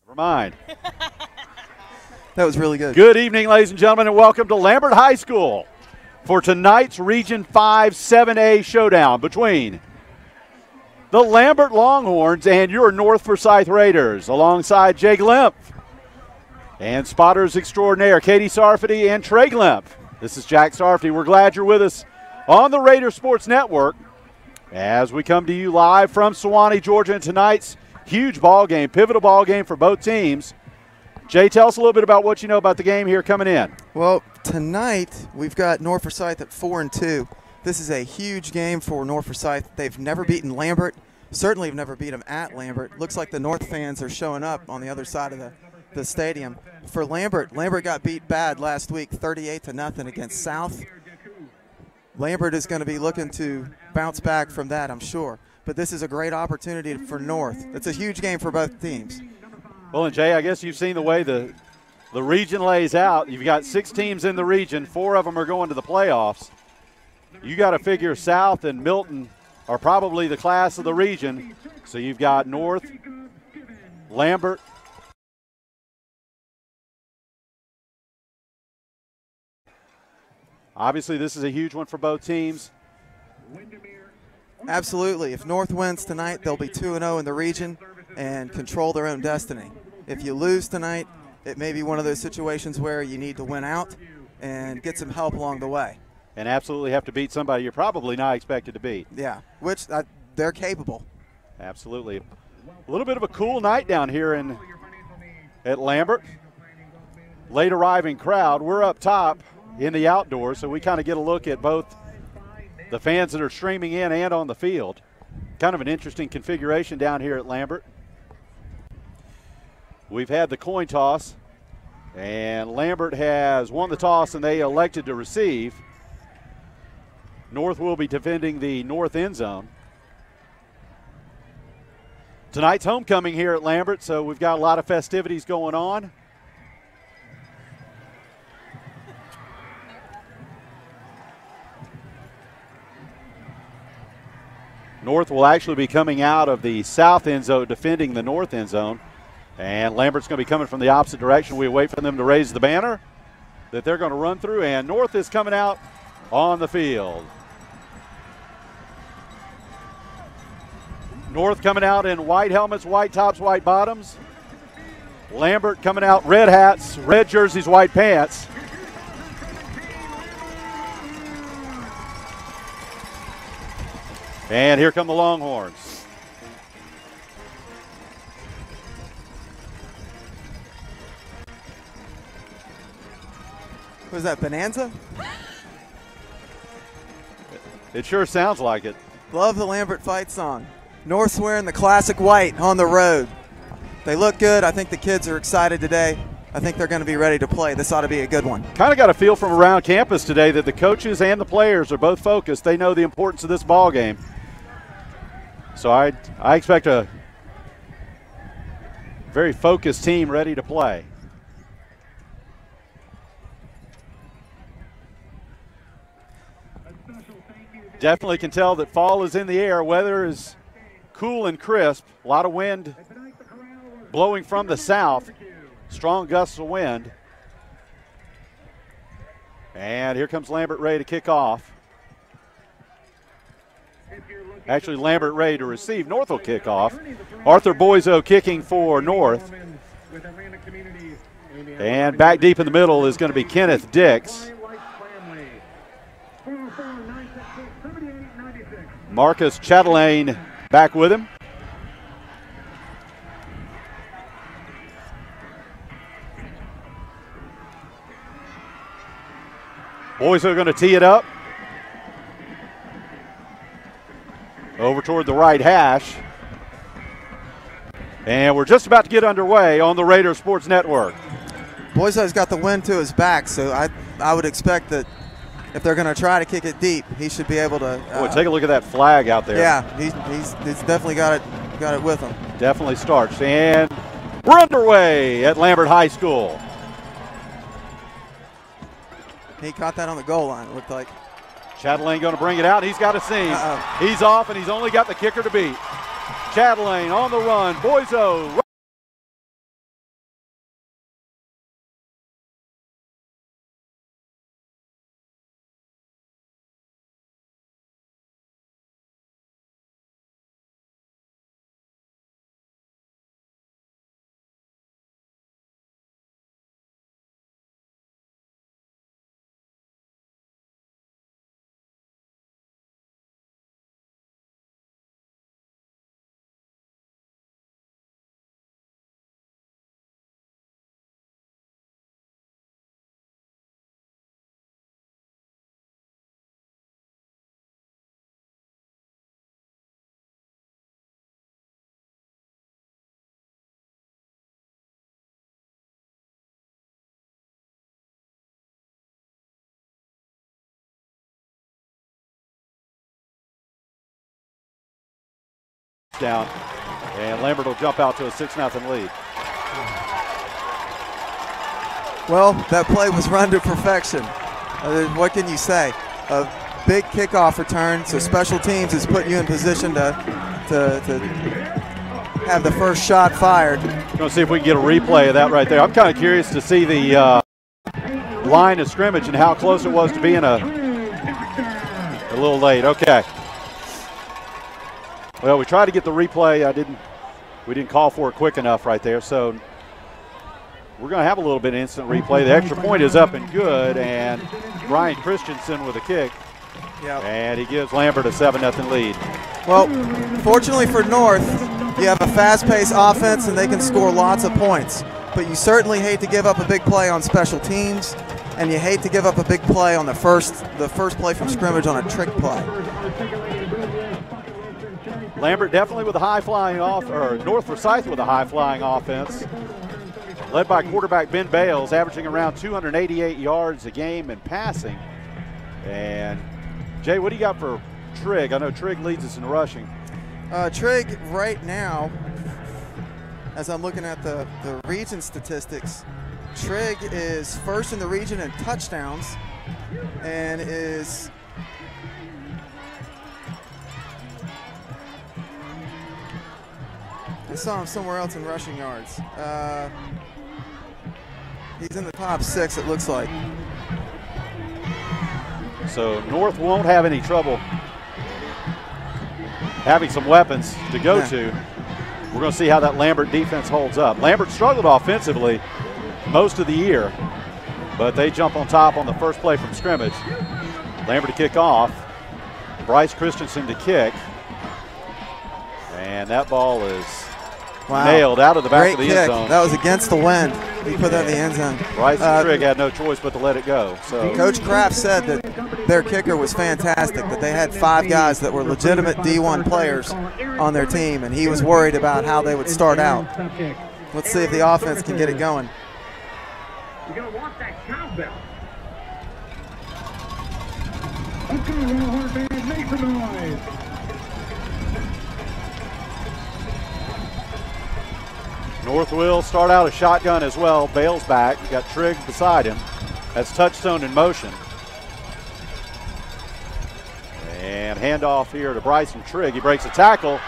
Never mind. That was really good. Good evening, ladies and gentlemen, and welcome to Lambert High School for tonight's Region 5 7A showdown between the Lambert Longhorns and your North Forsyth Raiders, alongside Jay Glimpf and spotters extraordinaire Katie Sarfati and Trey Glimpf. This is Jack Sarfati. We're glad you're with us on the Raider Sports Network as we come to you live from Sewanee, Georgia, in tonight's huge ball game, pivotal ball game for both teams. Jay, tell us a little bit about what you know about the game here coming in. Well, tonight we've got North Forsyth at 4-2. This is a huge game for North Forsyth. They've never beaten Lambert. Certainly have never beat them at Lambert. Looks like the North fans are showing up on the other side of the stadium. For Lambert got beat bad last week, 38-0 against South. Lambert is going to be looking to bounce back from that, I'm sure. But this is a great opportunity for North. It's a huge game for both teams. Well, and Jay, I guess you've seen the way the region lays out. You've got 6 teams in the region. 4 of them are going to the playoffs. You got to figure South and Milton are probably the class of the region. So you've got North, Lambert. Obviously, this is a huge one for both teams. Absolutely. If North wins tonight, they'll be 2-0 in the region and control their own destiny. If you lose tonight, it may be one of those situations where you need to win out and get some help along the way. And absolutely have to beat somebody you're probably not expected to beat. Yeah, which they're capable. Absolutely. A little bit of a cool night down here at Lambert. Late arriving crowd. We're up top in the outdoors, so we kind of get a look at both the fans that are streaming in and on the field. Kind of an interesting configuration down here at Lambert. We've had the coin toss, and Lambert has won the toss, and they elected to receive. North will be defending the north end zone. Tonight's homecoming here at Lambert, so we've got a lot of festivities going on. North will actually be coming out of the south end zone, defending the north end zone. And Lambert's going to be coming from the opposite direction. We wait for them to raise the banner that they're going to run through, and North is coming out on the field. North coming out in white helmets, white tops, white bottoms. Lambert coming out red hats, red jerseys, white pants. And here come the Longhorns. Was that Bonanza? It sure sounds like it. Love the Lambert fight song. North's wearing the classic white on the road. They look good. I think the kids are excited today. I think they're going to be ready to play. This ought to be a good one. Kind of got a feel from around campus today that the coaches and the players are both focused. They know the importance of this ball game. So I expect a very focused team ready to play. Definitely can tell that fall is in the air. Weather is cool and crisp. A lot of wind blowing from the south. Strong gusts of wind. And here comes Lambert ready to kick off. Actually, Lambert ready to receive. North will kick off. Arthur Boiso kicking for North. And back deep in the middle is going to be Kenneth Dix. Marcus Chatelaine back with him. Boiso going to tee it up. Over toward the right hash. And we're just about to get underway on the Raider Sports Network. Boiso's got the wind to his back, so I would expect that if they're going to try to kick it deep, he should be able to. Boy, take a look at that flag out there. Yeah, he's definitely got it with him. Definitely starts. And we're underway at Lambert High School. He caught that on the goal line, it looked like. Chatelaine going to bring it out. He's got a seam. He's off, and he's only got the kicker to beat. Chatelaine on the run. Boiso down, and Lambert will jump out to a 6-0 lead. Well, that play was run to perfection. What can you say? A big kickoff return, so special teams is putting you in position to have the first shot fired. We're going to see if we can get a replay of that right there. I'm kind of curious to see the line of scrimmage and how close it was to being a little late. Okay. Well, we tried to get the replay. We didn't call for it quick enough right there. So we're going to have a little bit of instant replay. The extra point is up and good, and Brian Christensen with a kick. Yep. And he gives Lambert a 7-0 lead. Well, fortunately for North, you have a fast-paced offense and they can score lots of points. But you certainly hate to give up a big play on special teams, and you hate to give up a big play on the first play from scrimmage on a trick play. Lambert definitely with a high-flying North Forsyth with a high-flying offense, led by quarterback Ben Bales, averaging around 288 yards a game in passing. And Jay, what do you got for Trigg? I know Trigg leads us in rushing. Trigg right now, as I'm looking at the region statistics, Trigg is first in the region in touchdowns and is I saw him somewhere else in rushing yards. He's in the top 6, it looks like. So North won't have any trouble having some weapons to go to. We're going to see how that Lambert defense holds up. Lambert struggled offensively most of the year, but they jump on top on the first play from scrimmage. Lambert to kick off. Bryce Christensen to kick. And that ball is nailed out of the back of the end zone. That was against the wind. He put that in the end zone. Bryce and Trigg had no choice but to let it go. So Coach Kraft said that their kicker was fantastic, that they had 5 guys that were legitimate D1 players on their team, and he was worried about how they would start out. Let's see if the offense can get it going. You're going to want that cowbell. Okay, well, hard band, make some noise. North will start out a shotgun as well. Bales back. You got Trigg beside him. That's Touchstone in motion. And handoff here to Bryson Trigg. He breaks a tackle,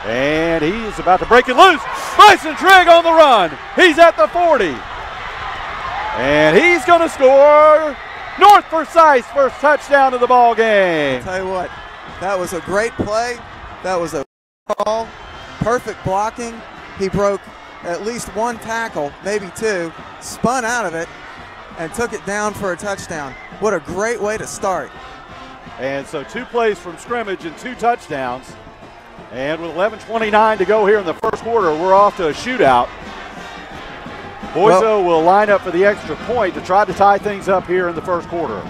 and he's about to break it loose. Bryson Trigg on the run. He's at the 40. And he's going to score. North Forsyth's first touchdown of the ball game. I'll tell you what, that was a great play. That was a call. Perfect blocking. He broke at least 1 tackle, maybe 2, spun out of it, and took it down for a touchdown. What a great way to start. And so 2 plays from scrimmage and 2 touchdowns. And with 11:29 to go here in the first quarter, we're off to a shootout. Boise will line up for the extra point to try to tie things up here in the first quarter.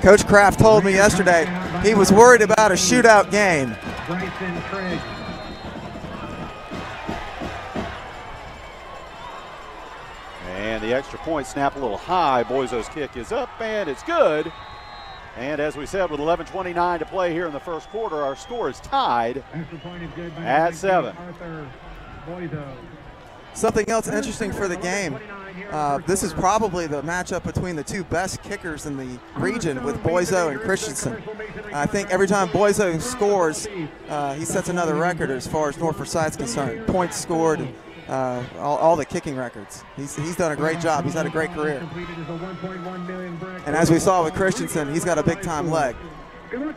Coach Kraft told me yesterday he was worried about a shootout game. Bryson Trigg. And the extra point snap a little high. Boiso's kick is up, and it's good. And as we said, with 11:29 to play here in the first quarter, our score is tied at 7. Something else interesting for the game. This is probably the matchup between the 2 best kickers in the region with Boiso and Christensen. I think every time Boiso scores, he sets another record as far as North Forsyth's concerned. Points scored, all the kicking records. He's done a great job. He's had a great career. And as we saw with Christensen, he's got a big-time leg. Well,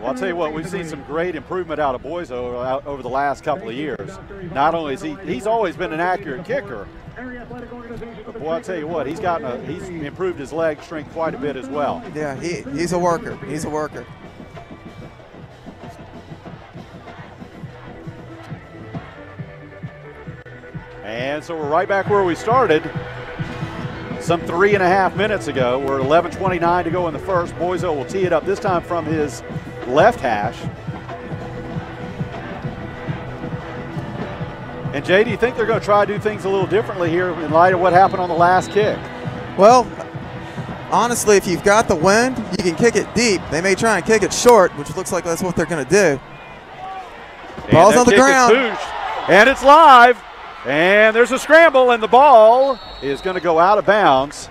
I'll tell you what, we've seen some great improvement out of Boiso over the last couple of years. Not only is he's always been an accurate kicker, but boy, I'll tell you what, he's improved his leg strength quite a bit as well. Yeah, he's a worker. He's a worker. And so we're right back where we started some 3.5 minutes ago. We're at 11:29 to go in the first. Boiso will tee it up this time from his left hash. And Jay, do you think they're going to try to do things a little differently here in light of what happened on the last kick? Well, honestly, if you've got the wind, you can kick it deep. They may try and kick it short, which looks like that's what they're going to do. Ball's on the ground. And it's live. And there's a scramble, and the ball is going to go out of bounds.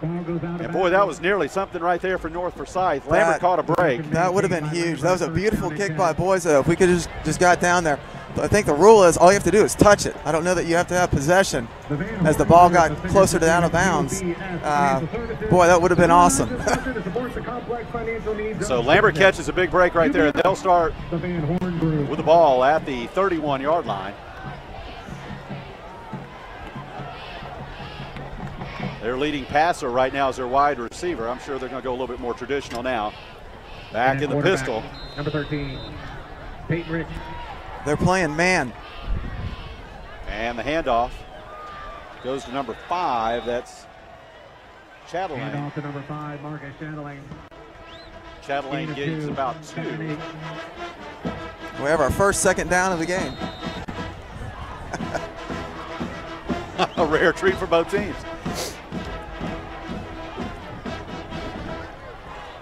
And boy, that was nearly something right there for North Forsyth. Lambert caught a break. That would have been huge. That was a beautiful kick by Boyzo. If we could have just got down there. I think the rule is all you have to do is touch it. I don't know that you have to have possession. As the ball got closer to out of bounds, boy, that would have been awesome. So Lambert catches a big break right there. They'll start with the ball at the 31-yard line. Their leading passer right now is their wide receiver. I'm sure they're going to go a little bit more traditional now. Back in the pistol. Number 13, Peyton Rich. They're playing man. And the handoff goes to number 5. That's Chatelaine. Handoff to number 5, Marcus Chatelaine. Chatelaine gets about 2. We have our first second down of the game. A rare treat for both teams.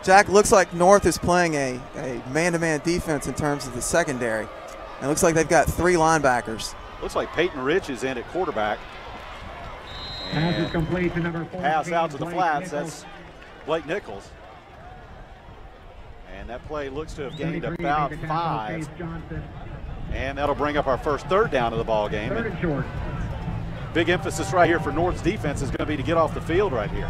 Jack, looks like North is playing a man-to-man defense in terms of the secondary. It looks like they've got 3 linebackers. Looks like Peyton Rich is in at quarterback. Pass is complete to number 4. Pass out to the flats. That's Blake Nichols. And that play looks to have gained about 5. And that'll bring up our first third down of the ball game. Third and short. Big emphasis right here for North's defense is going to be to get off the field right here.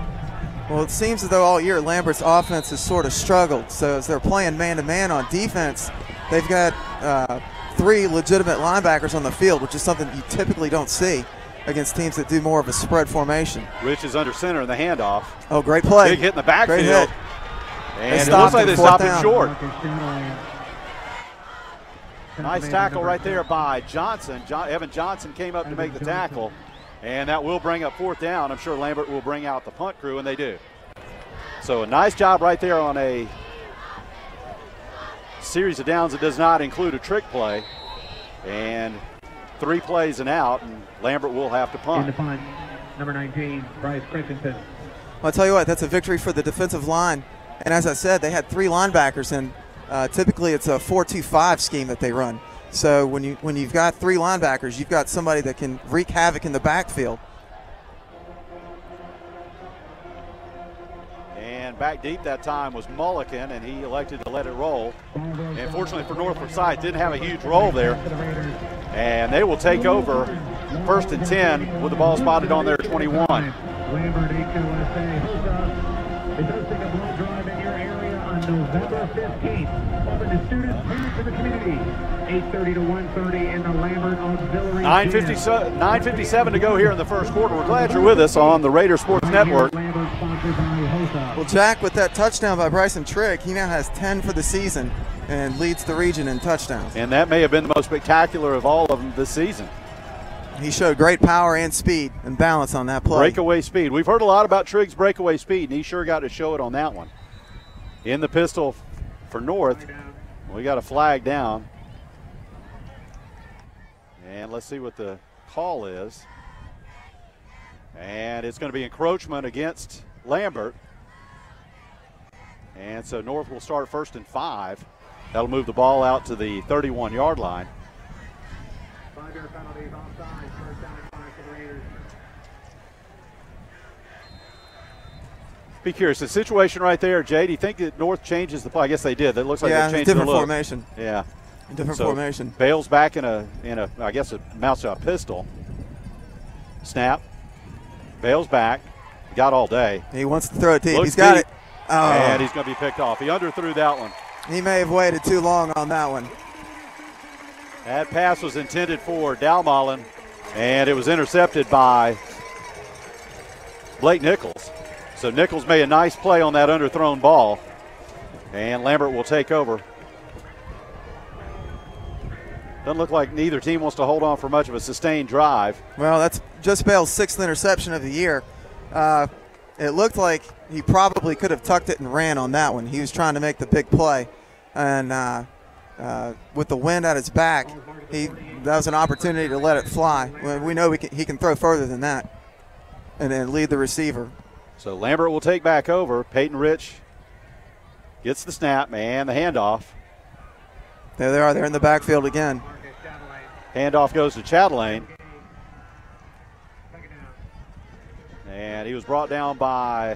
Well, it seems as though all year Lambert's offense has sort of struggled. So as they're playing man-to-man on defense, they've got 3 legitimate linebackers on the field, which is something you typically don't see against teams that do more of a spread formation. Rich is under center in the handoff. Oh, great play. Big hit in the backfield. Great hit. And it looks like they stopped him short. Down. Nice tackle right there by Johnson. Evan Johnson came up to make the tackle. And that will bring up 4th down. I'm sure Lambert will bring out the punt crew, and they do. So a nice job right there on a series of downs that does not include a trick play. And 3 plays and out, and Lambert will have to punt. In the punt, number 19, Bryce Christensen. Well, I'll tell you what, that's a victory for the defensive line. And as I said, they had 3 linebackers, and typically it's a 4-2-5 scheme that they run. So when you've got 3 linebackers, you've got somebody that can wreak havoc in the backfield. And back deep that time was Mullican, and he elected to let it roll. And fortunately for North Forsyth, didn't have a huge roll there. And they will take over 1st and 10 with the ball spotted on their 21. Lambert, HOSA, Hosa. It does take a blood drive in your area on November 15th. Open to students, parents, and the community. 8:30 to 1:30 in the Lambert Auxiliary. 9:57 to go here in the first quarter. We're glad you're with us on the Raider Sports Network. Well, Jack, with that touchdown by Bryson Trigg, he now has 10 for the season and leads the region in touchdowns. And that may have been the most spectacular of all of them this season. He showed great power and speed and balance on that play. Breakaway speed. We've heard a lot about Trigg's breakaway speed, and he sure got to show it on that one. In the pistol for North, we got a flag down. And let's see what the call is. And it's going to be encroachment against Lambert. And so North will start 1st and 5. That'll move the ball out to the 31-yard line. 5-yard penalty, offside, 1st down and 5 for the Raiders. Be curious, the situation right there, Jay, do you think that North changes the play? I guess they did. That looks like yeah, they changed different the look. formation. Yeah. Different So formation. Bale's back in a I guess it mounts to a pistol. Snap. Bale's back. Got all day. He wants to throw it deep. Looks He's got deep. it. Oh. And he's going to be picked off. He underthrew that one. He may have waited too long on that one. That pass was intended for Dalmolin, and it was intercepted by Blake Nichols. So Nichols made a nice play on that underthrown ball, and Lambert will take over. Doesn't look like neither team wants to hold on for much of a sustained drive. Well, that's just Bale's 6th interception of the year. It looked like he probably could have tucked it and ran on that one. He was trying to make the big play. And with the wind at his back, that was an opportunity to let it fly. We know he can throw further than that and then lead the receiver. So Lambert will take back over. Peyton Rich gets the snap and the handoff. There they are. They're in the backfield again. Handoff goes to Chatelaine. And he was brought down by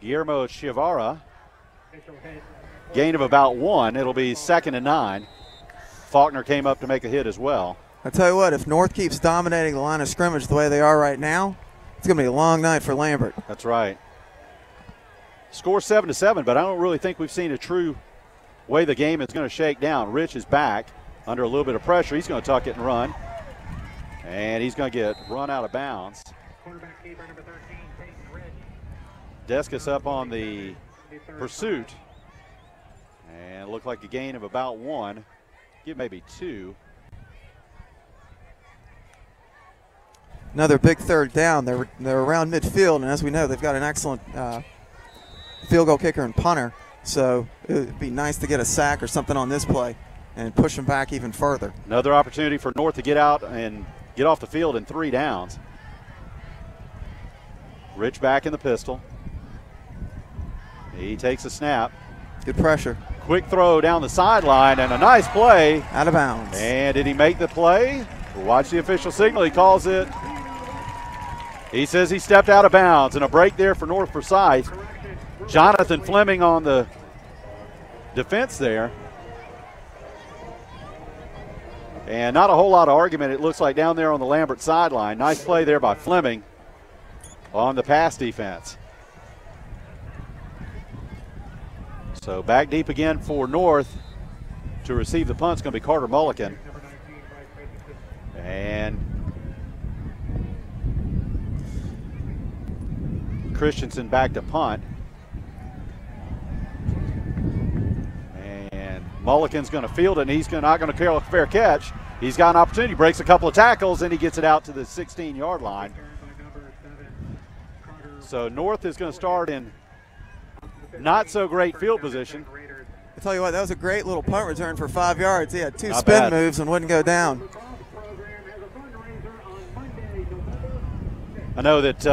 Guillermo Chivara. Gain of about 1. It'll be 2nd and 9. Faulkner came up to make a hit as well. I tell you what, if North keeps dominating the line of scrimmage the way they are right now, it's going to be a long night for Lambert. That's right. Score 7-7, but I don't really think we've seen a true way the game is going to shake down. Rich is back under a little bit of pressure. He's going to tuck it and run. And he's going to get run out of bounds. Deskus up on the pursuit. And looked like a gain of about 1. Give maybe 2. Another big third down. They're around midfield, and as we know, they've got an excellent field goal kicker and punter. So it would be nice to get a sack or something on this play and push them back even further. Another opportunity for North to get out and get off the field in 3 downs. Rich back in the pistol. He takes a snap. Good pressure. Quick throw down the sideline and a nice play. Out of bounds. And did he make the play? We'll watch the official signal. He calls it. He says he stepped out of bounds, and a break there for North Forsyth. Jonathan Fleming on the defense there. And not a whole lot of argument, it looks like, down there on the Lambert sideline. Nice play there by Fleming on the pass defense. So back deep again for North to receive the punt. It's going to be Carter Mulligan. And Christensen back to punt. And Mulligan's going to field it, and he's not going to carry a fair catch. He's got an opportunity, breaks a couple of tackles, and he gets it out to the 16-yard line. So North is going to start in not so great field position. I tell you what, that was a great little punt return for 5 yards. He had 2 Not spin bad. moves and wouldn't go down. I know that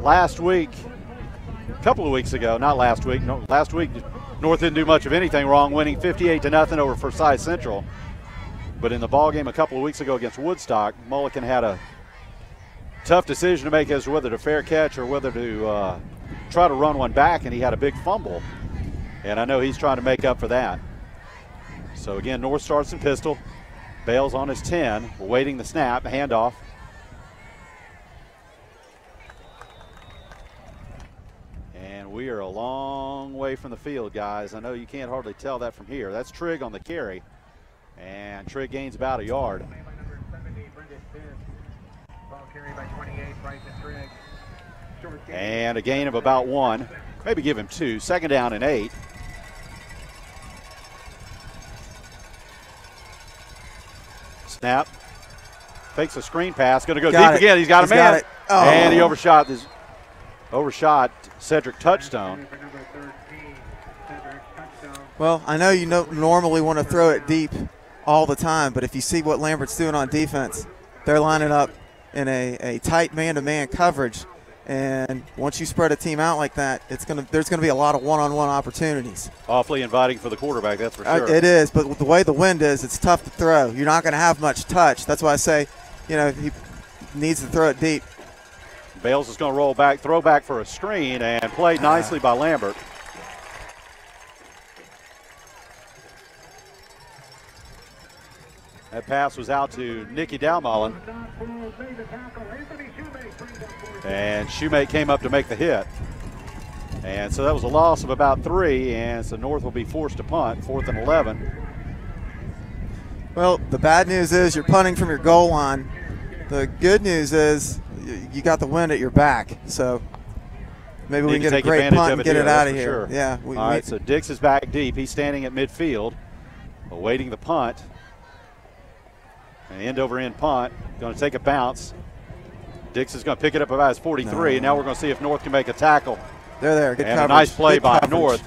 last week, a couple of weeks ago, not last week, no, last week North didn't do much of anything wrong, winning 58-0 over Forsyth Central. But in the ball game a couple of weeks ago against Woodstock, Mulligan had a tough decision to make as to whether to fair catch or whether to try to run one back, and he had a big fumble. And I know he's trying to make up for that. So again, North starts in pistol. Bales on his 10, awaiting the snap, handoff. And we are a long way from the field, guys. I know you can't hardly tell that from here. That's Trigg on the carry. And Trigg gains about a yard. And a gain of about 1. Maybe give him 2. 2nd down and 8. Snap. Fakes a screen pass. Going to go deep again. He's got a man. Oh. And he overshot Cedric Touchstone. Well, I know you normally want to throw it deep all the time, but if you see what Lambert's doing on defense, they're lining up in a tight man-to-man coverage. And once you spread a team out like that, there's going to be a lot of one-on-one opportunities. Awfully inviting for the quarterback, that's for sure. It is, but with the way the wind is, it's tough to throw. You're not going to have much touch. That's why I say, he needs to throw it deep. Bales is going to roll back, throw back for a screen, and played nicely by Lambert. That pass was out to Nicky Dalmolin. And Shoemate came up to make the hit. And so that was a loss of about 3, and so North will be forced to punt, 4th and 11. Well, the bad news is you're punting from your goal line. The good news is you got the wind at your back. So maybe we can get a great punt and get it out of here. Sure. Yeah. All right, so Dix is back deep. He's standing at midfield, awaiting the punt. An end-over-end punt, going to take a bounce. Dix is going to pick it up about his 43, and now we're going to see if North can make a tackle. They're there, good and coverage. A nice play good by coverage. North.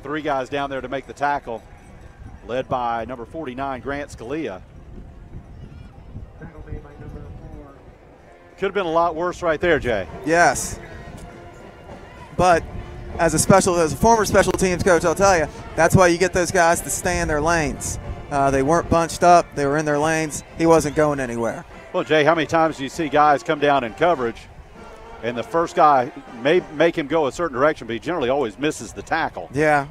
3 guys down there to make the tackle, led by number 49, Grant Scalia. Could have been a lot worse right there, Jay. Yes. But as a former special teams coach, I'll tell you, that's why you get those guys to stay in their lanes. They weren't bunched up. They were in their lanes. He wasn't going anywhere. Well, Jay, how many times do you see guys come down in coverage and the first guy may make him go a certain direction, but he generally always misses the tackle? Yeah.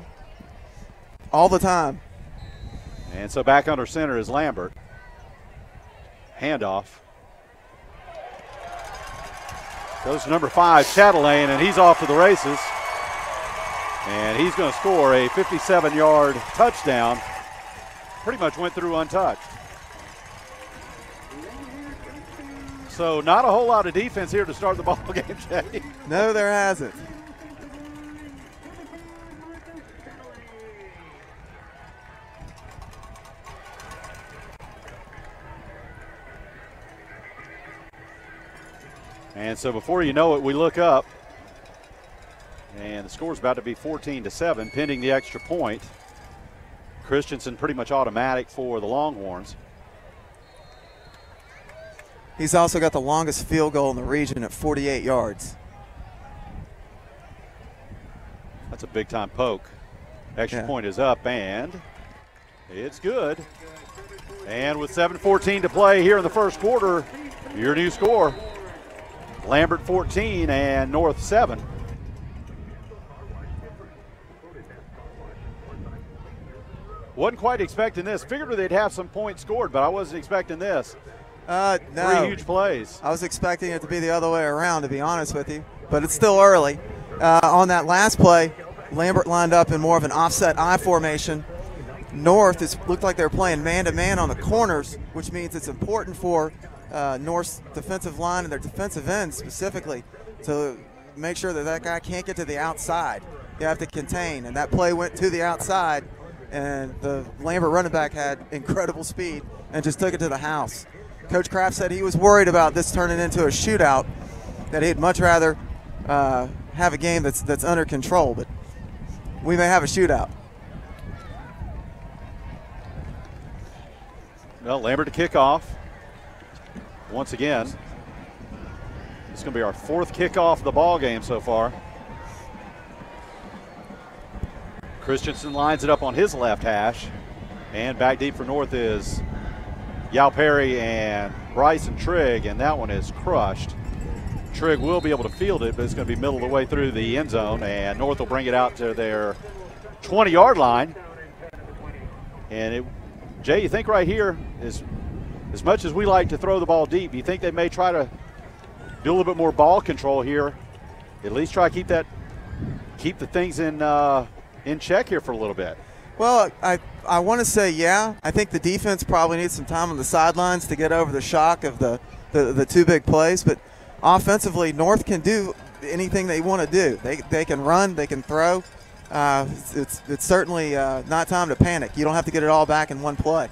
All the time. And so back under center is Lambert. Handoff. Goes to number 5, Chatelaine, and he's off to the races. And he's going to score a 57-yard touchdown. Pretty much went through untouched. So not a whole lot of defense here to start the ball game, Jay. No, there hasn't. And so before you know it, we look up, and the score's about to be 14-7, pending the extra point. Christensen pretty much automatic for the Longhorns. He's also got the longest field goal in the region at 48 yards. That's a big-time poke. Extra point is up, and it's good. And with 7:14 to play here in the first quarter, your new score, Lambert 14 and North 7. Wasn't quite expecting this. Figured they'd have some points scored, but I wasn't expecting this. No. 3 huge plays. I was expecting it to be the other way around, to be honest with you, but it's still early. On that last play, Lambert lined up in more of an offset I formation. North looked like they were playing man-to-man on the corners, which means it's important for North's defensive line and their defensive end specifically to make sure that that guy can't get to the outside. You have to contain, and that play went to the outside, and the Lambert running back had incredible speed and just took it to the house. Coach Kraft said he was worried about this turning into a shootout, that he'd much rather have a game that's under control, but we may have a shootout. Well, Lambert to kick off. Once again, it's going to be our 4th kickoff of the ball game so far. Christensen lines it up on his left hash, and back deep for North is Yao Perry and Bryson Trigg, and that one is crushed. Trigg will be able to field it, but it's going to be middle of the way through the end zone, and North will bring it out to their 20-yard line. And Jay, you think right here is, as much as we like to throw the ball deep, you think they may try to do a little bit more ball control here, at least try to keep the things in check here for a little bit? Well, I want to say, yeah. I think the defense probably needs some time on the sidelines to get over the shock of the 2 big plays. But offensively, North can do anything they want to do. They can run, they can throw. It's certainly not time to panic. You don't have to get it all back in one play.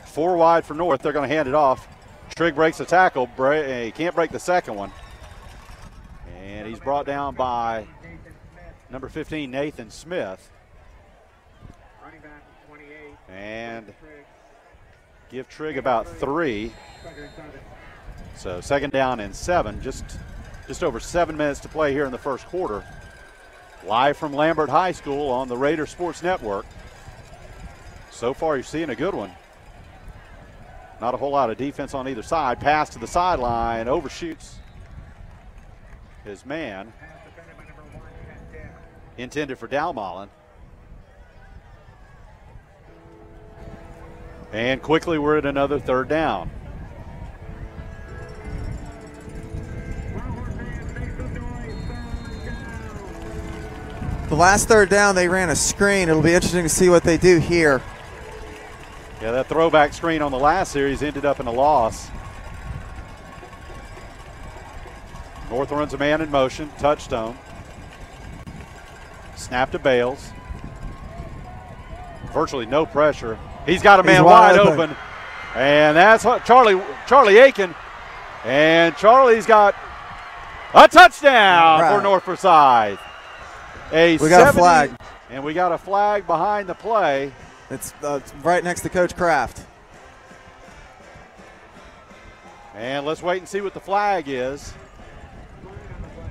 4 wide for North. They're going to hand it off. Trigg breaks the tackle. He can't break the second one. And he's brought down by number 15, Nathan Smith. And give Trigg about 3. So 2nd down and 7. Just over 7 minutes to play here in the first quarter. Live from Lambert High School on the Raider Sports Network. So far, you're seeing a good one. Not a whole lot of defense on either side. Pass to the sideline, overshoots his man. Intended for Dalmolin. And quickly we're at another 3rd down. The last 3rd down, they ran a screen. It'll be interesting to see what they do here. Yeah, that throwback screen on the last series ended up in a loss. North runs a man in motion, touchstone. Snap to Bales. Virtually no pressure. He's got a man wide open. And that's Charlie Aiken. And Charlie's got a touchdown for North Forsyth. We got a flag. And we got a flag behind the play. It's right next to Coach Kraft. And let's wait and see what the flag is.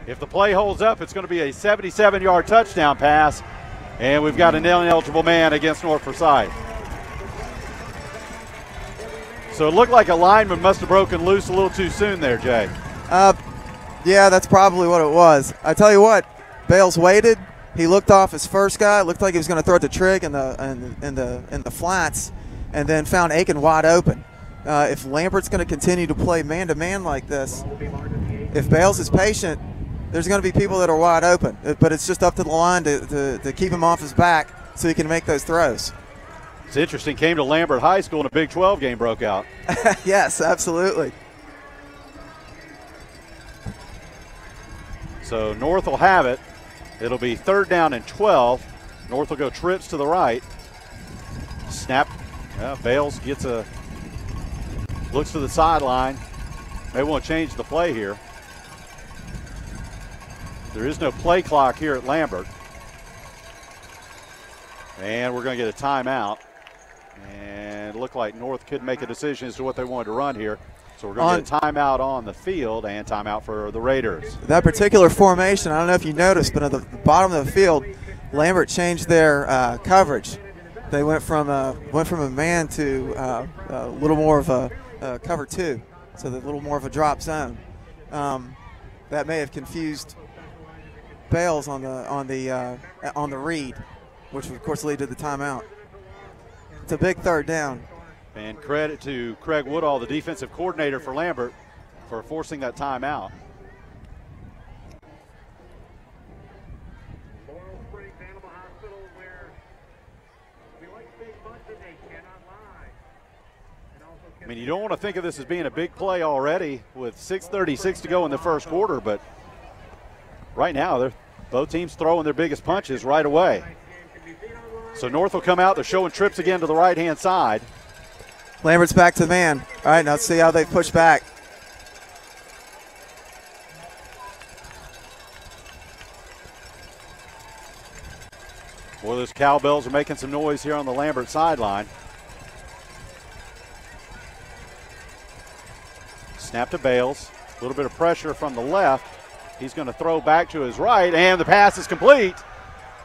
If the play holds up, it's going to be a 77-yard touchdown pass. And we've got an ineligible man against North Forsyth. So it looked like a lineman must have broken loose a little too soon there, Jay. Yeah, that's probably what it was. I tell you what, Bales waited. He looked off his first guy. It looked like he was going to throw it to Trigg in the flats, and then found Aiken wide open. If Lambert's going to continue to play man-to-man like this, if Bales is patient, there's going to be people that are wide open. But it's just up to the line to keep him off his back so he can make those throws. It's interesting. Came to Lambert High School and a Big 12 game broke out. Yes, absolutely. So North will have it. It'll be 3rd down and 12. North will go trips to the right. Snap. Bales looks to the sideline. They want to change the play here. There is no play clock here at Lambert. And we're going to get a timeout. And it looked like North could make a decision as to what they wanted to run here. So we're going to get a timeout on the field and timeout for the Raiders. That particular formation, I don't know if you noticed, but at the bottom of the field, Lambert changed their coverage. They went from a man to a little more of a cover 2, so a little more of a drop zone. That may have confused Bales on the read, which would of course lead to the timeout. It's a big 3rd down. And credit to Craig Woodall, the defensive coordinator for Lambert, for forcing that timeout. I mean, you don't want to think of this as being a big play already with 6:36 to go in the first quarter, but right now both teams throwing their biggest punches right away. So North will come out. They're showing trips again to the right-hand side. Lambert's back to the man. All right, now let's see how they push back. Well, those cowbells are making some noise here on the Lambert sideline. Snap to Bales. A little bit of pressure from the left. He's going to throw back to his right, and the pass is complete.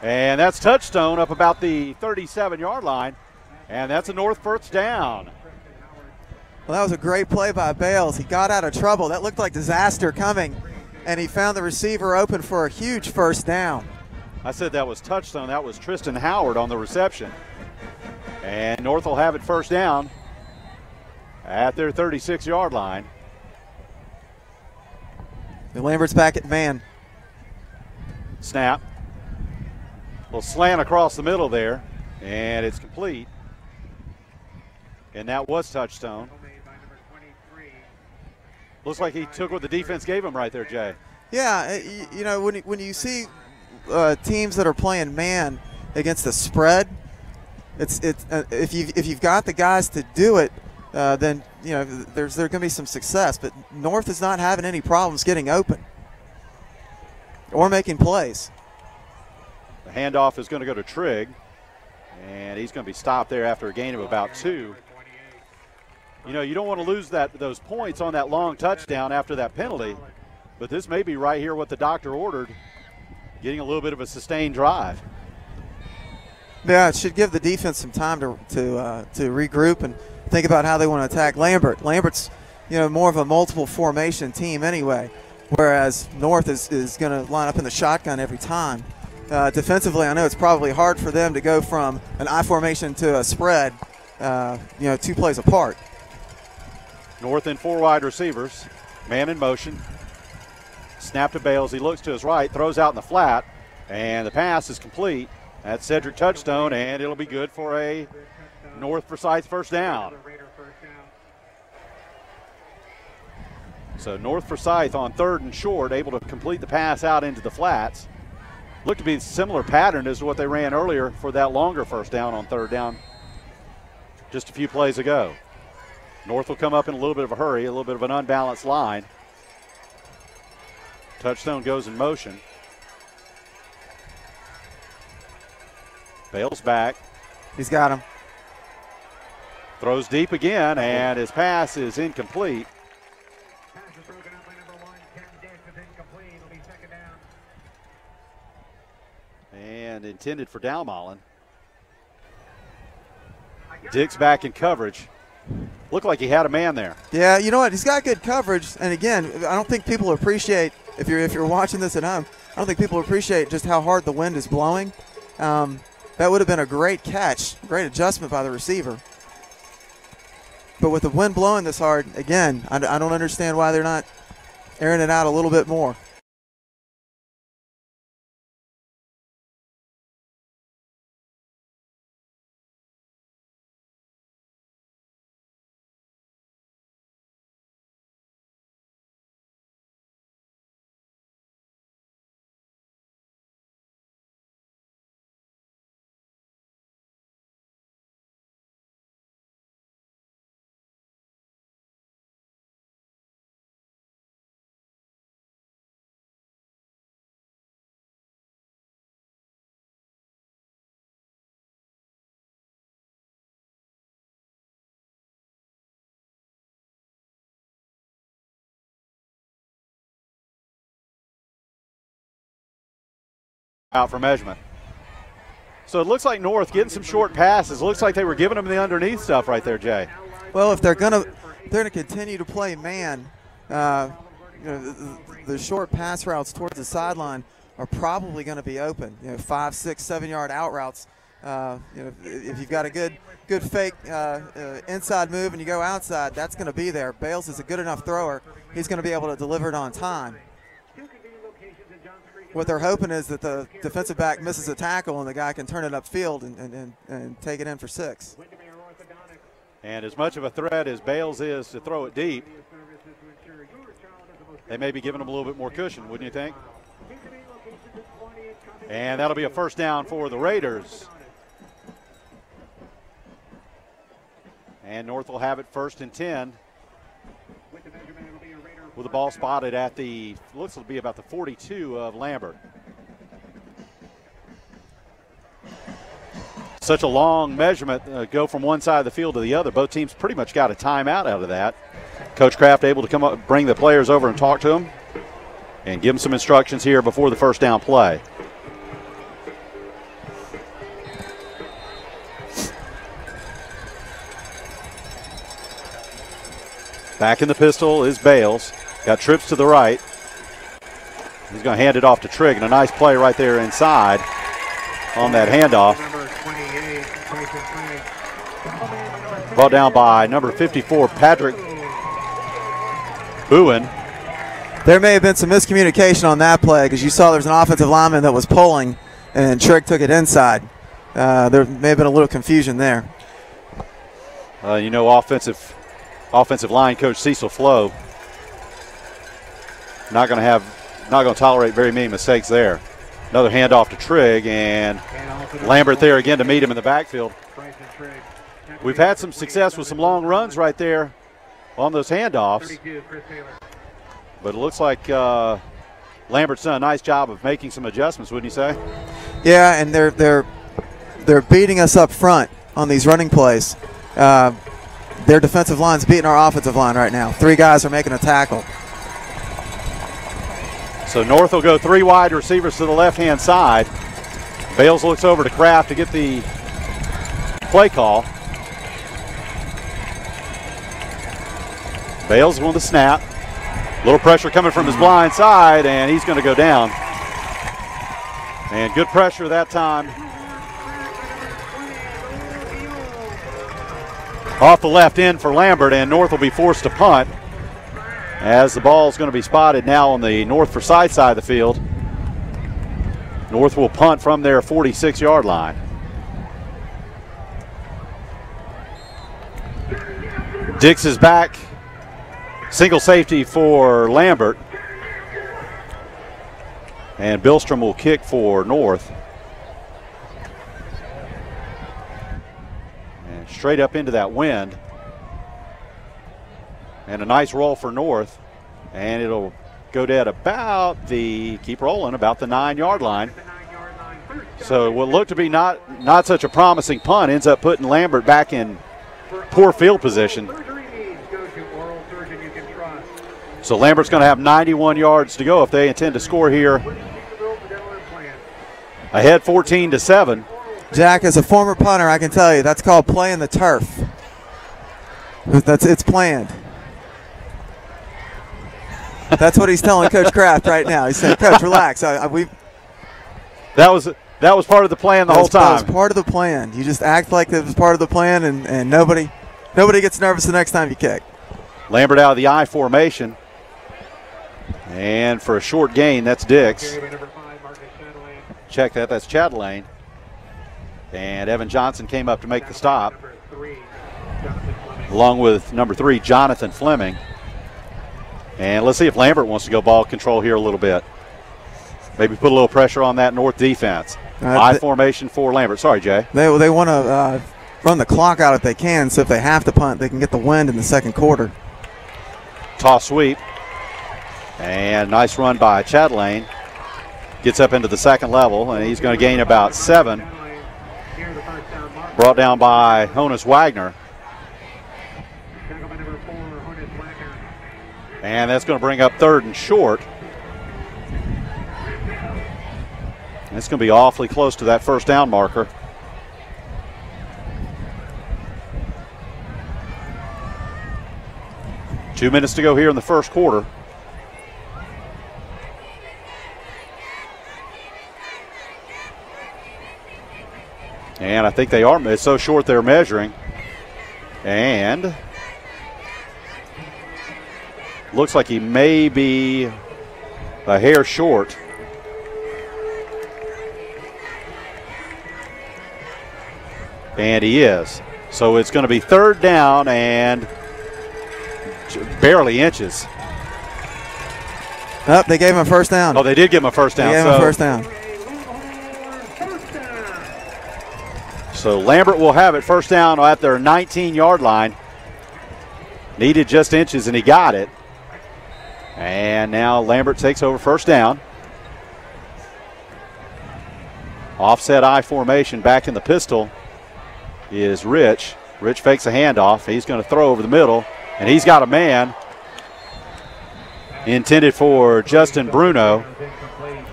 And that's touchstone up about the 37-yard line. And that's a North 1st down. Well, that was a great play by Bales. He got out of trouble. That looked like disaster coming, and he found the receiver open for a huge 1st down. I said that was touchstone. That was Tristan Howard on the reception. And North will have it 1st down at their 36-yard line. And Lambert's back at man. Snap. Little slant across the middle there, and it's complete. And that was touchstone. Looks like he took what the defense gave him right there, Jay. Yeah, you know, when you see teams that are playing man against the spread, if you've got the guys to do it, then you know there's going to be some success. But North is not having any problems getting open or making plays. The handoff is going to go to Trigg, and he's going to be stopped there after a gain of about 2. You know, you don't want to lose those points on that long touchdown after that penalty, but this may be right here what the doctor ordered, getting a little bit of a sustained drive. Yeah, it should give the defense some time to regroup and think about how they want to attack Lambert. Lambert's, you know, more of a multiple formation team anyway, whereas North is going to line up in the shotgun every time. Defensively, I know it's probably hard for them to go from an I formation to a spread, you know, 2 plays apart. North in 4 wide receivers, man in motion. Snap to Bales. He looks to his right, throws out in the flat, and the pass is complete. That's Cedric Touchstone, and it'll be good for a North Forsyth 1st down. So North Forsyth on 3rd and short, able to complete the pass out into the flats. Looked to be a similar pattern as to what they ran earlier for that longer 1st down on 3rd down just a few plays ago. North will come up in a little bit of a hurry, a little bit of an unbalanced line. Touchstone goes in motion. Bales back. He's got him. Throws deep again, and his pass is incomplete. and intended for Dalmolin. Dix back in coverage. Looked like he had a man there. Yeah, you know what? He's got good coverage. And again, I don't think people appreciate, if you're watching this at home, I don't think people appreciate just how hard the wind is blowing. That would have been a great catch, great adjustment by the receiver. But with the wind blowing this hard, again, I don't understand why they're not airing it out a little bit more. Out for measurement. So it looks like North getting some short passes. It looks like they were giving them the underneath stuff right there, Jay. Well, if they're gonna continue to play man, the short pass routes towards the sideline are probably going to be open. 5, 6, 7 yard out routes. If you've got a good fake inside move and you go outside, that's going to be there. Bales is a good enough thrower. He's going to be able to deliver it on time. What they're hoping is that the defensive back misses a tackle and the guy can turn it upfield and take it in for 6. And as much of a threat as Bales is to throw it deep, they may be giving him a little bit more cushion, wouldn't you think? And that'll be a first down for the Raiders. And North will have it 1st and 10. With the ball spotted at the, looks to be about the 42 of Lambert. Such a long measurement, go from one side of the field to the other. Both teams pretty much got a timeout out of that. Coach Kraft able to come up, bring the players over and talk to them and give them some instructions here before the first down play. Back in the pistol is Bales. Got trips to the right. He's going to hand it off to Trigg, and a nice play right there inside on that handoff. Brought down by number 54, Patrick Bowen. There may have been some miscommunication on that play because you saw there was an offensive lineman that was pulling, and Trigg took it inside. There may have been a little confusion there. Offensive line coach Cecil Flo not going to tolerate very many mistakes there. Another handoff to Trigg, and Lambert there again to meet him in the backfield. We've had some success with some long runs right there on those handoffs, but it looks like Lambert's done a nice job of making some adjustments, wouldn't you say? Yeah, and they're beating us up front on these running plays. Their defensive line's beating our offensive line right now. 3 guys are making a tackle. So North will go 3 wide receivers to the left-hand side. Bales looks over to Kraft to get the play call. Bales on the snap. A little pressure coming from his blind side, and he's going to go down. And good pressure that time. Off the left end for Lambert, and North will be forced to punt as the ball is going to be spotted now on the North Forsyth side of the field. North will punt from their 46-yard line. Dix is back. Single safety for Lambert. And Billstrom will kick for North. And straight up into that wind. And a nice roll for North. And it'll go dead about the 9-yard line. So what looked to be not such a promising punt ends up putting Lambert back in poor field position. So Lambert's going to have 91 yards to go if they intend to score here Ahead 14-7. Jack, as a former punter, I can tell you that's called playing the turf. It's planned. That's what he's telling Coach Kraft right now. He's saying, "Coach, relax. That was part of the plan the whole time. That was part of the plan. You just act like it was part of the plan, and nobody gets nervous the next time you kick." Lambert out of the I formation. And for a short gain, that's Dix. Check that. That's Chatelaine. And Evan Johnson came up to make the stop, along with number 3, Jonathan Fleming. And let's see if Lambert wants to go ball control here a little bit. Maybe put a little pressure on that North defense. I formation for Lambert. Sorry, Jay. They want to run the clock out if they can, so if they have to punt, they can get the wind in the second quarter. Toss sweep. And nice run by Chatelaine. Gets up into the second level, and he's going to gain about 7. Brought down by Honus Wagner. And that's going to bring up 3rd and short. And it's going to be awfully close to that first down marker. Two minutes to go here in the first quarter. And I think they are. It's so short they're measuring. And looks like he may be a hair short. And he is. So it's going to be 3rd down and barely inches. Oh, they gave him a first down. Oh, they did give him a first down. They gave him a first down. So Lambert will have it first down at their 19-yard line. Needed just inches, and he got it. And now Lambert takes over first down. Offset I formation back in the pistol is Rich. Rich fakes a handoff. He's going to throw over the middle, and he's got a man intended for Justin Bruno.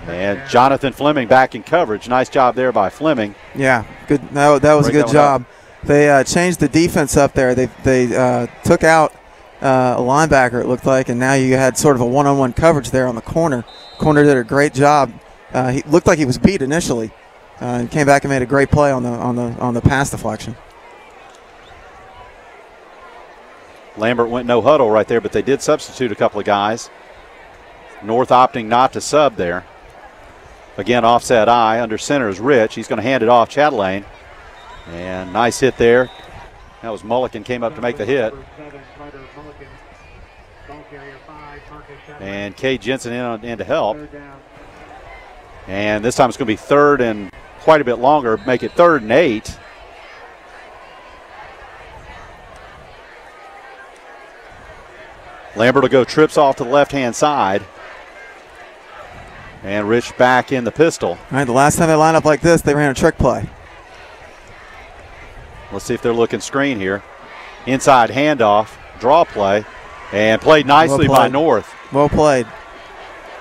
And Jonathan Fleming back in coverage. Nice job there by Fleming. Yeah, good. That was a good job. They changed the defense up there. They took out a linebacker, it looked like, and now you had sort of a one-on-one coverage there on the corner. Corner did a great job. He looked like he was beat initially, and came back and made a great play on the pass deflection. Lambert went no huddle right there, but they did substitute a couple of guys. North opting not to sub there. Again, offset I. Under center is Rich. He's going to hand it off Chatelaine. And nice hit there. That was Mulligan came up to make the hit. And Kay Jensen in to help. And this time it's going to be 3rd and quite a bit longer. Make it 3rd and 8. Lambert will go trips off to the left-hand side. And Rich back in the pistol. All right, the last time they lined up like this, they ran a trick play. Let's see if they're looking screen here. Inside handoff, draw play, and played nicely by North. Well played.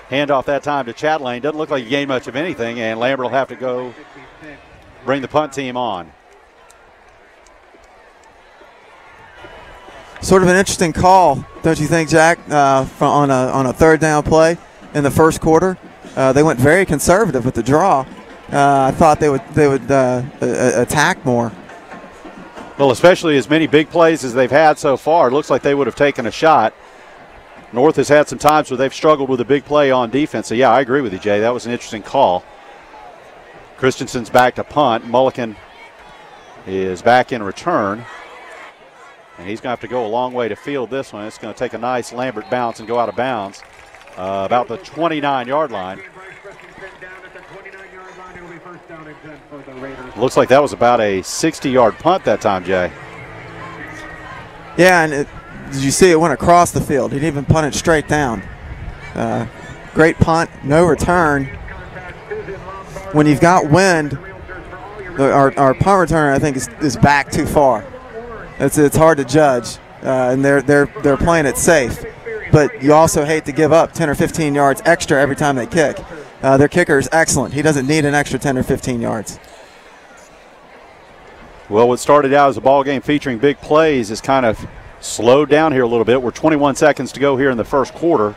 Handoff that time to Chatelaine. Doesn't look like he gained much of anything, and Lambert will have to go bring the punt team on. Sort of an interesting call, don't you think, Jack, on a 3rd down play in the first quarter? They went very conservative with the draw. I thought they would attack more. Well, especially as many big plays as they've had so far, it looks like they would have taken a shot. North has had some times where they've struggled with a big play on defense. So, yeah, I agree with you, Jay. That was an interesting call. Christensen's back to punt. Mulligan is back in return. And he's going to have to go a long way to field this one. It's going to take a nice Lambert bounce and go out of bounds about the 29-yard line. Looks like that was about a 60-yard punt that time, Jay. Yeah, and did you see it went across the field? He didn't even punt it straight down. Great punt, no return. When you've got wind, our punt returner, I think, is back too far. It's hard to judge, and they're playing it safe. But you also hate to give up 10 or 15 yards extra every time they kick. Their kicker is excellent. He doesn't need an extra 10 or 15 yards. Well, what started out as a ball game featuring big plays is kind of slowed down here a little bit. We're 21 seconds to go here in the first quarter.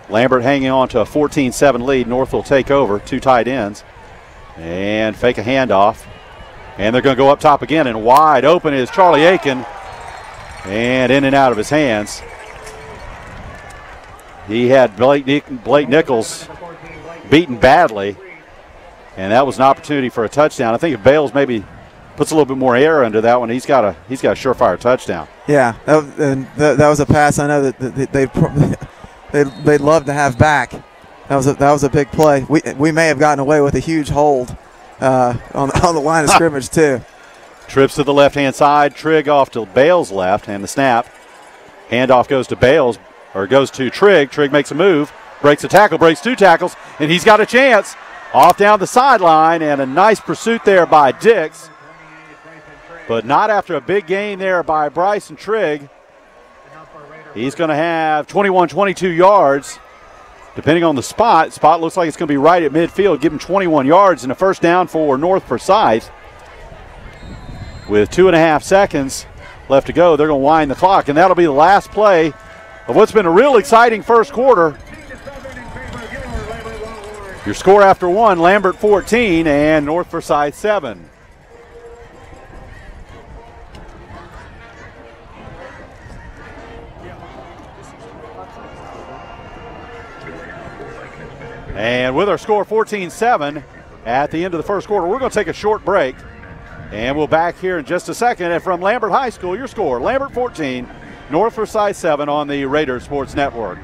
Lambert hanging on to a 14-7 lead. North will take over, 2 tight ends. And fake a handoff. And they're going to go up top again, and wide open is Charlie Aiken. And in and out of his hands. He had Blake Nichols beaten badly, and that was an opportunity for a touchdown. I think if Bales maybe puts a little bit more air into that one, he's got a surefire touchdown. Yeah, that was a pass I know that they'd love to have back. That was a big play. We may have gotten away with a huge hold on the line of scrimmage too. Trips to the left-hand side. Trigg off to Bales' left, and the snap. Handoff goes to Bales, or goes to Trigg. Trigg makes a move, breaks a tackle, breaks 2 tackles, and he's got a chance. Off down the sideline, and a nice pursuit there by Dix. But not after a big gain there by Bryson Trigg. He's going to have 21, 22 yards, depending on the spot. Spot looks like it's going to be right at midfield. Give him 21 yards and a first down for North Forsyth. With 2.5 seconds left to go, they're going to wind the clock, and that'll be the last play of what's been a real exciting first quarter. Your score after one, Lambert 14 and North Forsyth 7. And with our score 14-7 at the end of the first quarter, we're going to take a short break. And we'll back here in just a second. And from Lambert High School, your score, Lambert 14, North Forsyth 7 on the Raider Sports Network.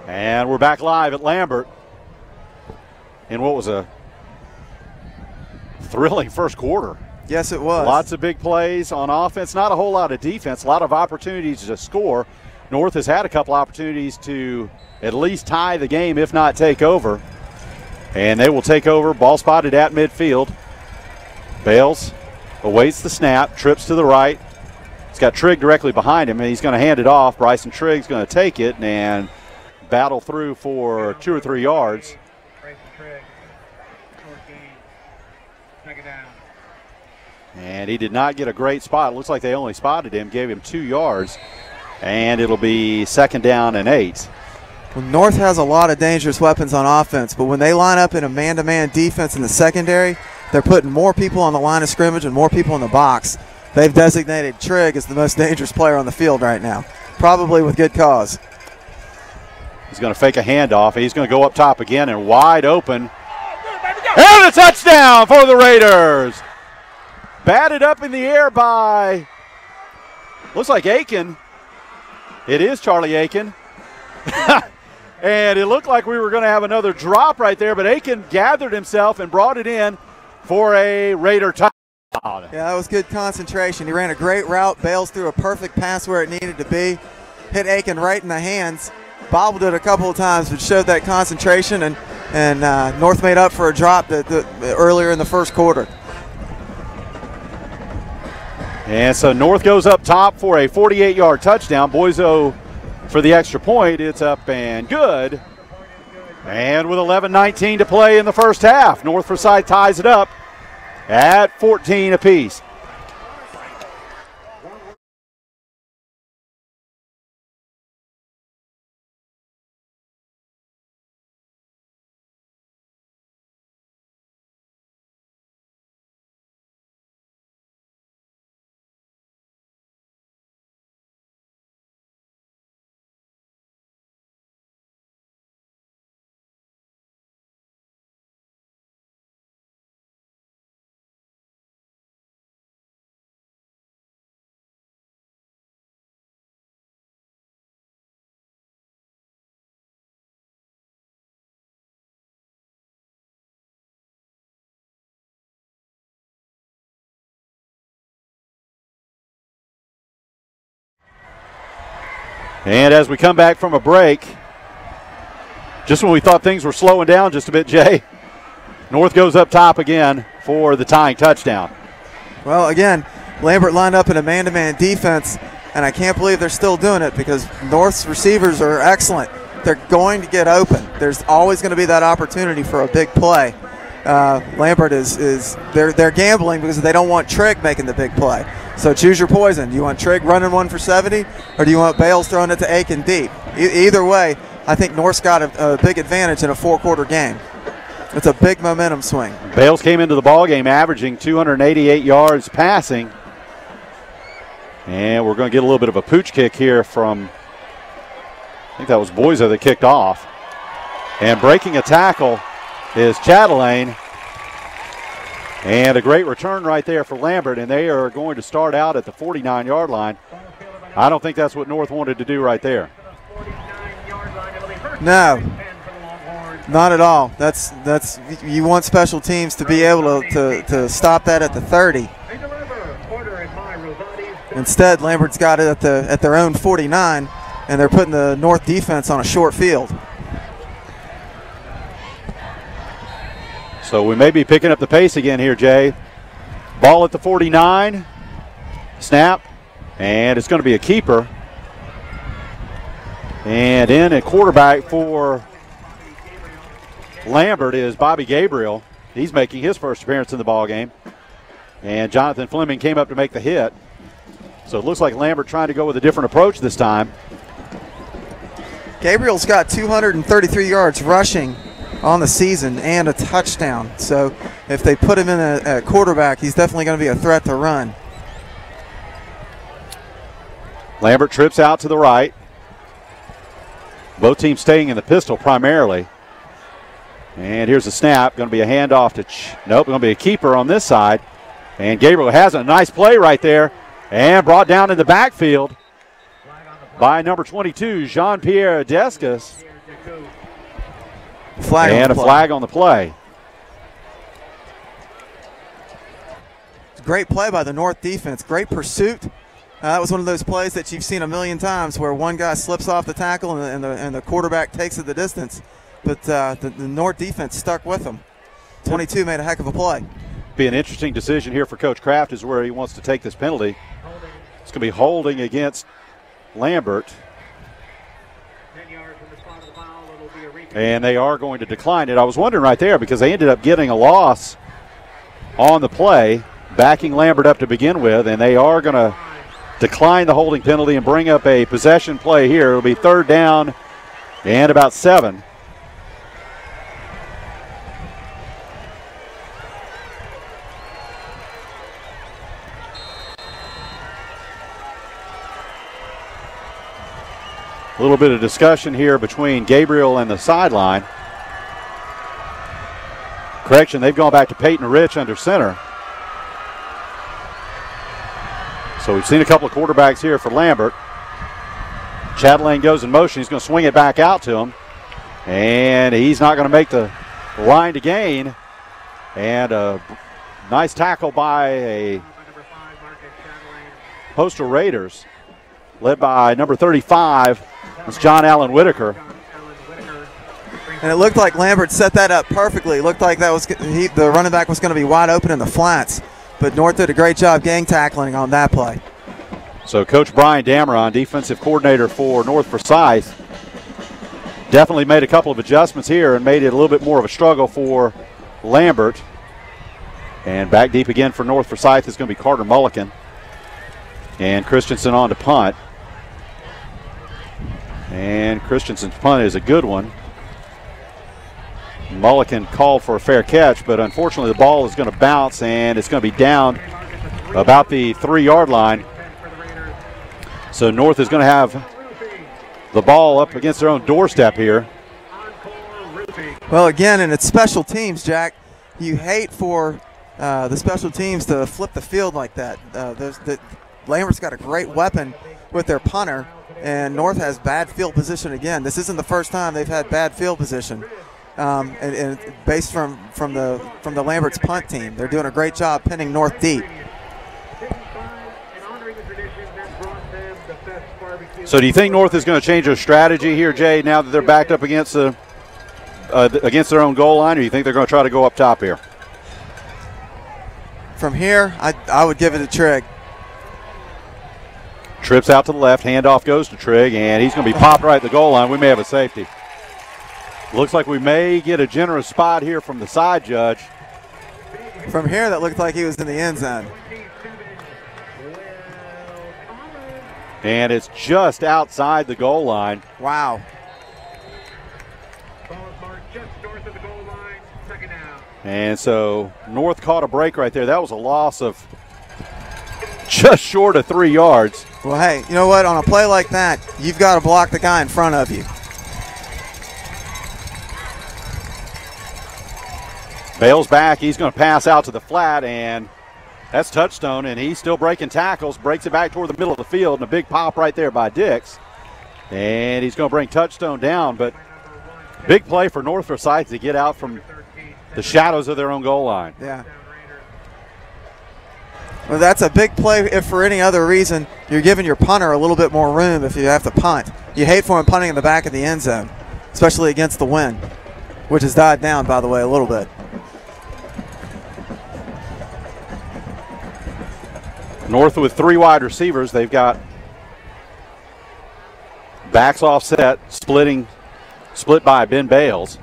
And we're back live at Lambert in what was a thrilling first quarter. Yes, it was. Lots of big plays on offense, not a whole lot of defense, a lot of opportunities to score. North has had a couple opportunities to at least tie the game, if not take over. And they will take over, ball spotted at midfield. Bales awaits the snap, trips to the right. He's got Trigg directly behind him, and he's going to hand it off. Bryson Trigg's going to take it and battle through for 2 or 3 yards. And he did not get a great spot. It looks like they only spotted him, gave him 2 yards, and it'll be 2nd down and 8. Well, North has a lot of dangerous weapons on offense, but when they line up in a man-to-man defense in the secondary, they're putting more people on the line of scrimmage and more people in the box. They've designated Trigg as the most dangerous player on the field right now, probably with good cause. He's going to fake a handoff. He's going to go up top again and wide open. And a touchdown for the Raiders. Batted up in the air by, looks like Aiken. It is Charlie Aiken. And it looked like we were going to have another drop right there, but Aiken gathered himself and brought it in for a Raider touchdown. Yeah, that was good concentration. He ran a great route. Bales threw a perfect pass where it needed to be. Hit Aiken right in the hands. Bobbled it a couple of times, but showed that concentration, and North made up for a drop earlier in the first quarter. And so North goes up top for a 48-yard touchdown. Boiso for the extra point. It's up and good. And with 11:19 to play in the first half, North Forsyth ties it up at 14 apiece. And as we come back from a break, just when we thought things were slowing down just a bit, Jay, North goes up top again for the tying touchdown. Well, again, Lambert lined up in a man-to-man defense, and I can't believe they're still doing it because North's receivers are excellent. They're going to get open. There's always going to be that opportunity for a big play. Lambert they're gambling because they don't want Trigg making the big play. So choose your poison. Do you want Trigg running one for 70, or do you want Bales throwing it to Aiken deep? Either way, I think North's got a big advantage in a four-quarter game. It's a big momentum swing. Bales came into the ballgame averaging 288 yards passing. And we're going to get a little bit of a pooch kick here from, I think that was Boyza that kicked off. And breaking a tackle is Chatelaine. And a great return right there for Lambert, and they are going to start out at the 49-yard line. I don't think that's what North wanted to do right there. No, not at all. That's you want special teams to be able to stop that at the 30. Instead, Lambert's got it at their own 49, and they're putting the North defense on a short field. So we may be picking up the pace again here, Jay. Ball at the 49. Snap. And it's going to be a keeper. And in at quarterback for Lambert is Bobby Gabriel. He's making his first appearance in the ballgame. And Jonathan Fleming came up to make the hit. So it looks like Lambert trying to go with a different approach this time. Gabriel's got 233 yards rushing on the season and a touchdown. So if they put him in a quarterback, he's definitely going to be a threat to run. Lambert trips out to the right. Both teams staying in the pistol primarily. And here's a snap. Going to be a handoff to nope, going to be a keeper on this side. And Gabriel has a nice play right there and brought down in the backfield by number 22, Jean-Pierre Descas. And a flag on the play. Great play by the North defense. Great pursuit. That was one of those plays that you've seen a million times where one guy slips off the tackle and the quarterback takes it the distance. But the North defense stuck with them. 22 made a heck of a play. Be an interesting decision here for Coach Kraft is where he wants to take this penalty. It's going to be holding against Lambert. And they are going to decline it. I was wondering right there because they ended up getting a loss on the play, backing Lambert up to begin with, and they are going to decline the holding penalty and bring up a possession play here. It'll be third down and about 7. A little bit of discussion here between Gabriel and the sideline. Correction, they've gone back to Peyton Rich under center. So we've seen a couple of quarterbacks here for Lambert. Chatelaine goes in motion. He's going to swing it back out to him. And he's not going to make the line to gain. And a nice tackle by a Postal Raiders, led by number 35. It's John Allen Whitaker. And it looked like Lambert set that up perfectly. It looked like that was the running back was going to be wide open in the flats. But North did a great job gang tackling on that play. So Coach Brian Dameron, defensive coordinator for North Forsyth, definitely made a couple of adjustments here and made it a little bit more of a struggle for Lambert. And back deep again for North Forsyth is going to be Carter Mulliken. And Christensen on to punt. And Christensen's punt is a good one. Mulliken called for a fair catch, but unfortunately the ball is going to bounce and it's going to be down about the 3-yard line. So North is going to have the ball up against their own doorstep here. Well, again, and it's special teams, Jack. You hate for the special teams to flip the field like that. Lambert's got a great weapon with their punter, and North has bad field position again. This isn't the first time they've had bad field position. And based from the Lambert's punt team, they're doing a great job pinning North deep. So do you think North is going to change their strategy here, Jay, now that they're backed up against their own goal line, or do you think they're going to try to go up top here? From here, I would give it to Trigg. Trips out to the left, handoff goes to Trigg, and he's going to be popped right at the goal line. We may have a safety. Looks like we may get a generous spot here from the side judge. From here, that looked like he was in the end zone. And it's just outside the goal line. Wow. And so North caught a break right there. That was a loss of just short of 3 yards. Well, hey, you know what? On a play like that, you've got to block the guy in front of you. Bale's back. He's going to pass out to the flat, and that's touchstone, and he's still breaking tackles. Breaks it back toward the middle of the field, and a big pop right there by Dix. And he's going to bring touchstone down, but big play for North Forsyth to get out from the shadows of their own goal line. Yeah. Well, that's a big play if for any other reason you're giving your punter a little bit more room if you have to punt. You hate for him punting in the back of the end zone, especially against the wind, which has died down, by the way, a little bit. North with 3 wide receivers. They've got backs offset, split by Ben Bales.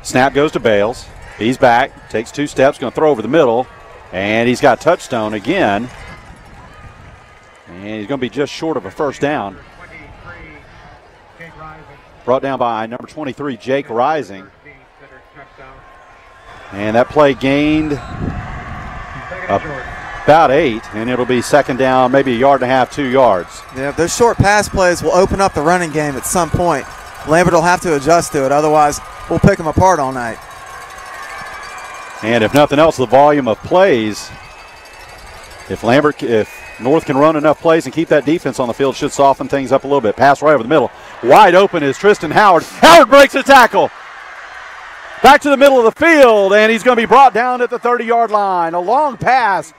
Snap goes to Bales. He's back, takes 2 steps, going to throw over the middle, and he's got touchstone again. And he's going to be just short of a first down. Brought down by number 23, Jake Rising. And that play gained about 8, and it'll be second down, maybe 1.5 yards, 2 yards. Yeah, those short pass plays will open up the running game at some point. Lambert will have to adjust to it, otherwise we'll pick them apart all night. And if nothing else, the volume of plays, if North can run enough plays and keep that defense on the field, should soften things up a little bit. Pass right over the middle. Wide open is Tristan Howard. Howard breaks a tackle. Back to the middle of the field, and he's going to be brought down at the 30-yard line. A long pass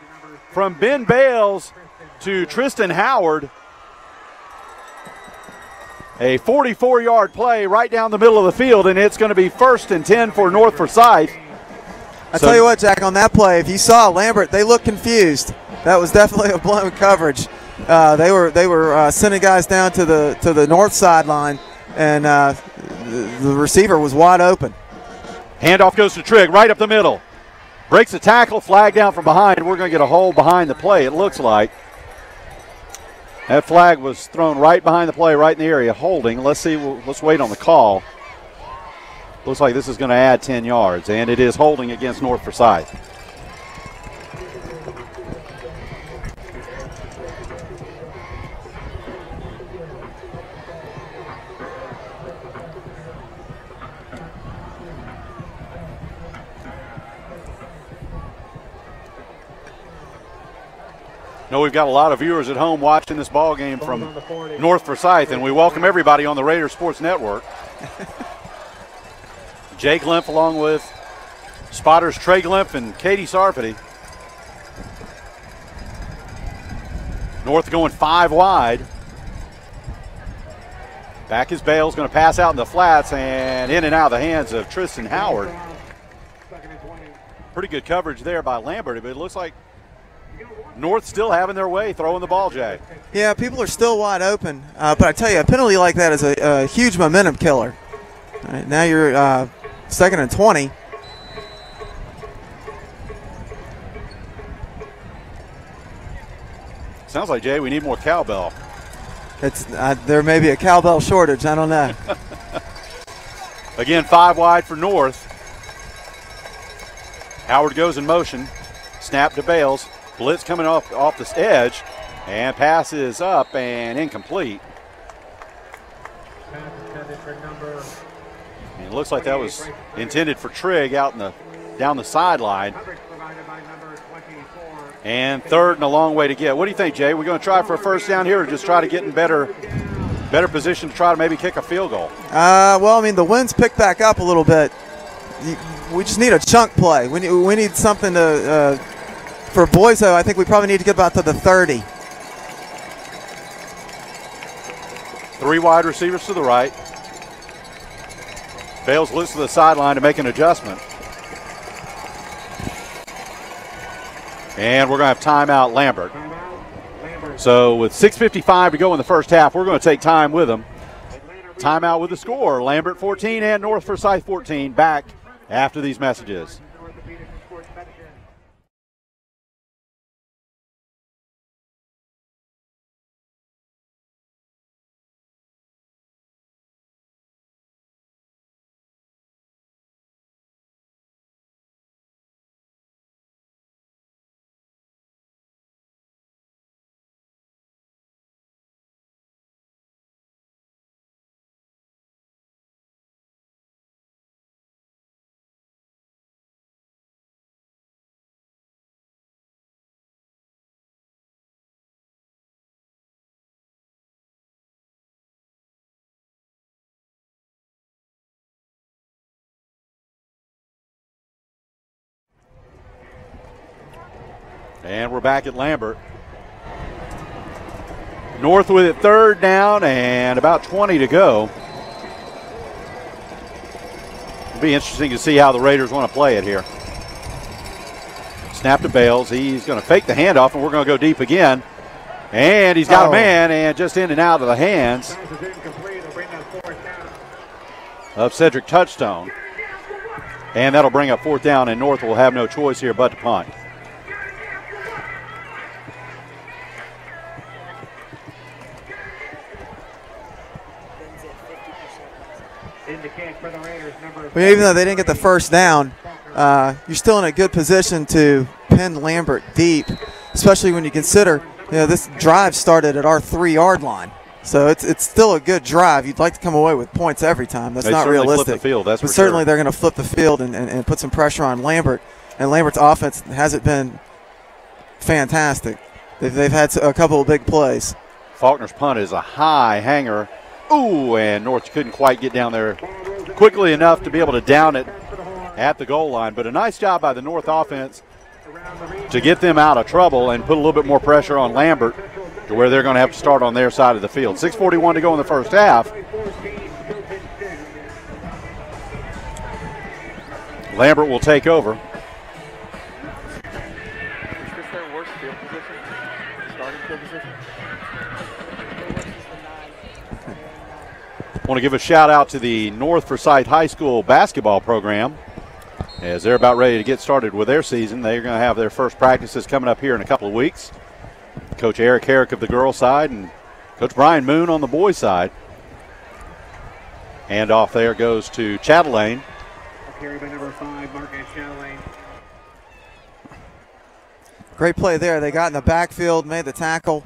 from Ben Bales to Tristan Howard. A 44-yard play right down the middle of the field, and it's going to be 1st and 10 for North Forsyth. I tell you what, Jack, on that play, if you saw Lambert, they looked confused. That was definitely a blown coverage. They were sending guys down to the north sideline, and the receiver was wide open. Handoff goes to Trigg right up the middle. Breaks the tackle, flag down from behind. We're going to get a hole behind the play, it looks like. That flag was thrown right behind the play, right in the area, holding. Let's see. Let's wait on the call. Looks like this is going to add 10 yards, and it is holding against North Forsyth. know we've got a lot of viewers at home watching this ball game from North Forsyth, and we welcome everybody on the Raider Sports Network. Jake Glimpf along with spotters Trey Glimpf and Katie Sarfati. North going 5 wide. Back is Bales, going to pass out in the flats and in and out of the hands of Tristan Howard. Pretty good coverage there by Lambert, but it looks like North still having their way throwing the ball, Jay. Yeah, people are still wide open, but I tell you, a penalty like that is a huge momentum killer. All right, now you're 2nd and 20. Sounds like, Jay, we need more cowbell. It's there may be a cowbell shortage. I don't know. Again, 5 wide for North. Howard goes in motion. Snap to Bales. Blitz coming off this edge. And pass is up and incomplete. And it looks like that was intended for Trigg out in down the sideline. And 3rd and a long way to get. What do you think, Jay? We're going to try for a first down here or just try to get in better position to try to maybe kick a field goal? Well, I mean, the wind's picked back up a little bit. We just need a chunk play. We need something to for Boyzo. I think we probably need to get about to the 30. Three wide receivers to the right. Bales looks to the sideline to make an adjustment. And we're going to have timeout Lambert. So with 6:55 to go in the first half, we're going to take time with them. Timeout with the score. Lambert 14 and North Forsyth 14. Back after these messages. And we're back at Lambert. North with it, third down and about 20 to go. It'll be interesting to see how the Raiders want to play it here. Snap to Bales. He's going to fake the handoff, and we're going to go deep again. And he's got a man, and just in and out of the hands of Cedric Touchstone. And that'll bring up fourth down, and North will have no choice here but to punt. But even though they didn't get the first down, you're still in a good position to pin Lambert deep, especially when you consider this drive started at our 3-yard line. So it's still a good drive. You'd like to come away with points every time. That's not realistic. Flip the field, that's but for certainly sure. They're going to flip the field and put some pressure on Lambert. And Lambert's offense hasn't been fantastic. They've had a couple of big plays. Faulkner's punt is a high hanger. Ooh, and North couldn't quite get down there quickly enough to be able to down it at the goal line. But a nice job by the North offense to get them out of trouble and put a little bit more pressure on Lambert to where they're going to have to start on their side of the field. 6:41 to go in the first half. Lambert will take over. Is this their worst field position? Starting field position? I want to give a shout out to the North Forsyth High School basketball program as they're about ready to get started with their season. They're going to have their first practices coming up here in a couple of weeks. Coach Eric Herrick of the girls' side and Coach Brian Moon on the boys' side. And off there goes to Chatelaine. Carry by number 5, Marcus Chatelaine. Great play there. They got in the backfield, made the tackle.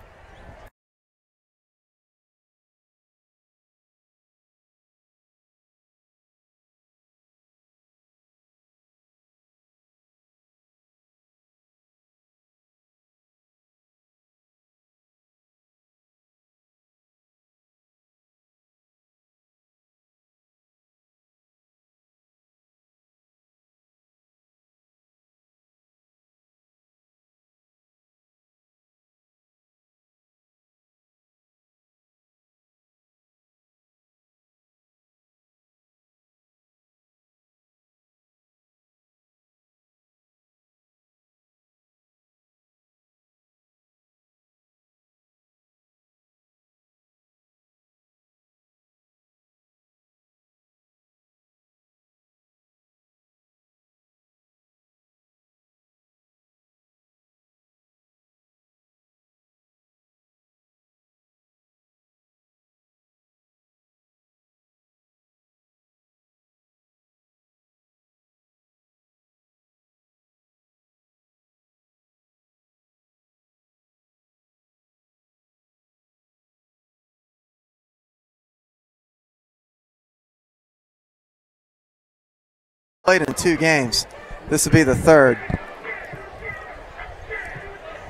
Played in 2 games. This will be the third.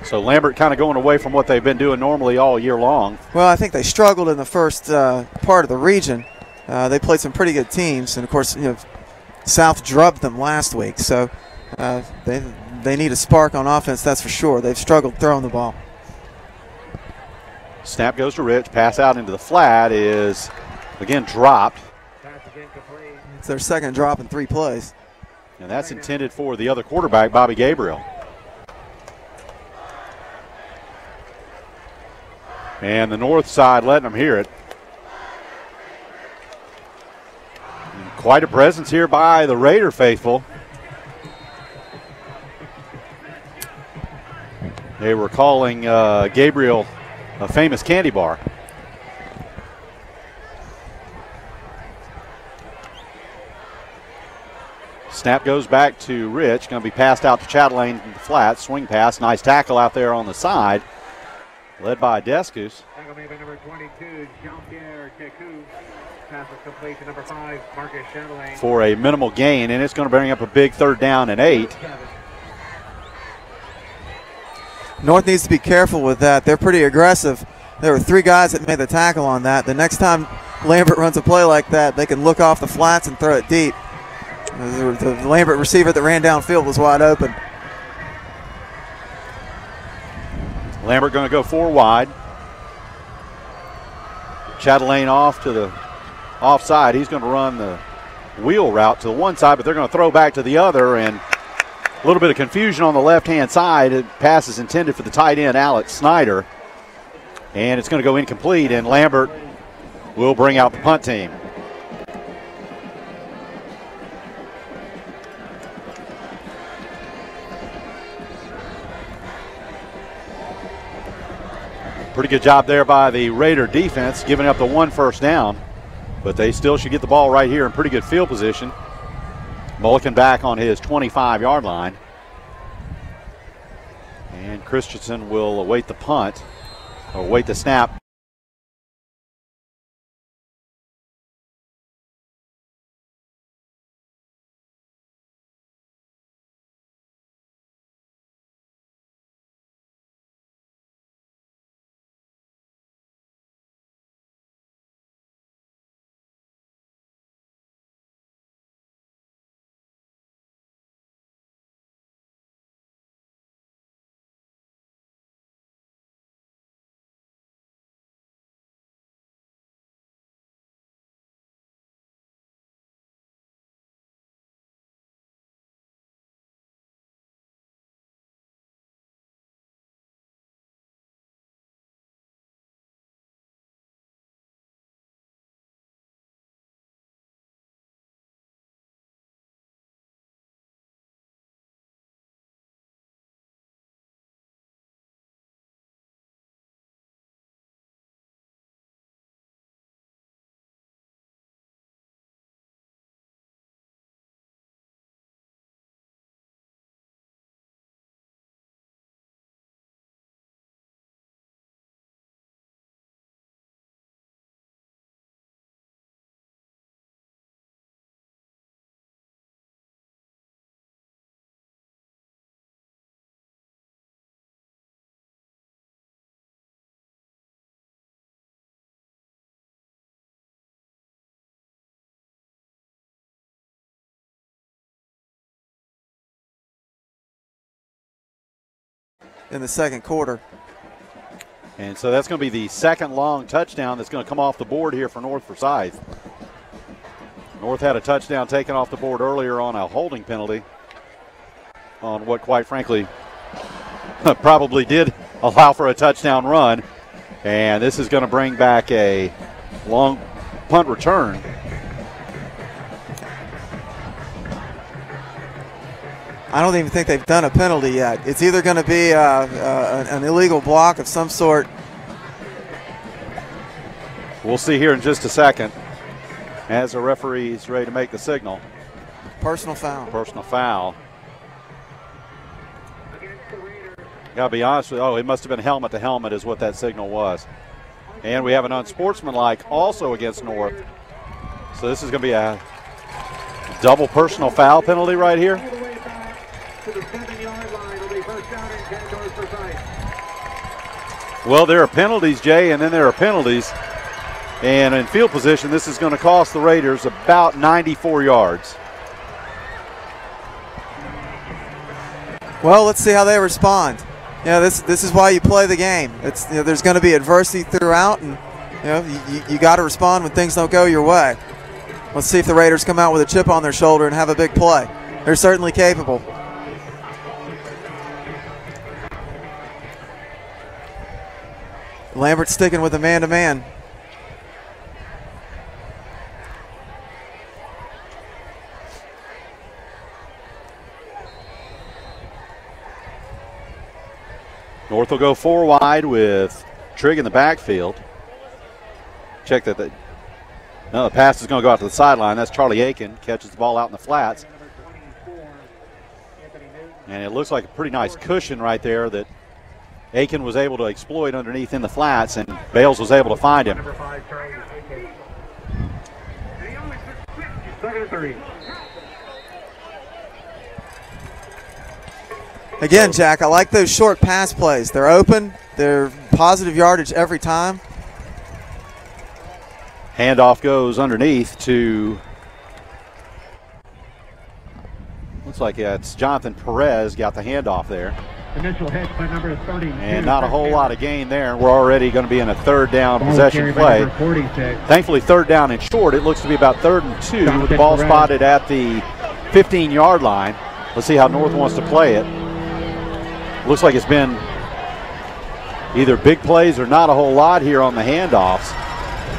So Lambert kind of going away from what they've been doing normally all year long. Well, I think they struggled in the first part of the region. They played some pretty good teams, and of course, South drubbed them last week. So they need a spark on offense, that's for sure. They've struggled throwing the ball. Snap goes to Rich. Pass out into the flat is, again, dropped. It's their second drop in 3 plays. And that's intended for the other quarterback, Bobby Gabriel. And the north side letting them hear it. And quite a presence here by the Raider faithful. They were calling Gabriel a famous candy bar. Snap goes back to Rich. Going to be passed out to Chatelaine in the flat. Swing pass. Nice tackle out there on the side. Led by Descus. Tackle made by number 22, Jean-Pierre Teku. Pass is complete to number 5, Marcus Chatelaine. For a minimal gain, and it's going to bring up a big 3rd down and 8. North needs to be careful with that. They're pretty aggressive. There were 3 guys that made the tackle on that. The next time Lambert runs a play like that, they can look off the flats and throw it deep. The Lambert receiver that ran downfield was wide open. Lambert going to go 4 wide. Chatelaine off to the offside. He's going to run the wheel route to the one side, but they're going to throw back to the other, and a little bit of confusion on the left-hand side. Pass is intended for the tight end, Alex Snyder, and it's going to go incomplete, and Lambert will bring out the punt team. Pretty good job there by the Raider defense, giving up the 1 first down, but they still should get the ball right here in pretty good field position. Mulligan back on his 25-yard line. And Christensen will await the punt, or await the snap. In the second quarter. And so that's going to be the second long touchdown that's going to come off the board here for North Forsyth. North had a touchdown taken off the board earlier on a holding penalty on what, quite frankly, probably did allow for a touchdown run. And this is going to bring back a long punt return. I don't even think they've done a penalty yet. It's either going to be an illegal block of some sort. We'll see here in just a second as the referee is ready to make the signal. Personal foul. Personal foul. Got to be honest with you. Oh, it must have been helmet to helmet is what that signal was. And we have an unsportsmanlike also against North. So this is going to be a double personal foul penalty right here. To the 7-yard line. It'll be first down and 10 yards for Forsyth. Well, there are penalties, Jay, and then there are penalties. And in field position, this is going to cost the Raiders about 94 yards. Well, let's see how they respond. Yeah, this is why you play the game. It's there's going to be adversity throughout, and you got to respond when things don't go your way. Let's see if the Raiders come out with a chip on their shoulder and have a big play. They're certainly capable. Lambert sticking with a man-to-man. North will go 4 wide with Trigg in the backfield. Check that. No, the pass is going to go out to the sideline. That's Charlie Aiken. Catches the ball out in the flats. And it looks like a pretty nice cushion right there that Aiken was able to exploit underneath in the flats, and Bales was able to find him. Again, Jack, I like those short pass plays. They're open. They're positive yardage every time. Handoff goes underneath to, looks like it's Jonathan Perez got the handoff there. Initial hit by number 30. And not a whole lot of gain there. We're already going to be in a third down possession play. Thankfully, third down and short. It looks to be about 3rd and 2 with the ball spotted at the 15-yard line. Let's see how North wants to play it. Looks like it's been either big plays or not a whole lot here on the handoffs.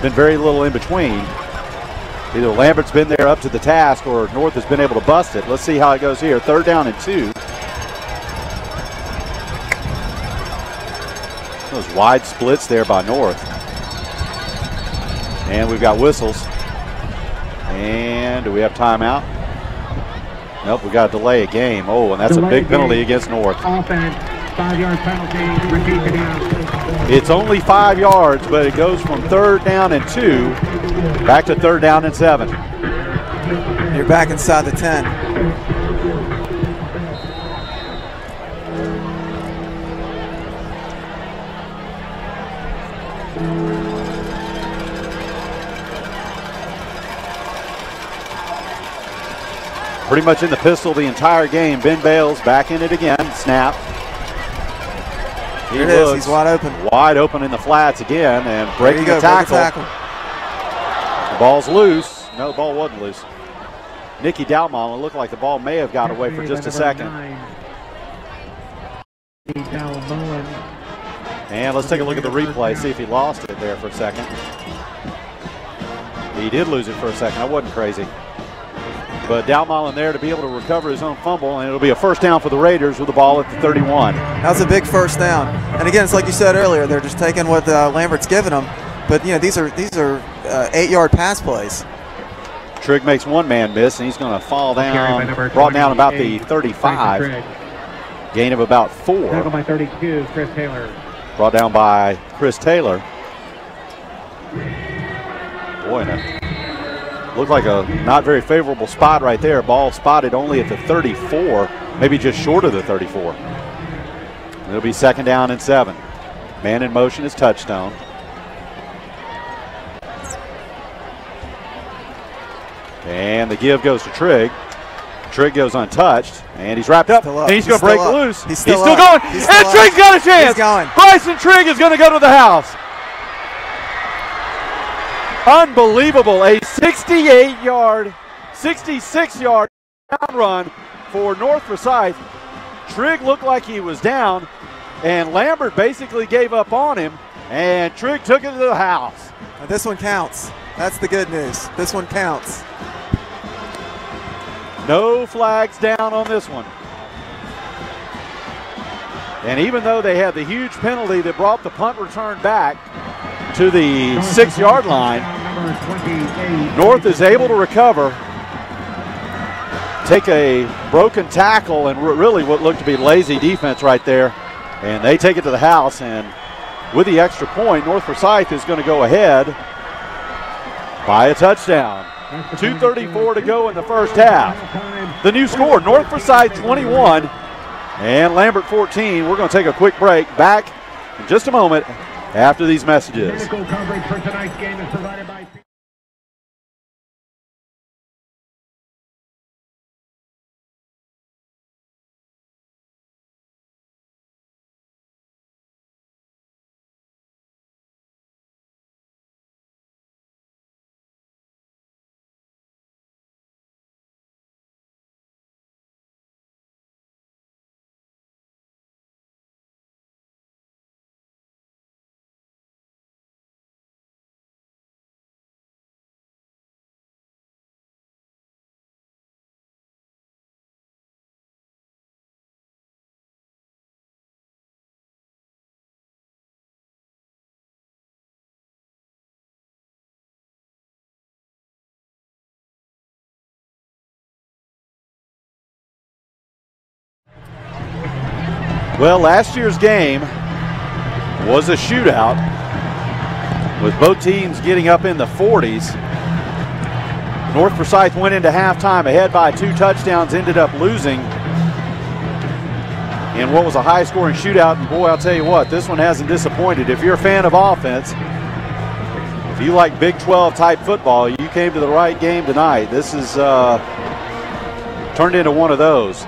Been very little in between. Either Lambert's been there up to the task or North has been able to bust it. Let's see how it goes here. 3rd down and 2. Those wide splits there by North. And we've got whistles. And do we have timeout? Nope, we got to delay a game. Oh, and that's a big penalty against North. Offense, 5-yard penalty, repeat the down. It's only 5 yards, but it goes from 3rd down and 2 back to 3rd down and 7. You're back inside the 10. Pretty much in the pistol the entire game. Ben Bales back in it again. Snap. Here it is. He's wide open. Wide open in the flats again and breaking the tackle. The ball's loose. No, the ball wasn't loose. Nicky Dalmon, it looked like the ball may have got away for just a second. And let's take a look at the replay, see if he lost it there for a second. He did lose it for a second. I wasn't crazy. But Dalmon there to be able to recover his own fumble, and it'll be a first down for the Raiders with the ball at the 31. That's a big first down. And again, it's like you said earlier, they're just taking what Lambert's giving them. But these are 8-yard pass plays. Trigg makes one man miss, and he's going to fall down, brought down about the 35. Gain of about 4. Tackle by 32, Chris Taylor. Brought down by Chris Taylor. Boy, looked like a not very favorable spot right there. Ball spotted only at the 34, maybe just short of the 34. It'll be 2nd down and 7. Man in motion is touchstone. And the give goes to Trigg. Trigg goes untouched, and he's wrapped up, and he's going to break loose. He's still going, and Trigg's got a chance. He's going. Bryson Trigg is going to go to the house. Unbelievable, a 68-yard, 66-yard down run for North Forsyth. Trigg looked like he was down, and Lambert basically gave up on him, and Trigg took it to the house. Now this one counts. That's the good news. This one counts. No flags down on this one. And even though they had the huge penalty that brought the punt return back to the 6-yard line, North is able to recover, take a broken tackle, and really what looked to be lazy defense right there, and they take it to the house. And with the extra point, North Forsyth is going to go ahead by a touchdown. 2:34 to go in the first half. The new score, North Forsyth 21 and Lambert 14. We're going to take a quick break. Back in just a moment after these messages. Coverage for tonight's game is provided by Well, last year's game was a shootout with both teams getting up in the 40s. North Forsyth went into halftime ahead by 2 touchdowns, ended up losing in what was a high-scoring shootout. And boy, I'll tell you what, this one hasn't disappointed. If you're a fan of offense, if you like Big 12 type football, you came to the right game tonight. This is turned into one of those.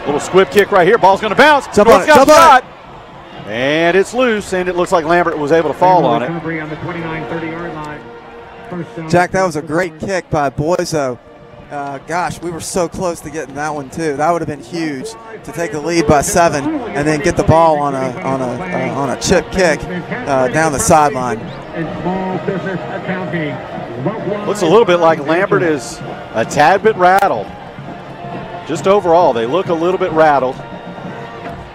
Little squib kick right here. Ball's going to bounce. Jump on it. Jump shot. And it's loose, and it looks like Lambert was able to fall on it. On the 29-30-yard line. Jack, that was a great kick by Boiso. Gosh, we were so close to getting that one too. That would have been huge to take the lead by 7 and then get the ball on a chip kick down the sideline. Looks a little bit like Lambert is a tad bit rattled. Just overall, they look a little bit rattled.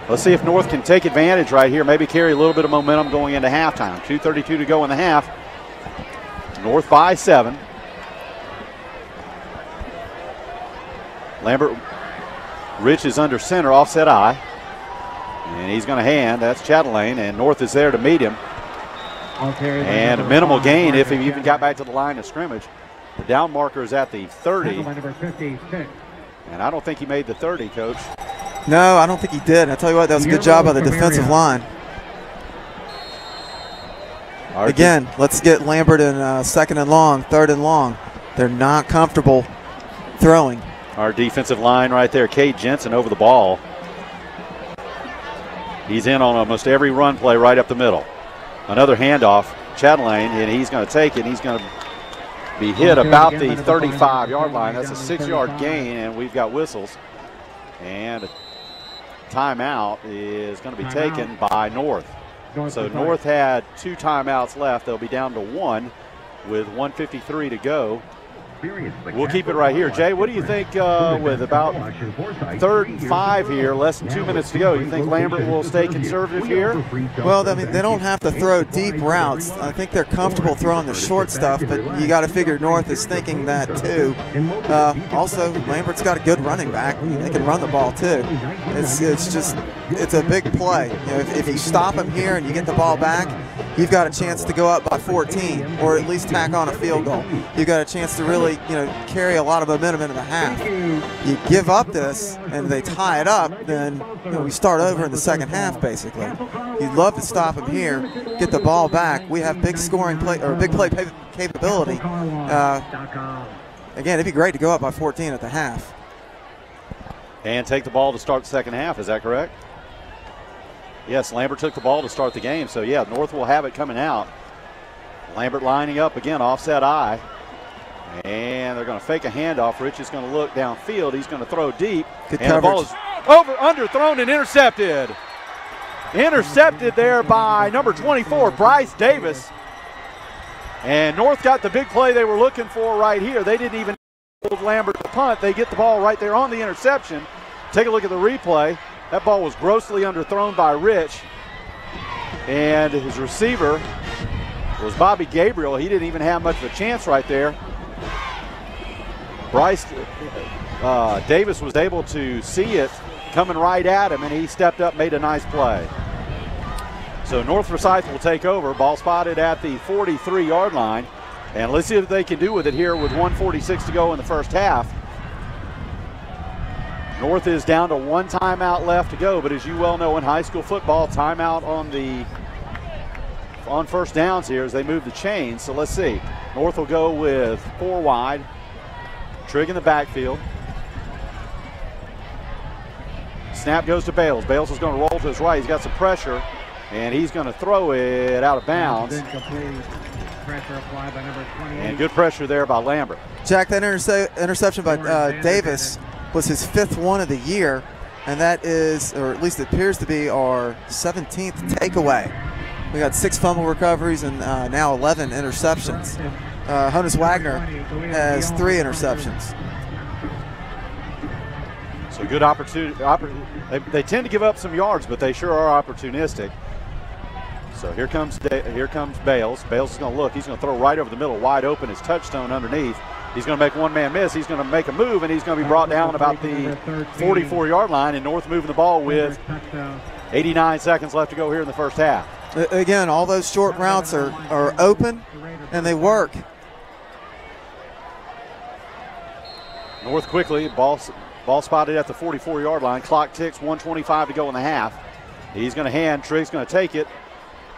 Let's see if North can take advantage right here, maybe carry a little bit of momentum going into halftime. 2:32 to go in the half. North by 7. Lambert, Rich is under center, offset I. And he's going to hand, that's Chatelaine, and North is there to meet him. And a minimal gain if he even got back to the line of scrimmage. The down marker is at the 30. And I don't think he made the 30, Coach. No, I don't think he did. I tell you what, that was a good job by the defensive line. Again, let's get Lambert in 2nd and long, 3rd and long. They're not comfortable throwing. Our defensive line right there, Cade Jensen over the ball. He's in on almost every run play right up the middle. Another handoff, Chatelaine, and he's going to take it. He's going to be hit about the 35-yard line. That's a 6-yard gain, and we've got whistles. And a timeout is going to be taken by North. So North had 2 timeouts left. They'll be down to 1 with 1:53 to go. We'll keep it right here. Jay, what do you think with about 3rd and 5 here, less than 2 minutes to go? You think Lambert will stay conservative here? Well, I mean, they don't have to throw deep routes. I think they're comfortable throwing the short stuff, but you got to figure North is thinking that too. Also, Lambert's got a good running back. They can run the ball too. It's a big play. You know, if you stop him here and you get the ball back, you've got a chance to go up by 14 or at least tack on a field goal. You've got a chance to really, carry a lot of momentum into the half. You give up this and they tie it up, then we start over in the 2nd half basically. You'd love to stop him here, get the ball back. We have big scoring play or big play capability. Again, it'd be great to go up by 14 at the half. And take the ball to start the 2nd half, is that correct? Yes, Lambert took the ball to start the game, so yeah, North will have it coming out. Lambert lining up again, offset I. And they're going to fake a handoff. Rich is going to look downfield. He's going to throw deep. Good and coverage. The ball is underthrown and intercepted. Intercepted there by number 24, Bryce Davis. And North got the big play they were looking for right here. They didn't even hold Lambert to punt. They get the ball right there on the interception. Take a look at the replay. That ball was grossly underthrown by Rich. And his receiver was Bobby Gabriel. He didn't even have much of a chance right there. Bryce Davis was able to see it coming right at him, and he stepped up, made a nice play. So North Forsyth will take over. Ball spotted at the 43-yard line. And let's see what they can do with it here with 1:46 to go in the 1st half. North is down to 1 timeout left to go, but as you well know in high school football, timeout on 1st downs here as they move the chains. So let's see. North will go with 4 wide. Trigg in the backfield. Snap goes to Bales. Bales is going to roll to his right. He's got some pressure, and he's going to throw it out of bounds. And good pressure there by Lambert. Jack, that interception by Davis was his 5th one of the year, and that is, or at least it appears to be, our 17th takeaway. We got 6 fumble recoveries and now 11 interceptions. Honus Wagner has 3 interceptions. So good opportunity. They tend to give up some yards, but they sure are opportunistic. So here comes Bales. Bales is going to look. He's going to throw right over the middle, wide open. His touchstone underneath. He's going to make one man miss. He's going to make a move, and he's going to be brought down about the 44-yard line, and North moving the ball with 89 seconds left to go here in the first half. Again, all those short routes are open, and they work. North quickly, ball spotted at the 44-yard line. Clock ticks, 1:25 to go in the half. He's going to hand, Triggs going to take it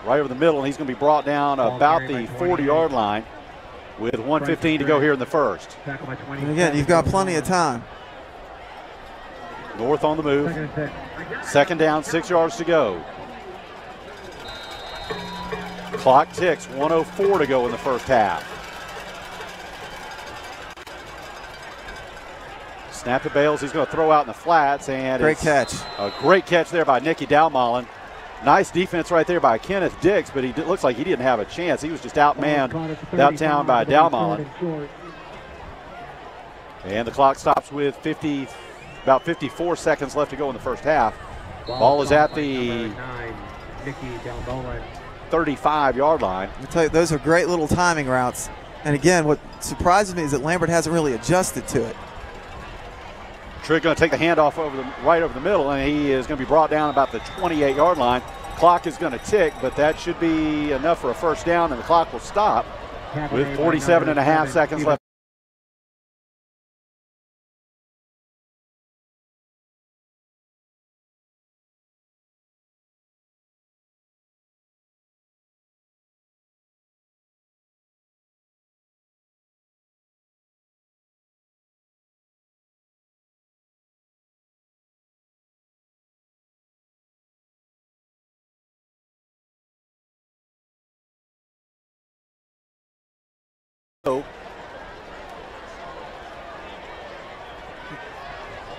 right over the middle, and he's going to be brought down about the 40-yard line with 1:15 to go here in the first. And again, you've got plenty of time. North on the move. Second down, 6 yards to go. Clock ticks, 1:04 to go in the first half. Snap to Bales. He's going to throw out in the flats, and great catch. A great catch there by Nicky Dalmolin. Nice defense right there by Kenneth Dix, but he looks like he didn't have a chance. He was just outmanned downtown by Dalmolin. And the clock stops with about 54 seconds left to go in the first half. Ball is at the 35-yard line. I tell you, those are great little timing routes. And again, what surprises me is that Lambert hasn't really adjusted to it. Trigg going to take the handoff right over the middle, and he is going to be brought down about the 28-yard line. Clock is going to tick, but that should be enough for a first down, and the clock will stop with 47.5 seconds left.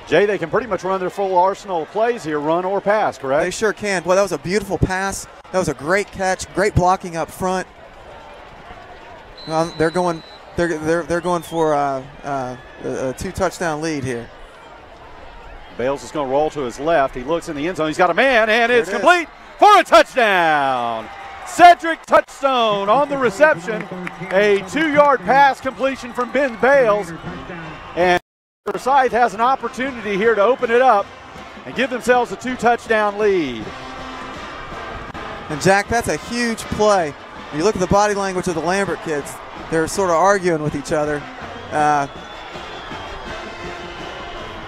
Jay, they can pretty much run their full arsenal of plays here, run or pass, correct? They sure can. Well, that was a beautiful pass. That was a great catch, great blocking up front. They're going for a 2-touchdown lead here. Bales is going to roll to his left. He looks in the end zone. He's got a man, and it's complete for a touchdown. Cedric Touchstone on the reception. A 2-yard pass completion from Ben Bales. And Forsyth has an opportunity here to open it up and give themselves a 2-touchdown lead. And Jack, that's a huge play. When you look at the body language of the Lambert kids, they're sort of arguing with each other.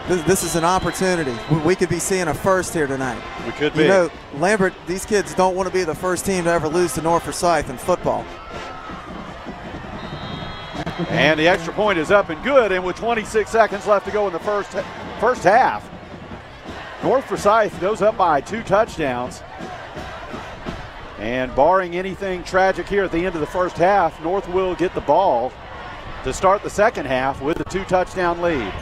This is an opportunity. We could be seeing a first here tonight. We could be. You know, Lambert, these kids don't want to be the first team to ever lose to North Forsyth in football. And the extra point is up and good, and with 26 seconds left to go in the first half, North Forsyth goes up by 2 touchdowns. And barring anything tragic here at the end of the first half, North will get the ball to start the second half with a 2-touchdown lead.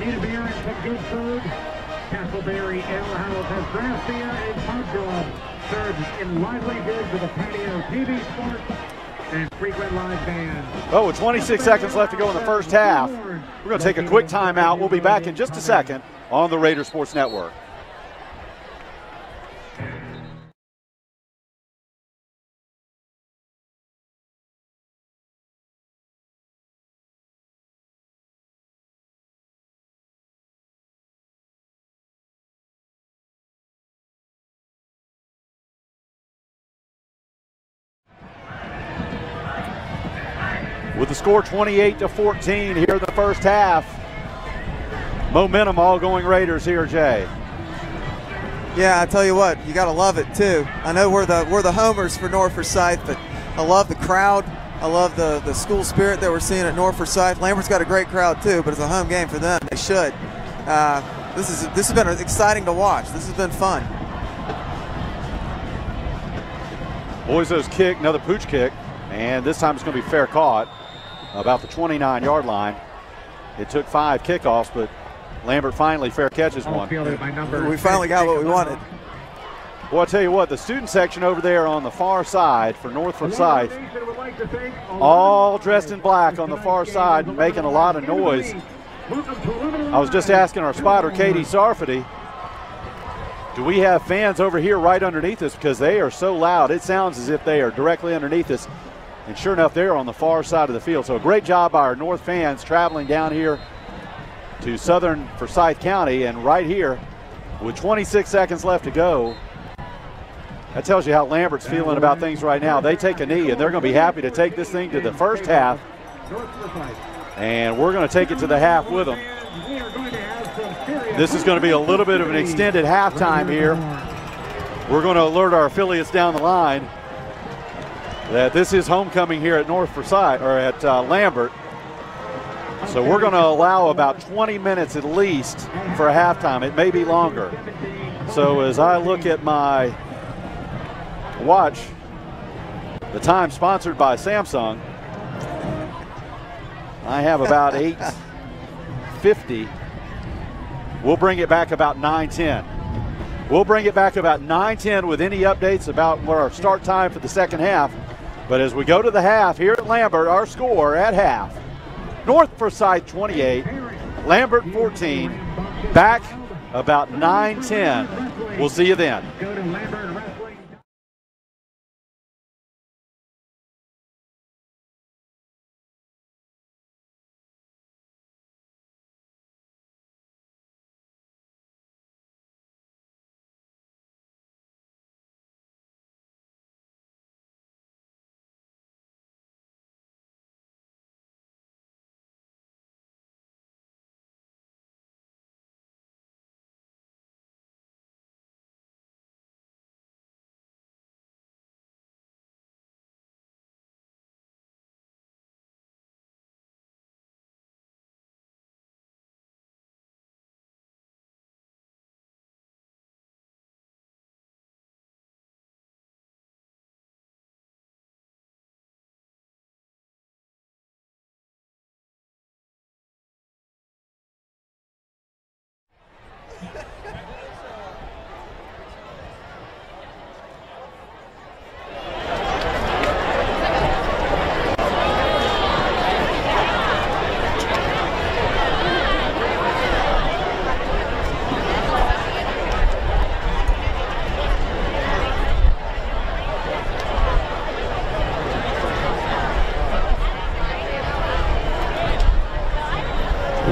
Nita Beer and Good Food. Castleberry Ale House has Gracia and Pub served in lively goods with a patio, TV sports, and frequent live bands. Well, with 26 seconds left to go in the first half, we're going to take a quick timeout. We'll be back in just a second on the Raider Sports Network. With the score 28-14 here in the first half. Momentum all going Raiders here, Jay. Yeah, I tell you what, you got to love it too. I know we're the homers for North Forsyth, but I love the crowd. I love the school spirit that we're seeing at North Forsyth. Lambert's got a great crowd too, but it's a home game for them. They should. This has been exciting to watch. This has been fun. Boiso's kick, another pooch kick, and this time it's going to be fair caught about the 29-yard line. It took 5 kickoffs, but Lambert finally fair catches one. We finally got what we wanted. Well, I'll tell you what, the student section over there on the far side for North Forsyth, all dressed in black on the far side, making a lot of noise. I was just asking our spotter, Katie Sarfati, Do we have fans over here right underneath us? Because they are so loud. It sounds as if they are directly underneath us. And sure enough, they're on the far side of the field. So a great job by our North fans traveling down here to southern Forsyth County. And right here, with 26 seconds left to go, that tells you how Lambert's feeling about things right now. They take a knee, and they're going to be happy to take this thing to the first half. And we're going to take it to the half with them. This is going to be a little bit of an extended halftime here. We're going to alert our affiliates down the line that this is homecoming here at North Forsyth, or at Lambert. So we're going to allow about 20 minutes at least for a halftime. It may be longer. So as I look at my watch, the time sponsored by Samsung, I have about 8:50. We'll bring it back about 9:10. We'll bring it back about 9:10 with any updates about what our start time for the second half. But as we go to the half here at Lambert, our score at half, North Forsyth 28, Lambert 14, back about 9:10. We'll see you then.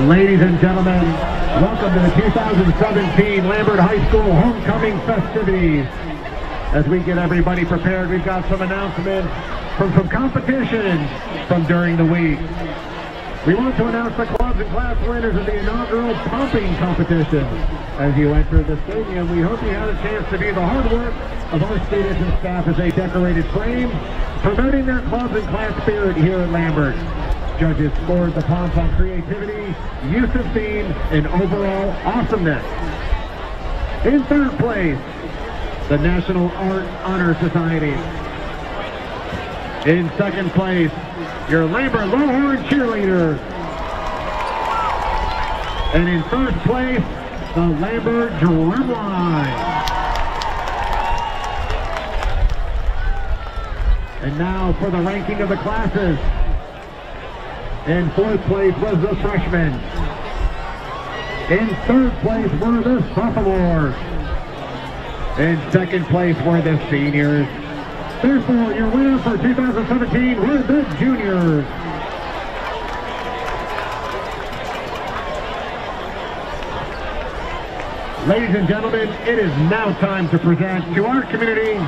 Ladies and gentlemen, welcome to the 2017 Lambert High School Homecoming Festivities. As we get everybody prepared, we've got some announcements from some competitions from during the week. We want to announce the clubs and class winners of the inaugural pumping competition. As you enter the stadium, we hope you had a chance to view the hard work of our students and staff as they decorated frames, promoting their clubs and class spirit here at Lambert. Judges scored the points on creativity, use of theme, and overall awesomeness. In third place, the National Art Honor Society. In second place, your Lambert Longhorn cheerleaders. And in third place, the Lambert Drumline. And now for the ranking of the classes. In fourth place was the freshmen. In third place were the sophomores. In second place were the seniors. Therefore, your winner for 2017 were the juniors. Ladies and gentlemen, it is now time to present to our community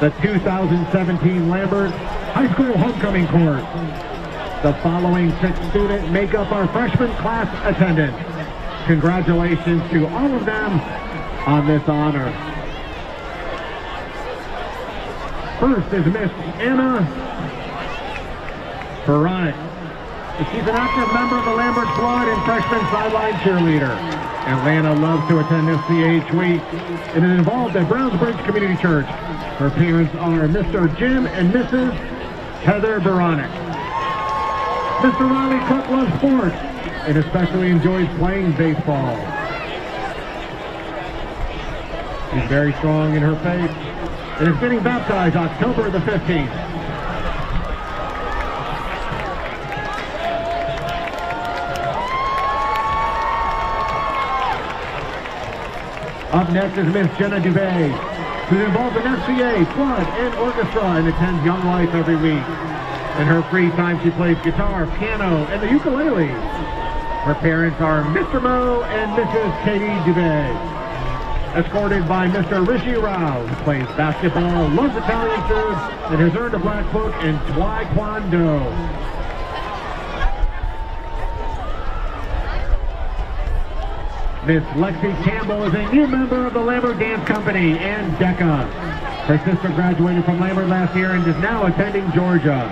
the 2017 Lambert High School Homecoming Court. The following 6 students make up our freshman class attendance. Congratulations to all of them on this honor. First is Miss Anna Veronica. She's an active member of the Lambert squad and freshman sideline cheerleader. Atlanta loves to attend FCH week and is involved at Brownsbridge Community Church. Her parents are Mr. Jim and Mrs. Heather Veronica. Mr. Riley Cook loves sports and especially enjoys playing baseball. She's very strong in her faith and is getting baptized October the 15th. Up next is Miss Jenna Dubé, who's involved in FCA, flood, and orchestra and attends Young Life every week. In her free time, she plays guitar, piano, and the ukulele. Her parents are Mr. Mo and Mrs. Katie Dubé. Escorted by Mr. Rishi Rao, who plays basketball, loves Italian food, and has earned a black book in Taekwondo. Miss Lexi Campbell is a new member of the Lambert Dance Company and DECA. Her sister graduated from Lambert last year and is now attending Georgia.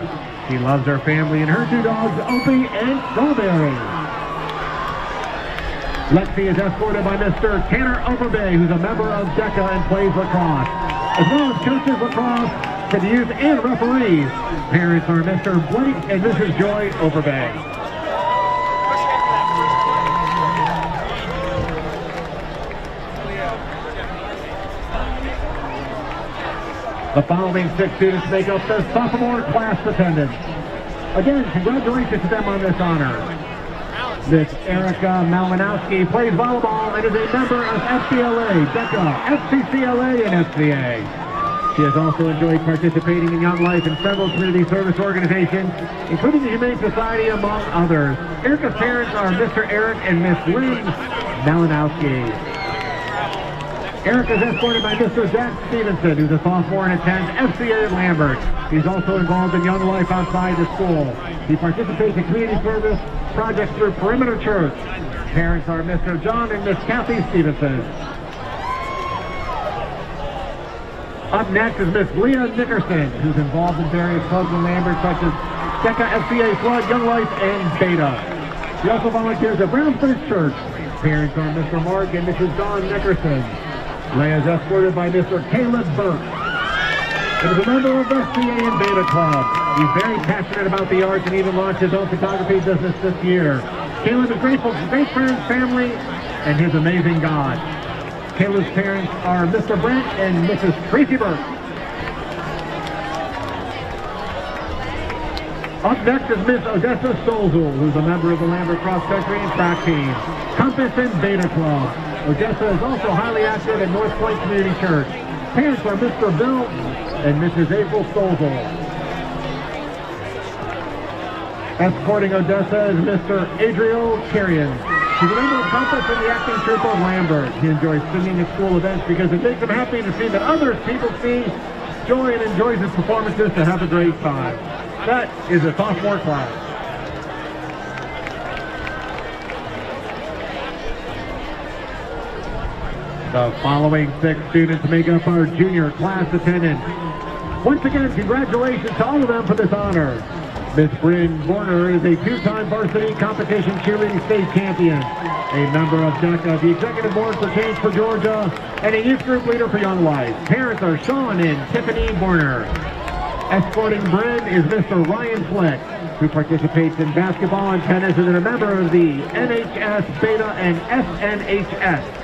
She loves her family and her two dogs, Opie and Strawberry. Lexi is escorted by Mr. Tanner Overbay, who's a member of DECA and plays lacrosse, as well as coaches lacrosse for the youth and referees. Parents are Mr. Blake and Mrs. Joy Overbay. The following 6 students make up the sophomore class attendance. Again, congratulations to them on this honor. Miss Erica Malmanowski plays volleyball and is a member of FCLA, DECA, FCCLA, and FCA. She has also enjoyed participating in Young Life and several community service organizations, including the Humane Society, among others. Erica's parents are Mr. Eric and Miss Lynn Malinowski. Erica is escorted by Mr. Jack Stevenson, who's a sophomore and attends FCA at Lambert. He's also involved in Young Life outside the school. He participates in community service projects through Perimeter Church. Parents are Mr. John and Miss Kathy Stevenson. Up next is Miss Leah Nickerson, who's involved in various clubs in Lambert, such as DECA, FCA, Flood, Young Life, and Beta. She also volunteers at Brownsbridge Church. Parents are Mr. Mark and Mrs. Dawn Nickerson. Leah is escorted by Mr. Caleb Burke. He is a member of FCA and Beta Club. He's very passionate about the arts and even launched his own photography business this year. Caleb is grateful for great friends, family, and his amazing God. Caleb's parents are Mr. Brent and Mrs. Tracy Burke. Up next is Miss Odessa Stolzel, who's a member of the Lambert Cross Country and Track Team, Compass and Beta Club. Odessa is also highly active at North Point Community Church. Parents are Mr. Bill and Mrs. April Stolzel. Escorting Odessa is Mr. Adriel Carrion. He's a member of Compass and the acting troupe of Lambert. He enjoys singing at school events because it makes him happy to see that others people see joy and enjoys his performances to have a great time. That is a sophomore class. The following 6 students make up our junior class attendance. Once again, congratulations to all of them for this honor. Miss Bryn Borner is a 2-time varsity competition cheerleading state champion, a member of DECA, the executive board for Change for Georgia, and a youth group leader for Young Life. Parents are Sean and Tiffany Borner. Escorting Bryn is Mr. Ryan Flick, who participates in basketball and tennis and is a member of the NHS, Beta, and SNHS.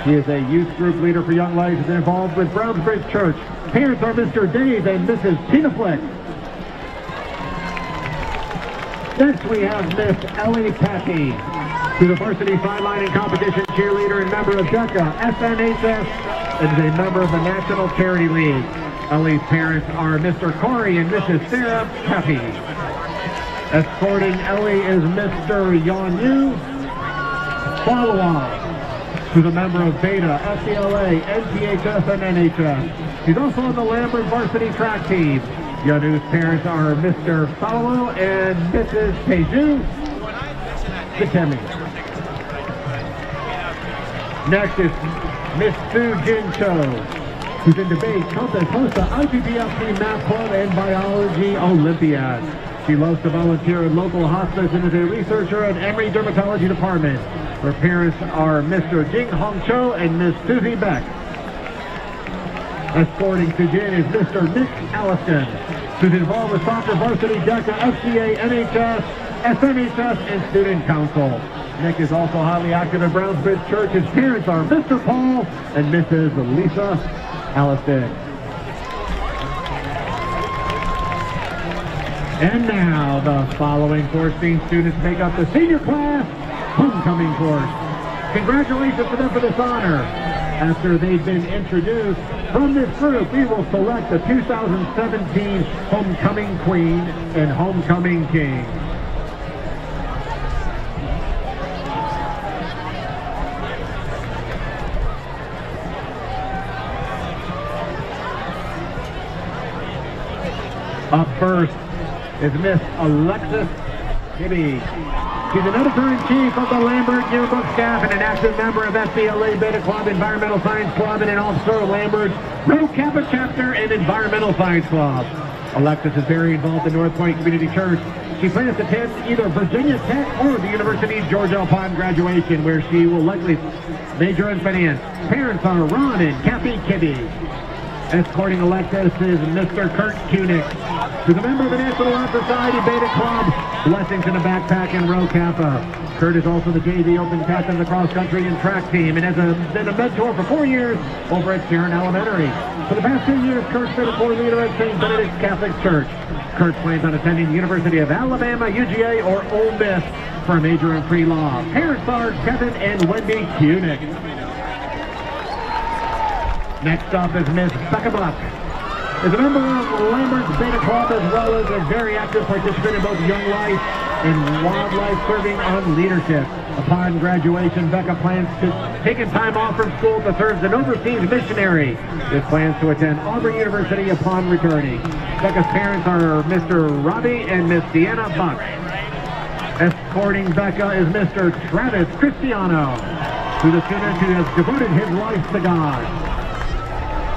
He is a youth group leader for Young Life and is involved with Brownsbridge Church. Parents are Mr. Dave and Mrs. Tina Flick. Next we have Miss Ellie Packey, who's a varsity sideline and competition cheerleader and member of DECA, SNHS, and is a member of the National Charity League. Ellie's parents are Mr. Corey and Mrs. Sarah Pappy. Escorting Ellie is Mr. Yanyu Falwa, who's a member of Beta, FCLA, NPHS, and NHS. He's also on the Lambert varsity track team. Yanu's parents are Mr. Falwa and Mrs. Teju Sikemi. Next is Miss Sue Jin Cho, who's in debate, Compass, hosts the IPPFC Math Club and Biology Olympiad. She loves to volunteer at local hospice and is a researcher at Emory Dermatology Department. Her parents are Mr. Jing Hong Cho and Miss Susie Beck. Escorting Sujin is Mr. Nick Alliston, who's involved with soccer varsity, DECA, FCA, NHS, SNHS, and Student Council. Nick is also highly active at Brownsbridge Church. His parents are Mr. Paul and Mrs. Lisa Alliston. And now the following 14 students make up the senior class homecoming course. Congratulations to them for this honor. After they've been introduced, from this group, we will select the 2017 Homecoming Queen and Homecoming King. Up first is Miss Alexis Gibby. She's an editor-in-chief of the Lambert Yearbook staff and an active member of FBLA Beta Club, Environmental Science Club, and an officer of Lambert's Rho Kappa Chapter and Environmental Science Club. Alexis is very involved in North Point Community Church. She plans to attend either Virginia Tech or the University of Georgia upon graduation, where she will likely major in finance. Parents are Ron and Kathy Kibbe. Escorting Alexis is Mr. Kurt Kunick, who's a member of the National Lab Society Beta Club, blessings in a backpack and Rho Kappa. Kurt is also the JV Open captain of the cross-country and track team and has been a mentor for 4 years over at Sharon Elementary. For the past 2 years, Kurt's been a core leader at St. Benedict's Catholic Church. Kurt plans on attending the University of Alabama, UGA, or Ole Miss for a major in pre-law. Parents are Kevin and Wendy Kunick. Next up is Miss Becca Buck. Is a member of Lambert's Beta Club as well as a very active participant in both Young Life and Wildlife Serving on Leadership. Upon graduation, Becca plans to take time off from school to serve as an overseas missionary. With plans to attend Auburn University upon returning. Becca's parents are Mr. Robbie and Miss Deanna Buck. Escorting Becca is Mr. Travis Cristiano, who's a student who has devoted his life to God.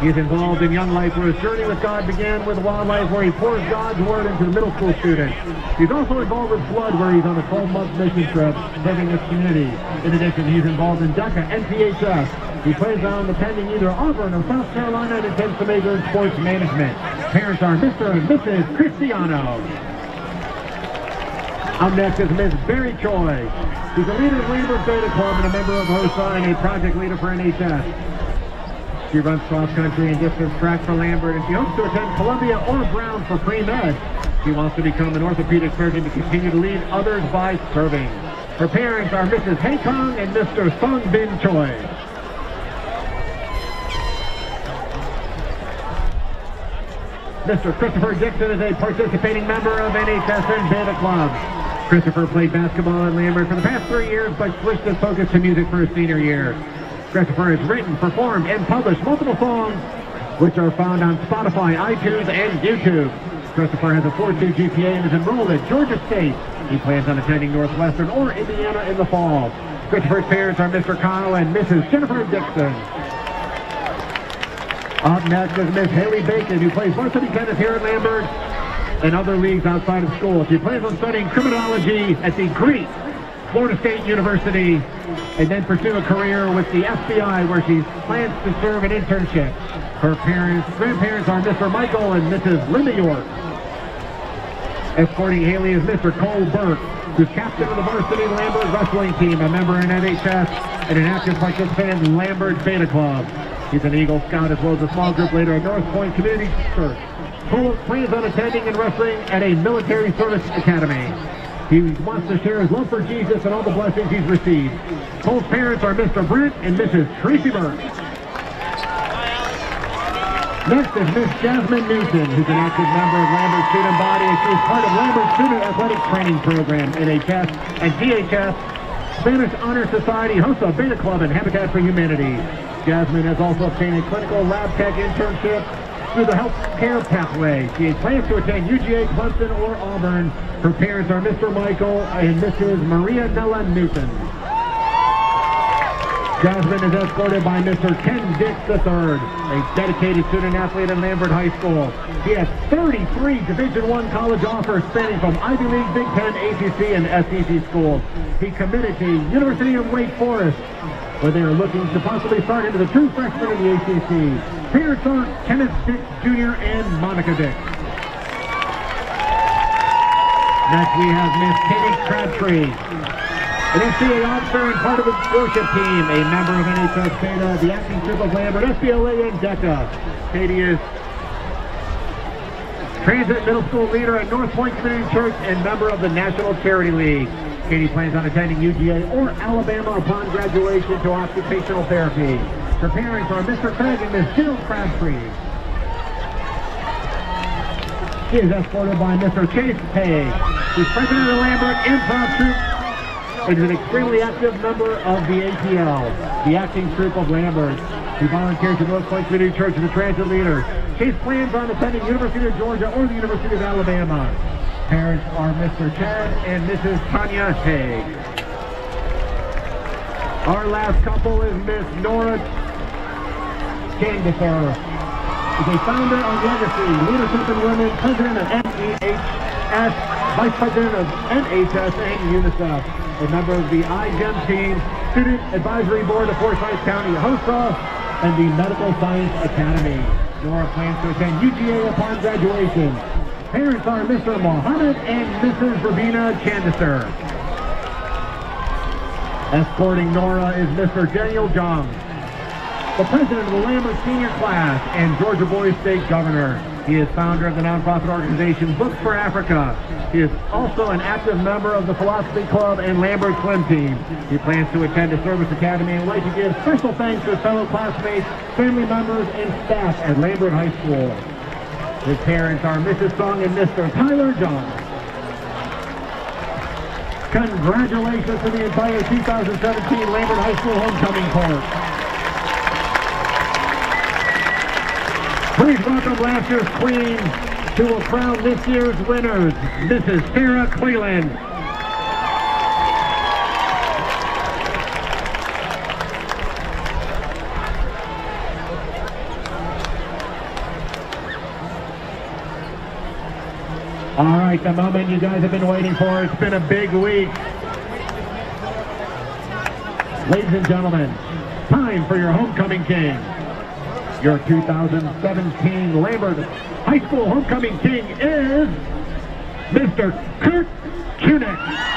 He is involved in Young Life, where his journey with God began with Wildlife, where he pours God's word into the middle school students. He's also involved with Flood, where he's on a 12-month mission trip serving his community. In addition, he's involved in DECA and PHS. He plans on attending either Auburn or South Carolina and intends to major in sports management. Parents are Mr. and Mrs. Cristiano. Up next is Ms. Barry Choi. She's a leader of Lambert Beta Club and a member of HOSA and a project leader for NHS. She runs cross-country and distance track for Lambert, and she hopes to attend Columbia or Brown for pre-med. She wants to become an orthopedic surgeon to continue to lead others by serving. Her parents are Mrs. Hae Kong and Mr. Sung Bin Choi. Mr. Christopher Dixon is a participating member of NHS and Beta Club. Christopher played basketball at Lambert for the past 3 years, but switched his focus to music for his senior year. Christopher has written, performed, and published multiple songs, which are found on Spotify, iTunes, and YouTube. Christopher has a 4.2 GPA and is enrolled at Georgia State. He plans on attending Northwestern or Indiana in the fall. Christopher's parents are Mr. Kyle and Mrs. Jennifer Dixon. Up next is Miss Haley Bacon, who plays varsity tennis here at Lambert and other leagues outside of school. She plans on studying criminology at the great Florida State University and then pursue a career with the FBI, where she plans to serve an internship. Her grandparents are Mr. Michael and Mrs. Linda York. Escorting Haley is Mr. Cole Burke, who's captain of the Varsity Lambert wrestling team, a member in NHS, and an active participant in Lambert Beta Club. He's an Eagle Scout as well as a small group leader at North Point Community Church. Cole plans on attending and wrestling at a military service academy. He wants to share his love for Jesus and all the blessings he's received. Cole's parents are Mr. Brent and Mrs. Tracy Burke. Next is Miss Jasmine Newton, who's an active member of Lambert Student Body, and she's part of Lambert Student Athletic Training Program, NHS, and DHS, Spanish Honor Society, HOSA, Beta Club, and Habitat for Humanity. Jasmine has also obtained a clinical lab tech internship through the health care pathway. She plans to attend UGA, Clemson, or Auburn. Her parents are Mr. Michael and Mrs. Maria Nella Newton. Jasmine is escorted by Mr. Ken Dix III, a dedicated student athlete at Lambert High School. He has 33 Division I college offers spanning from Ivy League, Big Ten, ACC, and SEC schools. He committed to University of Wake Forest, where they are looking to possibly start into the true freshman of the ACC. Parents are Kenneth Dix Jr. and Monica Dix. Next we have Miss Katie Crabtree, an SCA officer and part of the worship team, a member of NHS Beta, the acting group of Lambert, FBLA, and DECA. Katie is transit middle school leader at North Point Community Church and member of the National Charity League. Katie plans on attending UGA or Alabama upon graduation to occupational therapy. Her parents are Mr. Craig and Miss Jill Crabtree. She is escorted by Mr. Chase Pay, who's president of the Lambert Improv Troupe and is an extremely active member of the ATL, the acting troupe of Lambert. He volunteers at North Point Community Church as a transit leader. Chase plans on attending University of Georgia or the University of Alabama. Parents are Mr. Chad and Mrs. Tanya Haig. Our last couple is Miss Nora Candifer. Is a founder of Legacy, Leadership in Women, president of NEHS, vice president of NHS and UNICEF, a member of the iGEM team, student advisory board of Forsyth County, HOSA, and the Medical Science Academy. Nora plans to attend UGA upon graduation. Parents are Mr. Mohammed and Mrs. Ravina Chandiser. Escorting Nora is Mr. Daniel Jung, the president of the Lambert Senior Class and Georgia Boys State Governor. He is founder of the nonprofit organization Books for Africa. He is also an active member of the Philosophy Club and Lambert Swim Team. He plans to attend a service academy and would like to give special thanks to his fellow classmates, family members, and staff at Lambert High School. His parents are Mrs. Song and Mr. Tyler John. Congratulations to the entire 2017 Lambert High School homecoming court. Please welcome last year's queen who will crown this year's winners, Mrs. Sarah Cleland. All right, the moment you guys have been waiting for. It's been a big week. Ladies and gentlemen, time for your homecoming king. Your 2017 Lambert High School homecoming king is Mr. Kurt Kunick.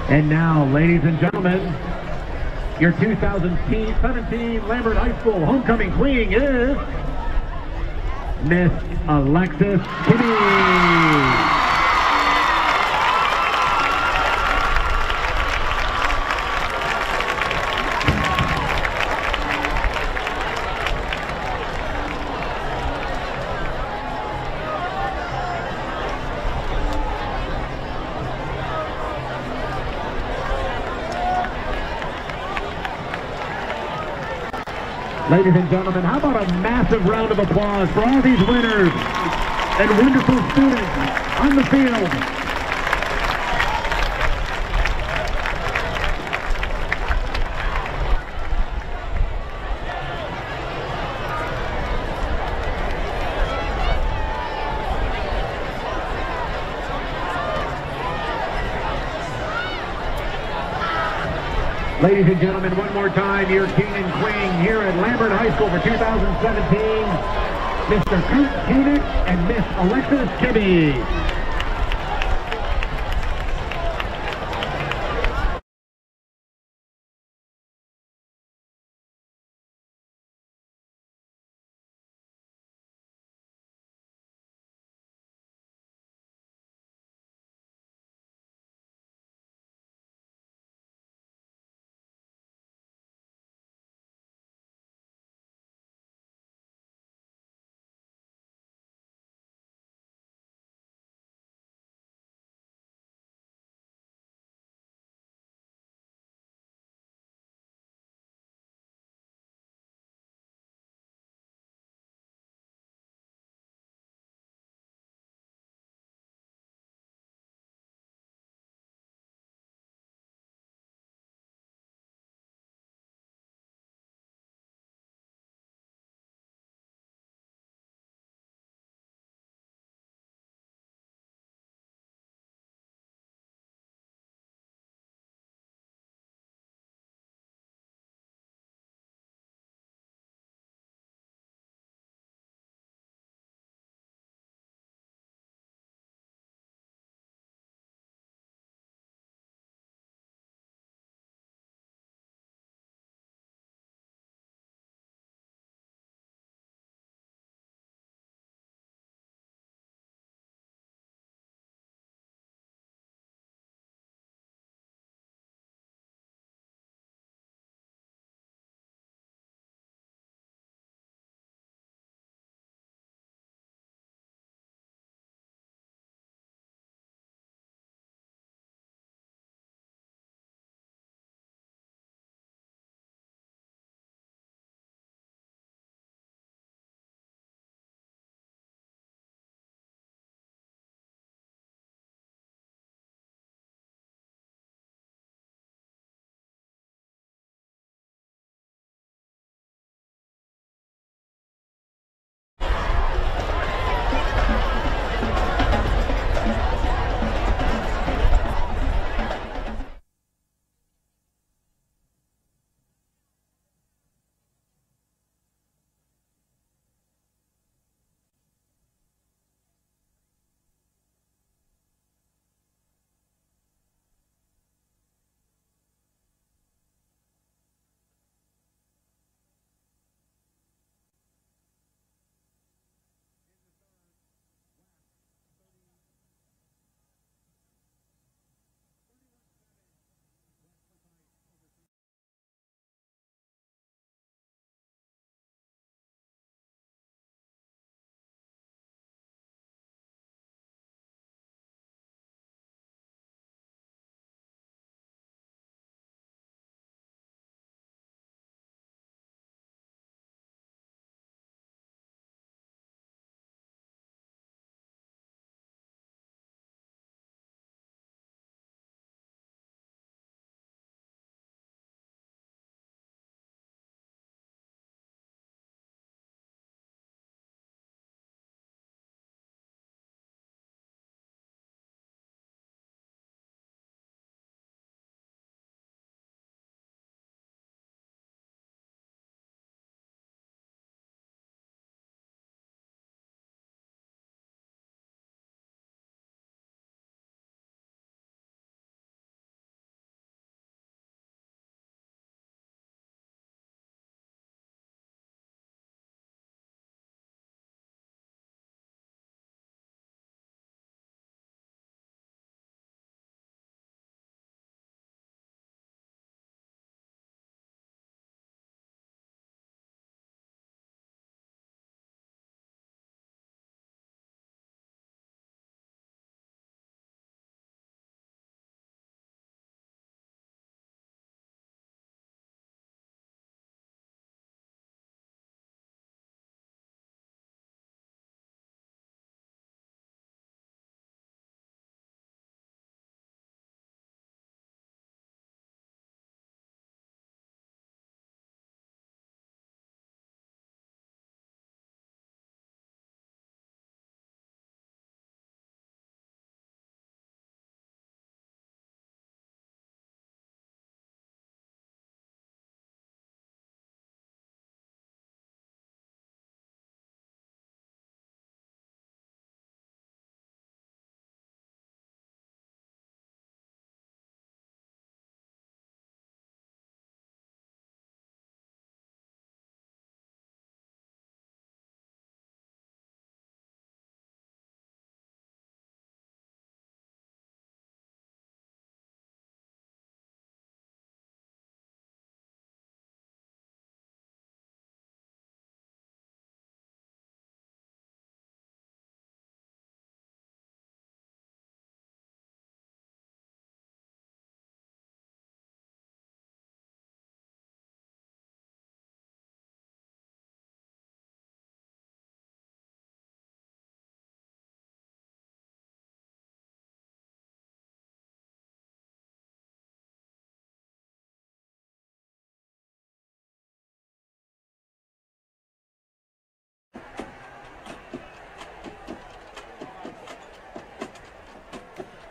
And now, ladies and gentlemen, your 2017 Lambert High School homecoming queen is Miss Alexis Kinney. Ladies and gentlemen, how about a massive round of applause for all these winners and wonderful students on the field. Ladies and gentlemen, one more time, your king and queen here at Lambert High School for 2017, Mr. Kurt Kunick and Miss Alexis Kibbe.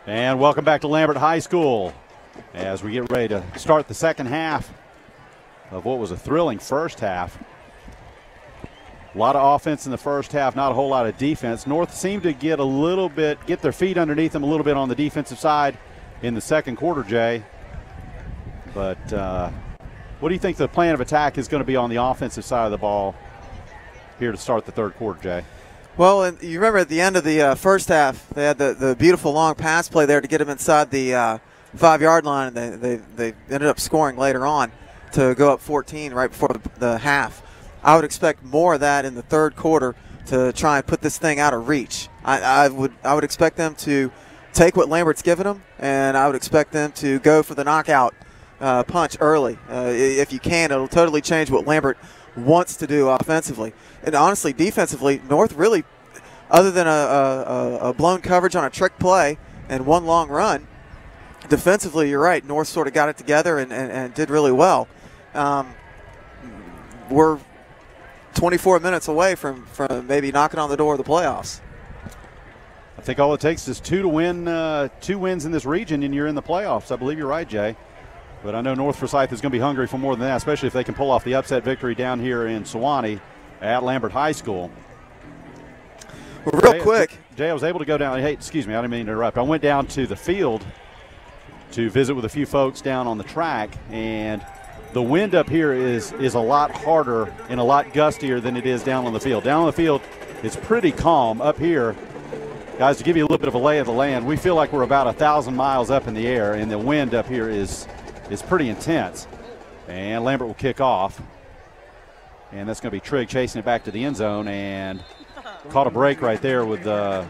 And welcome back to Lambert High School as we get ready to start the second half of what was a thrilling first half. A lot of offense in the first half, not a whole lot of defense. North seemed to get their feet underneath them a little bit on the defensive side in the second quarter, Jay. But what do you think the plan of attack is going to be on the offensive side of the ball here to start the third quarter, Jay? Well, and you remember at the end of the first half, they had the beautiful long pass play there to get them inside the 5-yard line, and they ended up scoring later on to go up 14 right before the half. I would expect more of that in the third quarter to try and put this thing out of reach. I would expect them to take what Lambert's given them, and I would expect them to go for the knockout punch early. If you can, it'll totally change what Lambert wants to do offensively. And honestly, defensively, North really, other than a blown coverage on a trick play and one long run, defensively, you're right, North sort of got it together and did really well. We're 24 minutes away from maybe knocking on the door of the playoffs. I think all it takes is two wins in this region, and you're in the playoffs. I believe you're right, Jay. But I know North Forsyth is going to be hungry for more than that, especially if they can pull off the upset victory down here in Sewanee at Lambert High School. Well, real quick. Jay, I was able to go down. Hey, excuse me, I didn't mean to interrupt. I went down to the field to visit with a few folks down on the track, and the wind up here is a lot harder and a lot gustier than it is down on the field. Down on the field, it's pretty calm. Up here, guys, to give you a little bit of a lay of the land, we feel like we're about 1,000 miles up in the air, and the wind up here is pretty intense. And Lambert will kick off. And that's going to be Trigg chasing it back to the end zone, and caught a break right there with the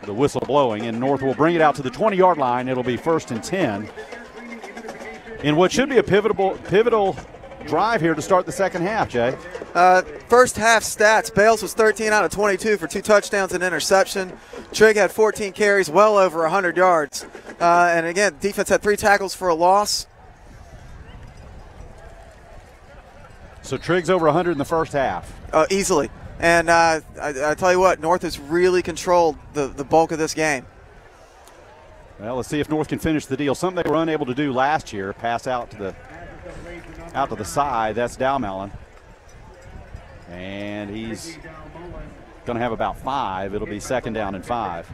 whistle blowing. And North will bring it out to the 20-yard line. It'll be 1st and 10. In what should be a pivotal drive here to start the second half, Jay. First half stats, Bales was 13 out of 22 for 2 touchdowns and interception. Trigg had 14 carries, well over 100 yards. And again, defense had 3 tackles for a loss. So Trigg's over 100 in the first half. Easily. And I tell you what, North has really controlled the bulk of this game. Well, let's see if North can finish the deal. Something they were unable to do last year, pass out to the side. That's Dalmellon. And he's going to have about 5. It'll be 2nd down and 5.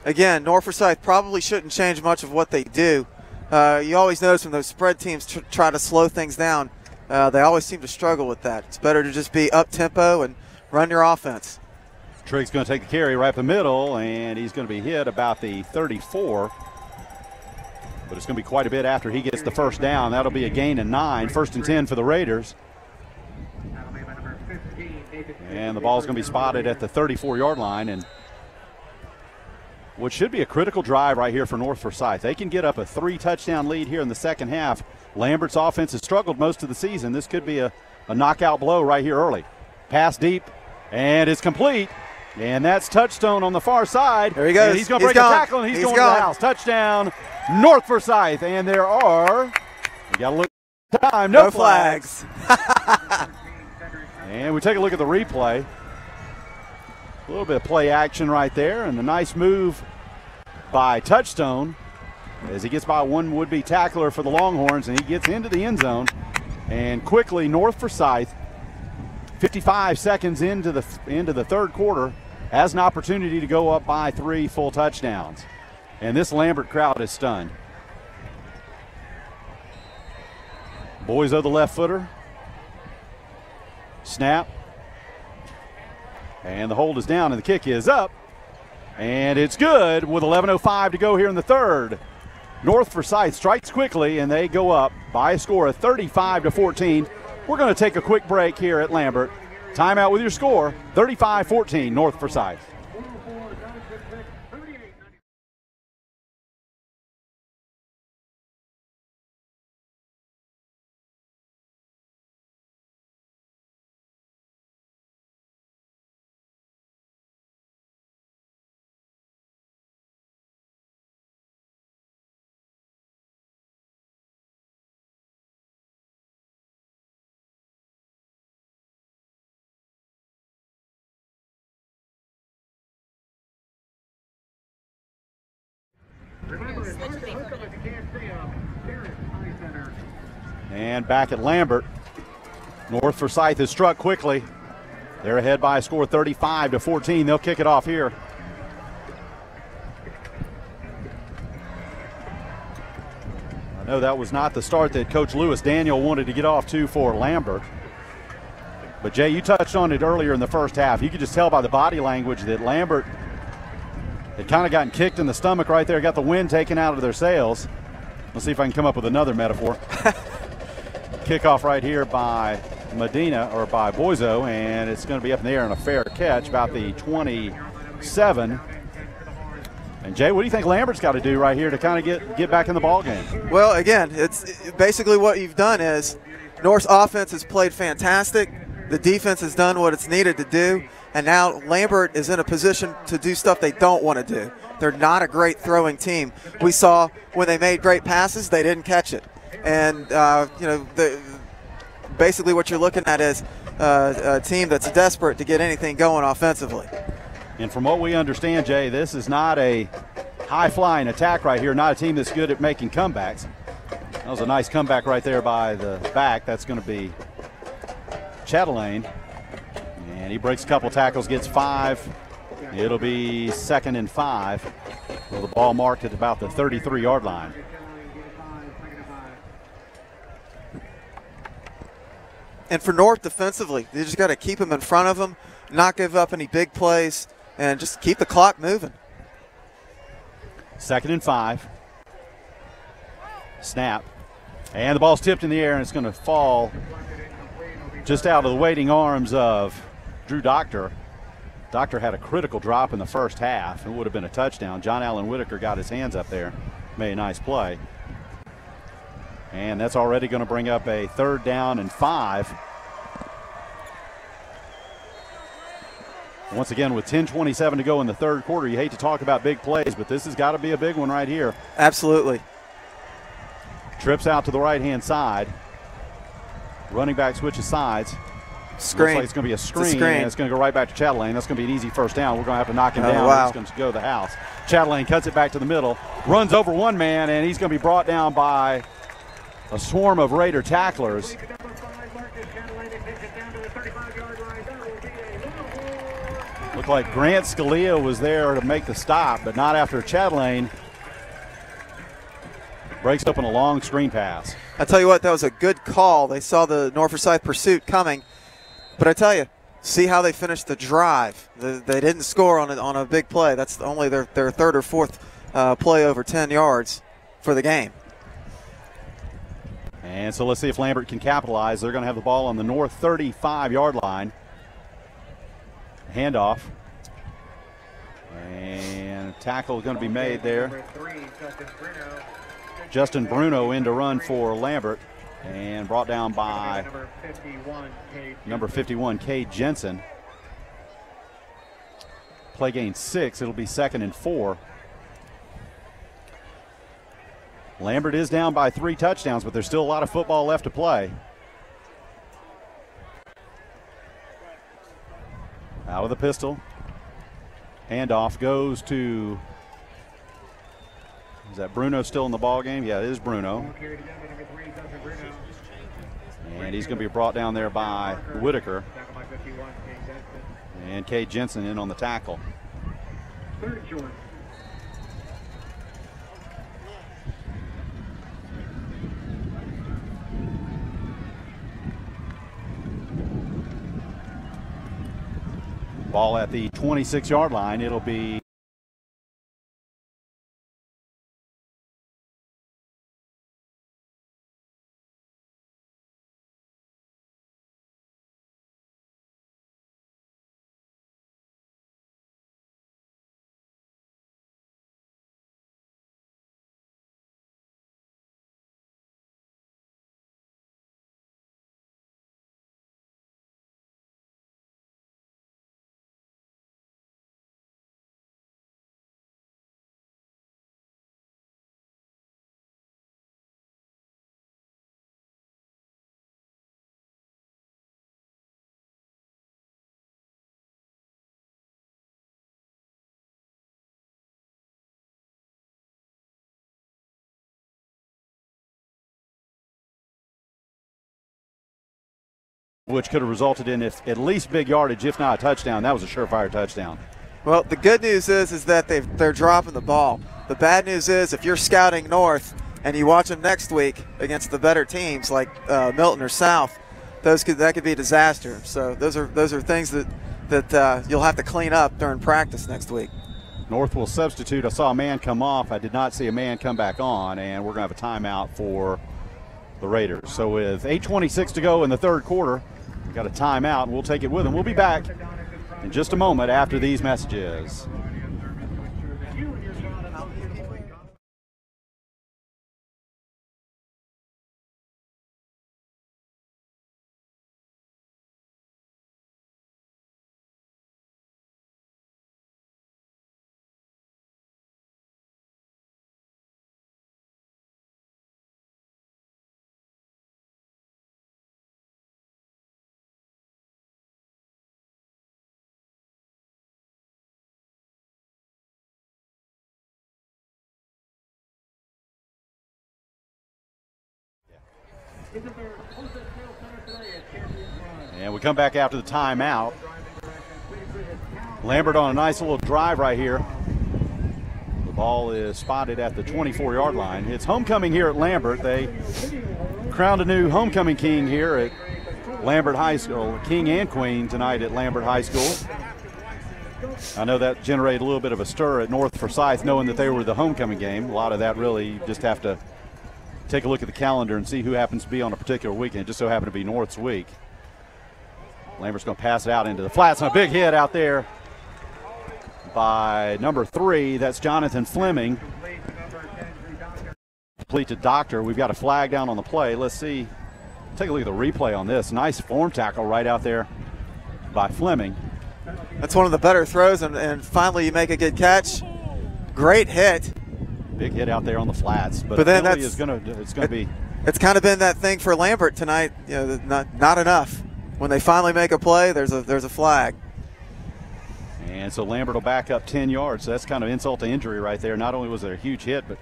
Again, North Forsyth probably shouldn't change much of what they do. You always notice when those spread teams try to slow things down, they always seem to struggle with that. It's better to just be up-tempo and run your offense. Trigg's going to take the carry right up the middle, and he's going to be hit about the 34. But it's going to be quite a bit after he gets the first down. That'll be a gain of 9, 1st and 10 for the Raiders. And the ball's going to be spotted at the 34-yard line. And what should be a critical drive right here for North Forsyth. They can get up a 3-touchdown lead here in the second half. Lambert's offense has struggled most of the season. This could be a knockout blow right here early. Pass deep, and it's complete. And that's Touchstone on the far side. There he goes. And he's going to break a tackle, and he's going to the house. Touchdown, North Forsyth. And there are, you got to look at the time, no flags. And we take a look at the replay. A little bit of play action right there, and a nice move by Touchstone as he gets by one would-be tackler for the Longhorns, and he gets into the end zone. And quickly, North Forsyth, 55 seconds into the third quarter, has an opportunity to go up by 3 full touchdowns. And this Lambert crowd is stunned. Boyzo, the left footer. Snap. And the hold is down, and the kick is up. And it's good with 11:05 to go here in the third. North Forsyth strikes quickly, and they go up by a score of 35-14. We're going to take a quick break here at Lambert. Timeout with your score, 35-14, North Forsyth. And back at Lambert, North Forsyth is struck quickly. They're ahead by a score 35-14. They'll kick it off here. I know that was not the start that Coach Lewis Daniel wanted to get off to for Lambert. But, Jay, you touched on it earlier in the first half. You could just tell by the body language that Lambert had kind of gotten kicked in the stomach right there, got the wind taken out of their sails. Let's see if I can come up with another metaphor. Kickoff right here by Medina, or by Boiso, and it's going to be up in the air on a fair catch, about the 27. And, Jay, what do you think Lambert's got to do right here to kind of get back in the ball game? Well, again, it's basically what you've done is North's offense has played fantastic. The defense has done what it's needed to do, and now Lambert is in a position to do stuff they don't want to do. They're not a great throwing team. We saw when they made great passes, they didn't catch it. And, basically what you're looking at is a team that's desperate to get anything going offensively. And from what we understand, Jay, this is not a high-flying attack right here, not a team that's good at making comebacks. That was a nice comeback right there by the back. That's going to be Chatelaine. And he breaks a couple tackles, gets 5. It'll be 2nd and 5. Well, the ball marked at about the 33-yard line. And for North defensively, they just got to keep them in front of them, not give up any big plays, and just keep the clock moving. 2nd and 5. Snap. And the ball's tipped in the air, and it's going to fall just out of the waiting arms of Drew Doctor. Doctor had a critical drop in the first half. It would have been a touchdown. John Allen Whitaker got his hands up there, made a nice play. And that's already going to bring up a 3rd down and 5. Once again, with 10:27 to go in the third quarter, you hate to talk about big plays, but this has got to be a big one right here. Absolutely. Trips out to the right-hand side. Running back switches sides. Screen. Looks like it's going to be a screen, It's a screen. and it's going to go right back to Chatelaine. That's going to be an easy first down. We're going to have to knock him down. Wow. He's going to go to the house. Chatelaine cuts it back to the middle, runs over one man, and he's going to be brought down by a swarm of Raider tacklers. Looked like Grant Scalia was there to make the stop, but not after Chatelaine breaks open a long screen pass. I tell you what, that was a good call. They saw the North Forsyth pursuit coming. But I tell you, see how they finished the drive. They didn't score on a big play. That's only their 3rd or 4th play over 10 yards for the game. And so let's see if Lambert can capitalize. They're going to have the ball on the North 35-yard line. Handoff. And a tackle is going to be made there. Justin Bruno in to run for Lambert, and brought down by number 51, Cade Jensen. Play gain 6. It'll be 2nd and 4. Lambert is down by 3 touchdowns, but there's still a lot of football left to play. Out with the pistol. Handoff goes to, is that Bruno still in the ball game? Yeah, it is Bruno. And he's going to be brought down there by Whitaker. And Cade Jensen in on the tackle. Ball at the 26-yard line. It'll be which could have resulted in at least big yardage, if not a touchdown. That was a surefire touchdown. Well, the good news is that they're dropping the ball. The bad news is if you're scouting north and you watch them next week against the better teams like Milton or South, that could be a disaster. So those are things that you'll have to clean up during practice next week. North will substitute. I saw a man come off. I did not see a man come back on, and we're going to have a timeout for the Raiders. So with 8:26 to go in the third quarter, we've got a timeout, and we'll take it with them. We'll be back in just a moment after these messages. And we come back after the timeout. Lambert on a nice little drive right here. The ball is spotted at the 24-yard line. It's homecoming here at Lambert. They crowned a new homecoming king here at Lambert High School, king and queen tonight at Lambert High School. I know that generated a little bit of a stir at North Forsyth, knowing that they were the homecoming game. A lot of that really, you just have to take a look at the calendar and see who happens to be on a particular weekend. It just so happened to be North's week. Lambert's going to pass it out into the flats, and a big hit out there by number 3. That's Jonathan Fleming. Complete to Doctor. We've got a flag down on the play. Let's see. Take a look at the replay on this. Nice form tackle right out there by Fleming. That's one of the better throws, and finally you make a good catch. Great hit. Big hit out there on the flats, but then it's going to be. It's kind of been that thing for Lambert tonight. You know, not enough. When they finally make a play, there's a flag. And so Lambert will back up 10 yards. So that's kind of insult to injury right there. Not only was it a huge hit, but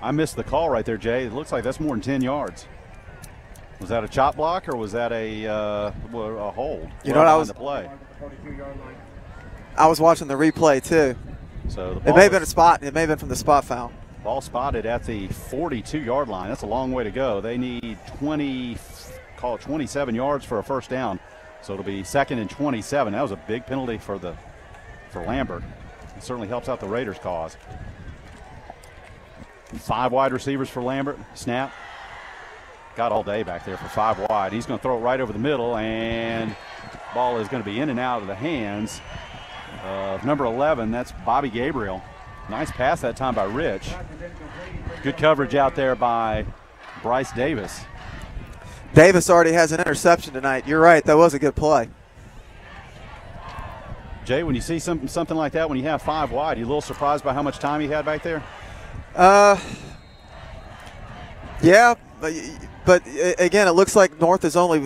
I missed the call right there, Jay. It looks like that's more than 10 yards. Was that a chop block or was that a hold? You know what, the play. I was watching the replay too. So the it may have been a spot. It may have been from the spot foul. Ball spotted at the 42-yard line. That's a long way to go. They need 27 yards for a first down. So it'll be 2nd and 27. That was a big penalty for Lambert. It certainly helps out the Raiders' cause. 5 wide receivers for Lambert. Snap. Got all day back there for 5 wide. He's going to throw it right over the middle, and the ball is going to be in and out of the hands of number 11. That's Bobby Gabriel. Nice pass that time by Rich. Good coverage out there by Bryce Davis. Davis already has an interception tonight. You're right. That was a good play. Jay, when you see something like that, when you have 5 wide, you a little surprised by how much time he had back there? Yeah, but again, it looks like North is only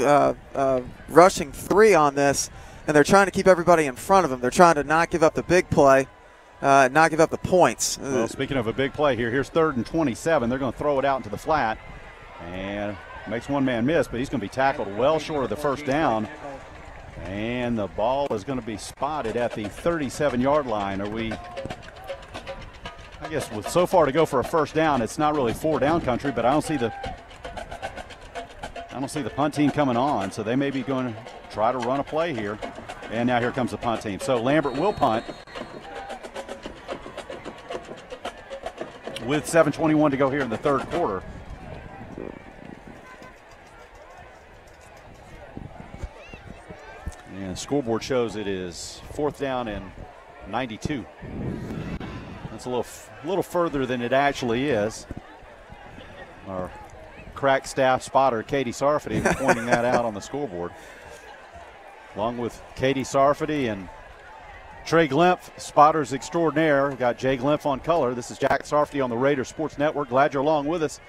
rushing 3 on this, and they're trying to keep everybody in front of them. They're trying to not give up the big play, not give up the points. Well, speaking of a big play here, here's 3rd and 27. They're going to throw it out into the flat, and makes one man miss, but he's going to be tackled well short of the first down. And the ball is going to be spotted at the 37-yard line. I guess with so far to go for a first down, it's not really 4-down country, but I don't see the punt team coming on, so they may be going to try to run a play here. And now here comes the punt team. So Lambert will punt with 7:21 to go here in the third quarter. And the scoreboard shows it is 4th down and 92. That's a little further than it actually is. Our crack staff spotter, Katie Sarfati, pointing that out on the scoreboard. Along with Katie Sarfati and Trey Glimpf, spotters extraordinaire. Got Jay Glimpf on color. This is Jack Sarfati on the Raiders Sports Network. Glad you're along with us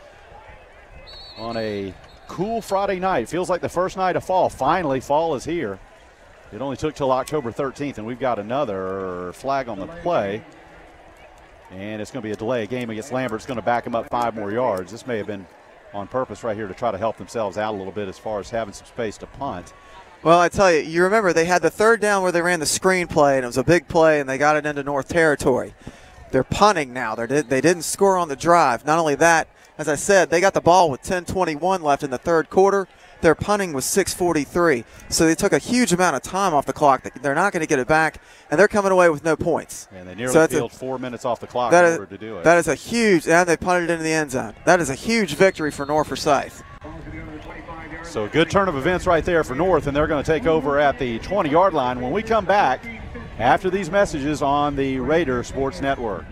on a cool Friday night. Feels like the first night of fall. Finally, fall is here. It only took till October 13th, and we've got another flag on the play. And it's going to be a delay. A game against Lambert. It's going to back him up 5 more yards. This may have been on purpose right here to try to help themselves out a little bit as far as having some space to punt. Well, I tell you, you remember they had the third down where they ran the screen play, and it was a big play, and they got it into North territory. They're punting now. They didn't score on the drive. Not only that, as I said, they got the ball with 10:21 left in the third quarter. Their punting was 6:43. So they took a huge amount of time off the clock. They're not going to get it back, and they're coming away with no points. And they nearly killed 4 minutes off the clock in order to do it. That is a huge, and they punted it into the end zone. That is a huge victory for North Forsyth. So a good turn of events right there for North, and they're going to take over at the 20-yard line when we come back after these messages on the Raider Sports Network.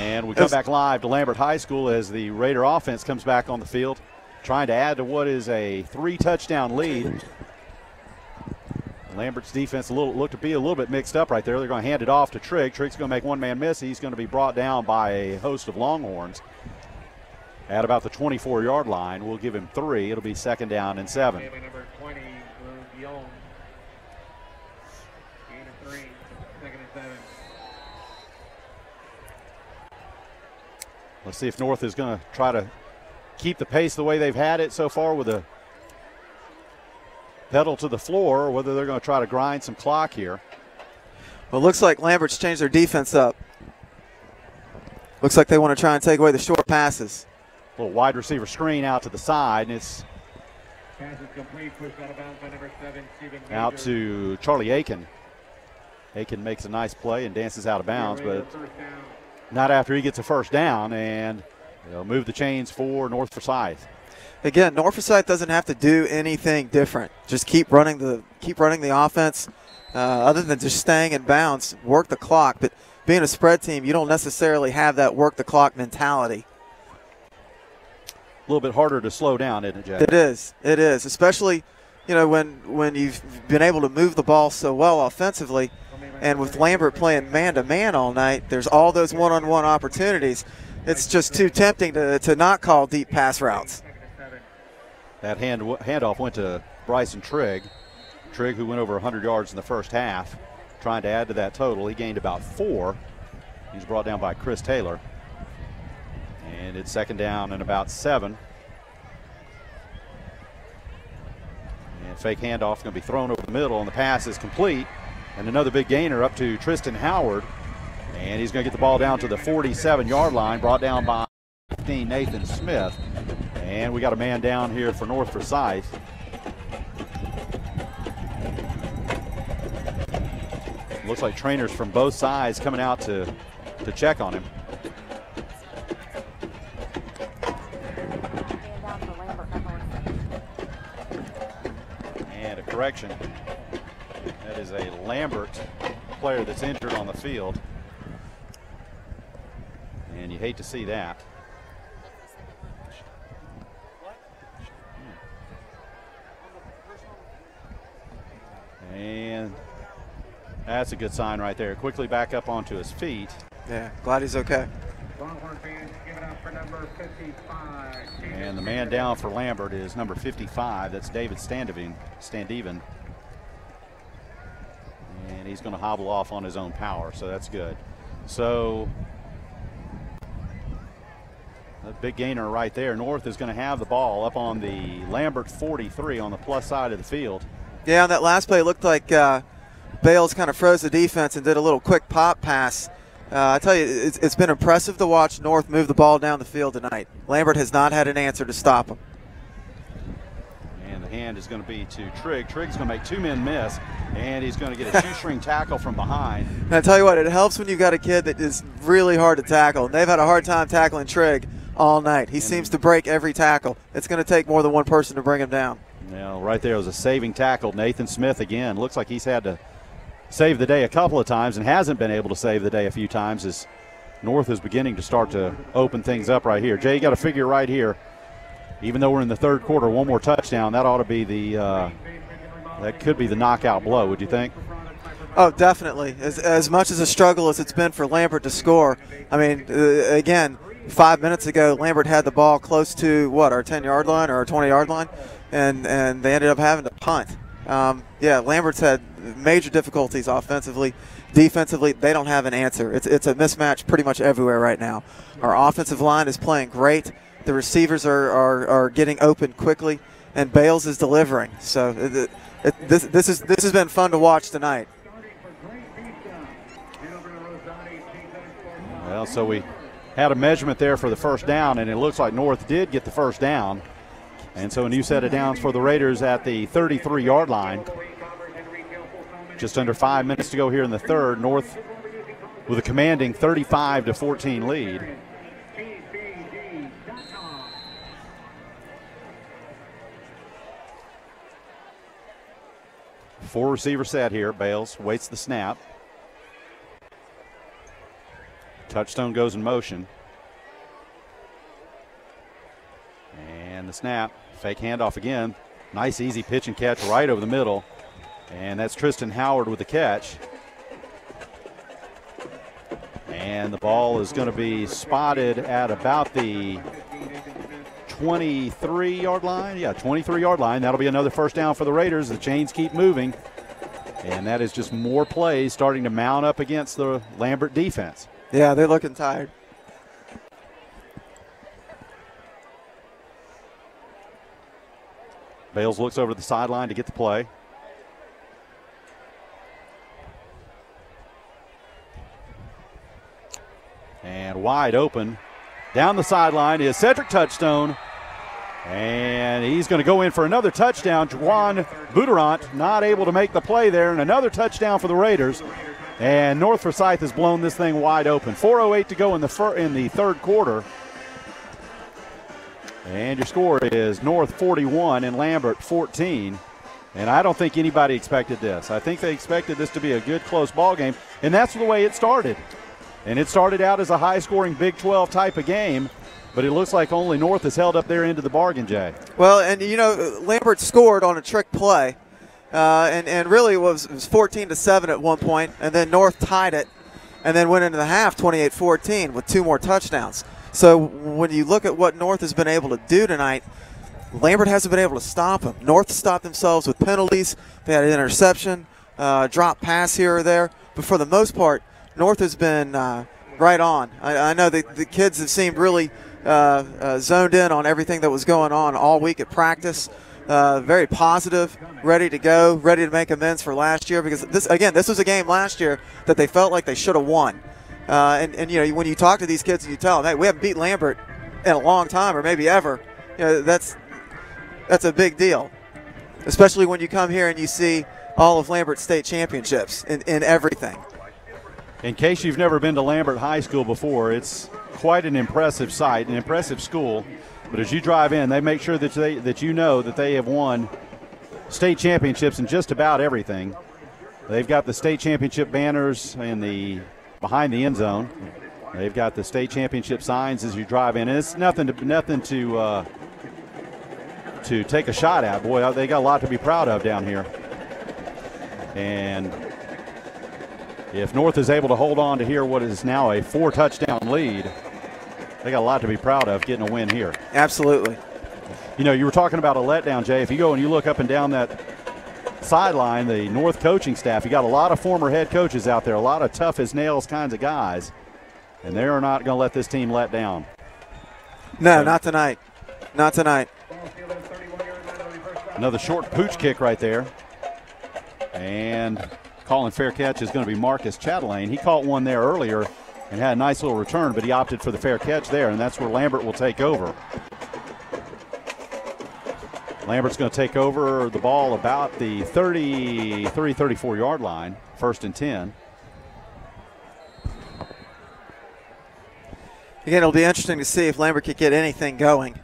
And we come back live to Lambert High School as the Raider offense comes back on the field, trying to add to what is a 3-touchdown lead. Lambert's defense looked to be a little bit mixed up right there. They're going to hand it off to Trigg. Trigg's going to make one man miss. He's going to be brought down by a host of Longhorns at about the 24-yard line. We'll give him 3. It'll be 2nd down and 7. Number 20, Guillaume. Gain of 3, 2nd and 7. Let's see if North is going to try to keep the pace the way they've had it so far with a pedal to the floor, or whether they're going to try to grind some clock here. Well, it looks like Lambert's changed their defense up. Looks like they want to try and take away the short passes. Little wide receiver screen out to the side, and it's out to Charlie Aiken. Aiken makes a nice play and dances out of bounds, but not after he gets a first down, and they'll move the chains for North Forsyth. Again, North Forsyth doesn't have to do anything different. Just keep running the offense. Other than just staying in bounds, work the clock. But being a spread team, you don't necessarily have that work the clock mentality. A little bit harder to slow down, isn't it, Jack? It is. It is, especially when you've been able to move the ball so well offensively. And with Lambert playing man-to-man all night, there's all those one-on-one opportunities. It's just too tempting to not call deep pass routes. That handoff went to Bryson Trigg. Trigg, who went over 100 yards in the first half, trying to add to that total. He gained about 4. He's brought down by Chris Taylor. And it's 2nd down and about 7. And fake handoff going to be thrown over the middle, and the pass is complete. And another big gainer up to Tristan Howard. And he's going to get the ball down to the 47-yard line, brought down by 15 Nathan Smith. And we got a man down here for North Forsyth. Looks like trainers from both sides coming out to check on him. And a correction. That is a Lambert player that's injured on the field. And you hate to see that. And that's a good sign right there. Quickly back up onto his feet. Yeah, glad he's okay. And the man down for Lambert is number 55. That's David Standeven. And he's going to hobble off on his own power, so that's good. So a big gainer right there. North is going to have the ball up on the Lambert 43 on the plus side of the field. Yeah, on that last play, it looked like Bales kind of froze the defense and did a little quick pop pass. I tell you, it's been impressive to watch North move the ball down the field tonight. Lambert has not had an answer to stop him. And the hand is going to be to Trigg. Trigg's going to make 2 men miss, and he's going to get a shoestring tackle from behind. And I tell you what, it helps when you've got a kid that is really hard to tackle. And they've had a hard time tackling Trigg all night. He seems to break every tackle. It's going to take more than one person to bring him down. Well, right there was a saving tackle. Nathan Smith again. Looks like he's had to save the day a couple of times and hasn't been able to save the day a few times as North is beginning to start to open things up right here. Jay, you got to figure right here. even though we're in the third quarter, one more touchdown, that ought to be that could be the knockout blow, would you think? Oh, definitely. As much as a struggle as it's been for Lambert to score, I mean, again, 5 minutes ago, Lambert had the ball close to, our 10-yard line or our 20-yard line, and they ended up having to punt. Yeah, Lambert's had major difficulties offensively. Defensively, they don't have an answer. It's a mismatch pretty much everywhere right now. Our offensive line is playing great. The receivers are getting open quickly, and Bales is delivering. So this has been fun to watch tonight. Well, so we had a measurement there for the first down, and it looks like North did get the first down. And so a new set of downs for the Raiders at the 33-yard line. Just under 5 minutes to go here in the third. North with a commanding 35-14 lead. Four receiver set here. Bales waits the snap. Touchstone goes in motion. And the snap. Fake handoff again. Nice easy pitch and catch right over the middle. And that's Tristan Howard with the catch. And the ball is going to be spotted at about the 23-yard line. Yeah, 23-yard line. That'll be another first down for the Raiders. The chains keep moving. And that is just more plays starting to mount up against the Lambert defense. Yeah, they're looking tired. Bales looks over the sideline to get the play. And wide open down the sideline is Cedric Touchstone. And he's going to go in for another touchdown. Juan Bouderant not able to make the play there, and another touchdown for the Raiders. And North Forsyth has blown this thing wide open. 4:08 to go in the third quarter. And your score is North 41 and Lambert 14. And I don't think anybody expected this. I think they expected this to be a good, close ball game, and that's the way it started. And it started out as a high-scoring Big 12 type of game, but it looks like only North has held up their end of the bargain, Jay. Well, and, Lambert scored on a trick play, and really it was 14-7 at one point, and then North tied it, and then went into the half 28-14 with two more touchdowns. So when you look at what North has been able to do tonight, Lambert hasn't been able to stop them. North stopped themselves with penalties. They had an interception, drop pass here or there. But for the most part, North has been right on. I know the kids have seemed really zoned in on everything that was going on all week at practice. Very positive, ready to go, ready to make amends for last year, because this was a game last year that they felt like they should have won. And when you talk to these kids and you tell them, hey, we haven't beat Lambert in a long time or maybe ever, that's a big deal, especially when you come here and you see all of Lambert's state championships in everything. In case you've never been to Lambert High School before, it's quite an impressive site, an impressive school. But as you drive in, they make sure that you know that they have won state championships in just about everything. They've got the state championship banners behind the end zone. They've got the state championship signs as you drive in. And it's nothing to take a shot at. Boy, they got a lot to be proud of down here. And if North is able to hold on to here what is now a 4-touchdown lead, they got a lot to be proud of getting a win here. Absolutely. You were talking about a letdown, Jay. If you go and you look up and down that sideline, the North coaching staff, you got a lot of former head coaches out there, a lot of tough as nails kinds of guys, and they are not going to let this team let down. No, not tonight. Not tonight. Another short pooch kick right there. And calling fair catch is going to be Marcus Chatelaine. He caught one there earlier and had a nice little return, but he opted for the fair catch there, and that's where Lambert will take over. Lambert's going to take over the ball about the 34-yard line, 1st and 10. Again, it'll be interesting to see if Lambert could get anything going.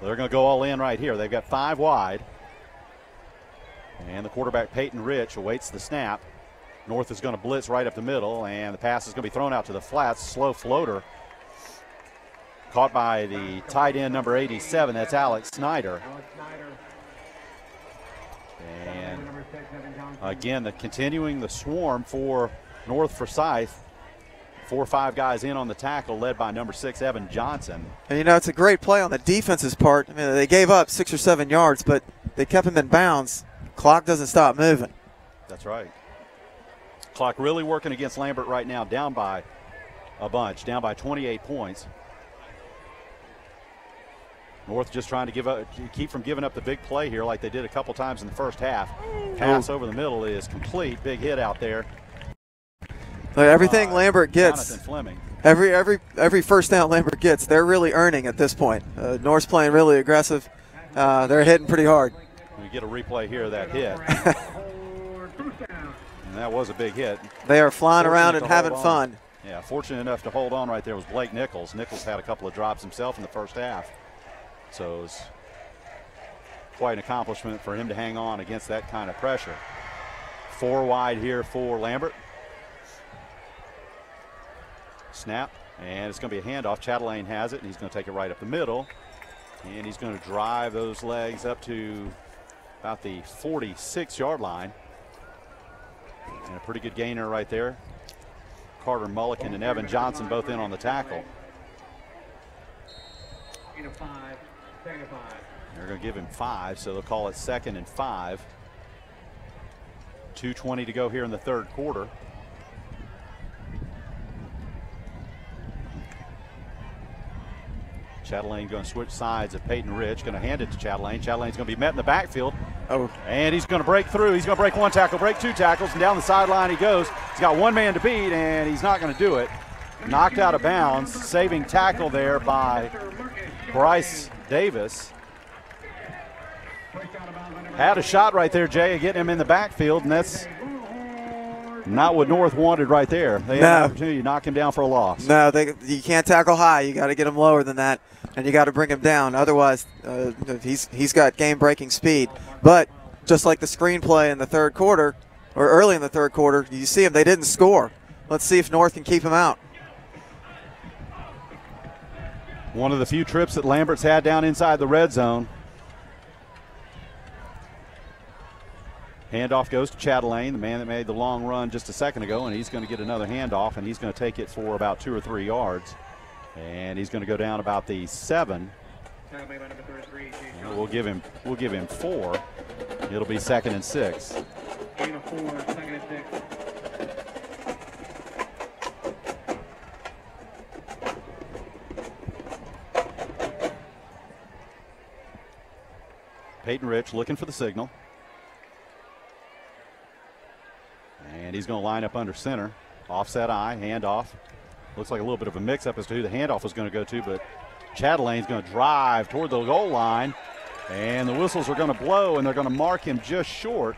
They're going to go all in right here. They've got 5 wide. And the quarterback, Peyton Rich, awaits the snap. North is going to blitz right up the middle, and the pass is going to be thrown out to the flats. Slow floater. Caught by the tight end number 87. That's Alex Snyder. And again, continuing the swarm for North Forsyth. 4 or 5 guys in on the tackle, led by number 6, Evan Johnson. And, it's a great play on the defense's part. I mean, they gave up 6 or 7 yards, but they kept him in bounds. Clock doesn't stop moving. That's right. Clock really working against Lambert right now, down by a bunch, down by 28 points. North just trying to keep from giving up the big play here like they did a couple times in the first half. Pass over the middle is complete. Big hit out there. Everything Lambert gets, Jonathan Fleming. every first down Lambert gets, they're really earning at this point. North's playing really aggressive. They're hitting pretty hard. We get a replay here of that hit. And that was a big hit. They are flying around and having fun. Yeah, fortunate enough to hold on right there was Blake Nichols. Nichols had a couple of drops himself in the first half. So it was quite an accomplishment for him to hang on against that kind of pressure. 4 wide here for Lambert. Snap, and it's going to be a handoff. Chatelaine has it, and he's going to take it right up the middle. And he's going to drive those legs up to about the 46-yard line. And a pretty good gainer right there. Carter Mullican and Evan Johnson both in on the tackle. They're going to give him 5, so they'll call it 2nd and 5. 2:20 to go here in the third quarter. Chatelaine going to switch sides of Peyton Rich, going to hand it to Chatelaine. Chatelane's going to be met in the backfield. And he's going to break through. He's going to break 1 tackle, break 2 tackles, and down the sideline he goes. He's got 1 man to beat, and he's not going to do it. Knocked out of bounds. Saving tackle there by Bryce Davis. Had a shot right there, Jay, of getting him in the backfield, and that's not what North wanted right there. They had an opportunity to knock him down for a loss. No, you can't tackle high. You got to get him lower than that, and you got to bring him down. Otherwise, he's got game-breaking speed. But just like the screenplay in the third quarter, or early in the third quarter, you see him. They didn't score. Let's see if North can keep him out. One of the few trips that Lambert's had down inside the red zone. Handoff goes to Chatelaine, the man that made the long run just a second ago, and he's going to get another handoff, and he's going to take it for about 2 or 3 yards. And he's going to go down about the 7. And we'll give him 4. It'll be 2nd and 6. Peyton Rich looking for the signal. And he's going to line up under center. Offset eye, handoff. Looks like a little bit of a mix-up as to who the handoff was going to go to, but Chatelane's going to drive toward the goal line, and the whistles are going to blow, and they're going to mark him just short.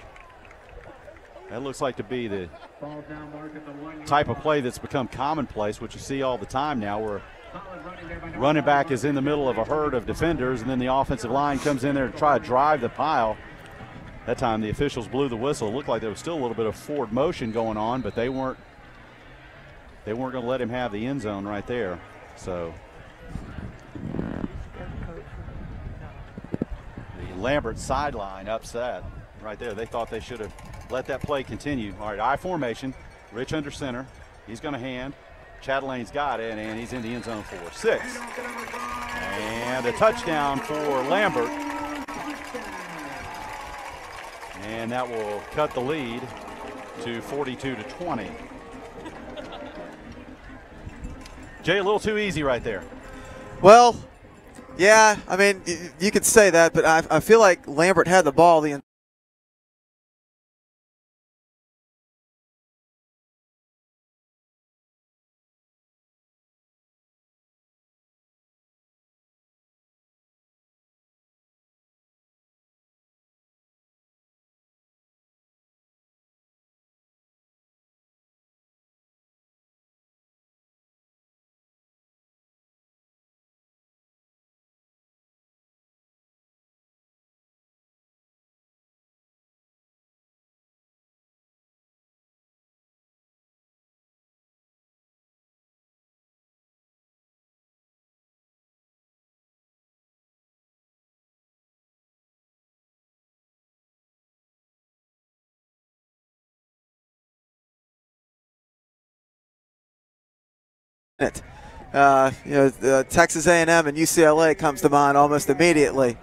That looks like to be the type of play that's become commonplace, which you see all the time now, where running back is in the middle of a herd of defenders, and then the offensive line comes in there to try to drive the pile. That time the officials blew the whistle. It looked like there was still a little bit of forward motion going on, but they weren't going to let him have the end zone right there. So the Lambert sideline upset right there. They thought they should have let that play continue. All right, I formation. Rich under center. He's going to hand. Chatelane's got it, and he's in the end zone for 6. And a touchdown for Lambert. And that will cut the lead to 42-20. Jay, a little too easy right there. Well, yeah, I mean, you could say that, but I feel like Lambert had the ball the it. Texas A&M and UCLA comes to mind almost immediately.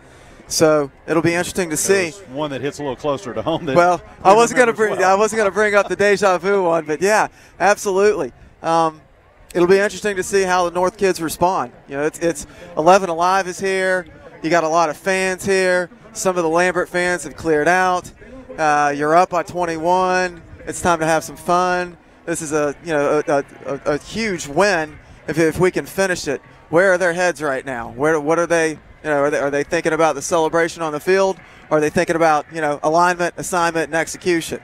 So it'll be interesting to see. One that hits a little closer to home. Well, I wasn't going to bring up the deja vu one, but yeah, absolutely. It'll be interesting to see how the North kids respond. It's 11 Alive is here. You got a lot of fans here. Some of the Lambert fans have cleared out. You're up by 21. It's time to have some fun. This is a huge win if we can finish it. Where are their heads right now? What are they? Are they thinking about the celebration on the field? Or are they thinking about alignment, assignment, and execution?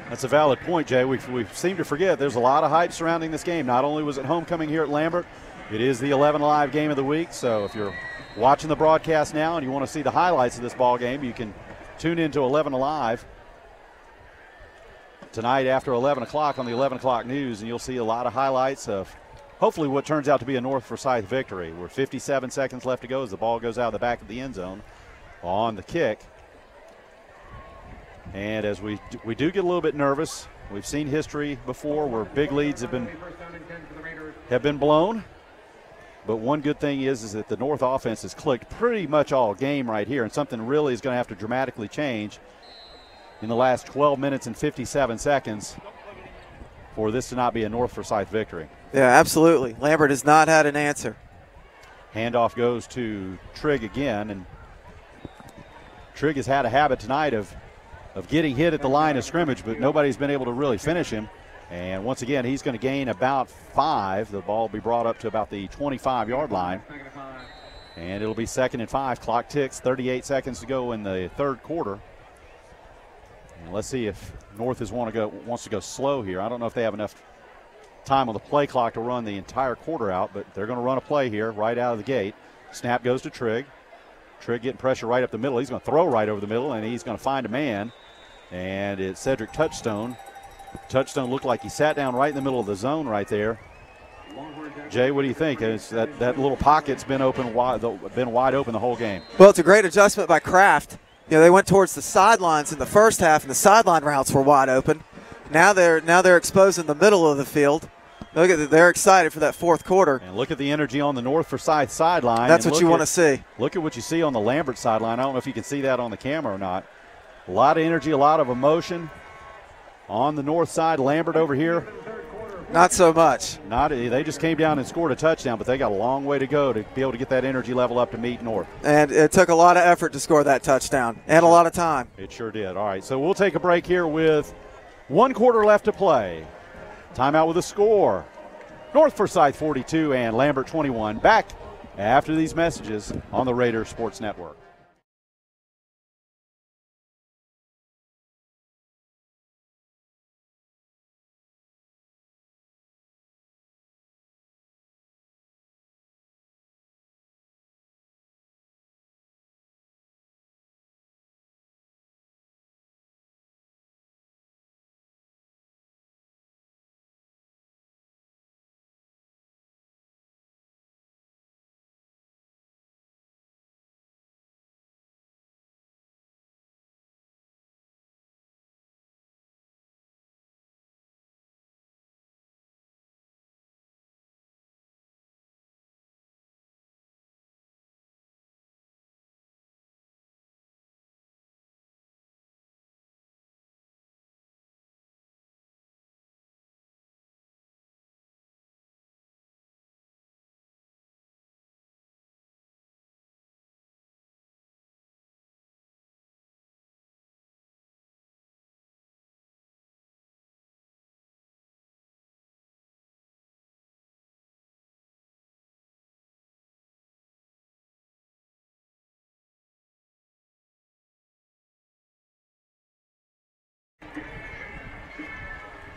That's a valid point, Jay. We seem to forget there's a lot of hype surrounding this game. Not only was it homecoming here at Lambert, it is the 11 Alive game of the week. So if you're watching the broadcast now and you want to see the highlights of this ball game, you can tune into 11 Alive tonight after 11 o'clock on the 11 o'clock news, and you'll see a lot of highlights of hopefully what turns out to be a North Forsyth victory. We're 57 seconds left to go as the ball goes out of the back of the end zone on the kick. And as we do get a little bit nervous, we've seen history before where big leads have been blown. But one good thing is that the North offense has clicked pretty much all game right here, and something really is going to have to dramatically change in the last 12 minutes and 57 seconds for this to not be a North Forsyth victory. Yeah, absolutely. Lambert has not had an answer. Handoff goes to Trigg again, and Trigg has had a habit tonight of getting hit at the line of scrimmage, but nobody's been able to really finish him. And once again, he's going to gain about 5. The ball will be brought up to about the 25-yard line. And it'll be 2nd and 5. Clock ticks, 38 seconds to go in the third quarter. And let's see if North wants to go slow here. I don't know if they have enough time on the play clock to run the entire quarter out, but they're going to run a play here right out of the gate. Snap goes to Trigg. Trigg getting pressure right up the middle. He's going to throw right over the middle, and he's going to find a man. And it's Cedric Touchstone. Touchstone looked like he sat down right in the middle of the zone right there. Jay, what do you think? That little pocket's been wide open the whole game. Well, it's a great adjustment by Kraft. They went towards the sidelines in the first half, and the sideline routes were wide open. Now they're exposing the middle of the field. Look at they're excited for that fourth quarter. And look at the energy on the North Forsyth sideline. That's what you want to see. Look at what you see on the Lambert sideline. I don't know if you can see that on the camera or not. A lot of energy, a lot of emotion on the north side. Lambert over here, not so much. They just came down and scored a touchdown, but they got a long way to go to be able to get that energy level up to meet North. And it took a lot of effort to score that touchdown and a lot of time. It sure did. All right, so we'll take a break here with 1 quarter left to play. Timeout with a score. North Forsyth 42 and Lambert 21. Back after these messages on the Raider Sports Network.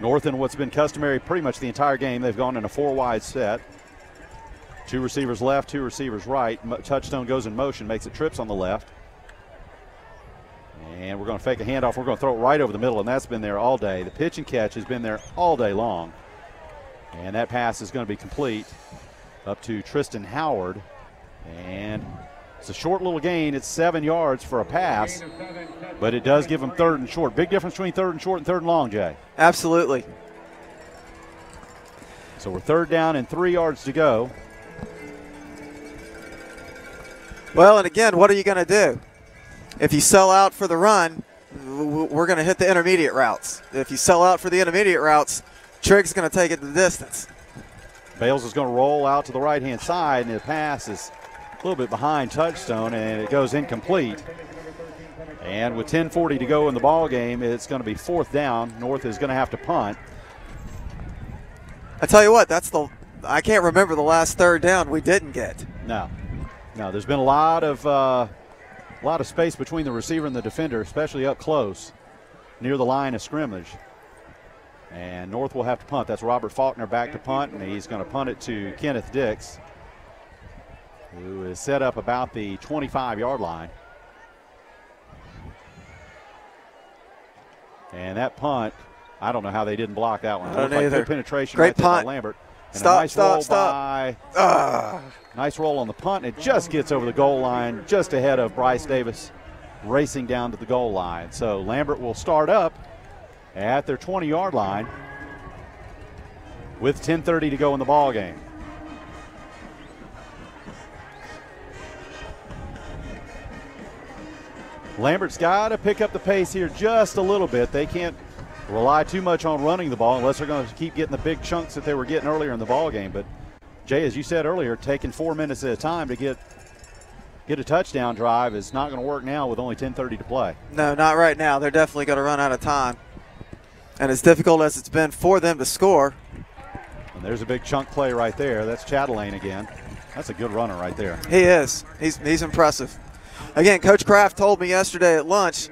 North, in what's been customary pretty much the entire game, they've gone in a 4-wide set. 2 receivers left, 2 receivers right. Touchstone goes in motion, makes it trips on the left. And we're going to fake a handoff. We're going to throw it right over the middle, and that's been there all day. The pitch and catch has been there all day long. And that pass is going to be complete up to Tristan Howard. And it's a short little gain. It's 7 yards for a pass, but it does give them 3rd and short. Big difference between 3rd and short and 3rd and long, Jay. Absolutely. So we're 3rd down and 3 yards to go. Well, and again, what are you going to do? If you sell out for the run, we're going to hit the intermediate routes. If you sell out for the intermediate routes, Trig's going to take it the distance. Bales is going to roll out to the right-hand side, and the pass is a little bit behind Touchstone, and it goes incomplete. And with 10:40 to go in the ball game, it's going to be 4th down. North is going to have to punt. I tell you what, I can't remember the last 3rd down we didn't get. No, there's been a lot of space between the receiver and the defender, especially up close near the line of scrimmage. And North will have to punt. That's Robert Faulkner back to punt, and he's going to punt it to Kenneth Dix, who is set up about the 25-yard line. And that punt, I don't know how they didn't block that one. I don't like either. Good penetration. Great right there punt. by Lambert. And Stop, a nice roll stop. by. Nice roll on the punt. It just gets over the goal line, just ahead of Bryce Davis, racing down to the goal line. So Lambert will start up at their 20-yard line with 10:30 to go in the ball game. Lambert's got to pick up the pace here just a little bit. They can't rely too much on running the ball unless they're going to keep getting the big chunks that they were getting earlier in the ball game. But Jay, as you said earlier, taking 4 minutes at a time to get a touchdown drive is not going to work now with only 10:30 to play. No, not right now. They're definitely going to run out of time. And as difficult as it's been for them to score. And there's a big chunk play right there. That's Chatelaine again. That's a good runner right there. He is. He's impressive. Again, Coach Kraft told me yesterday at lunch,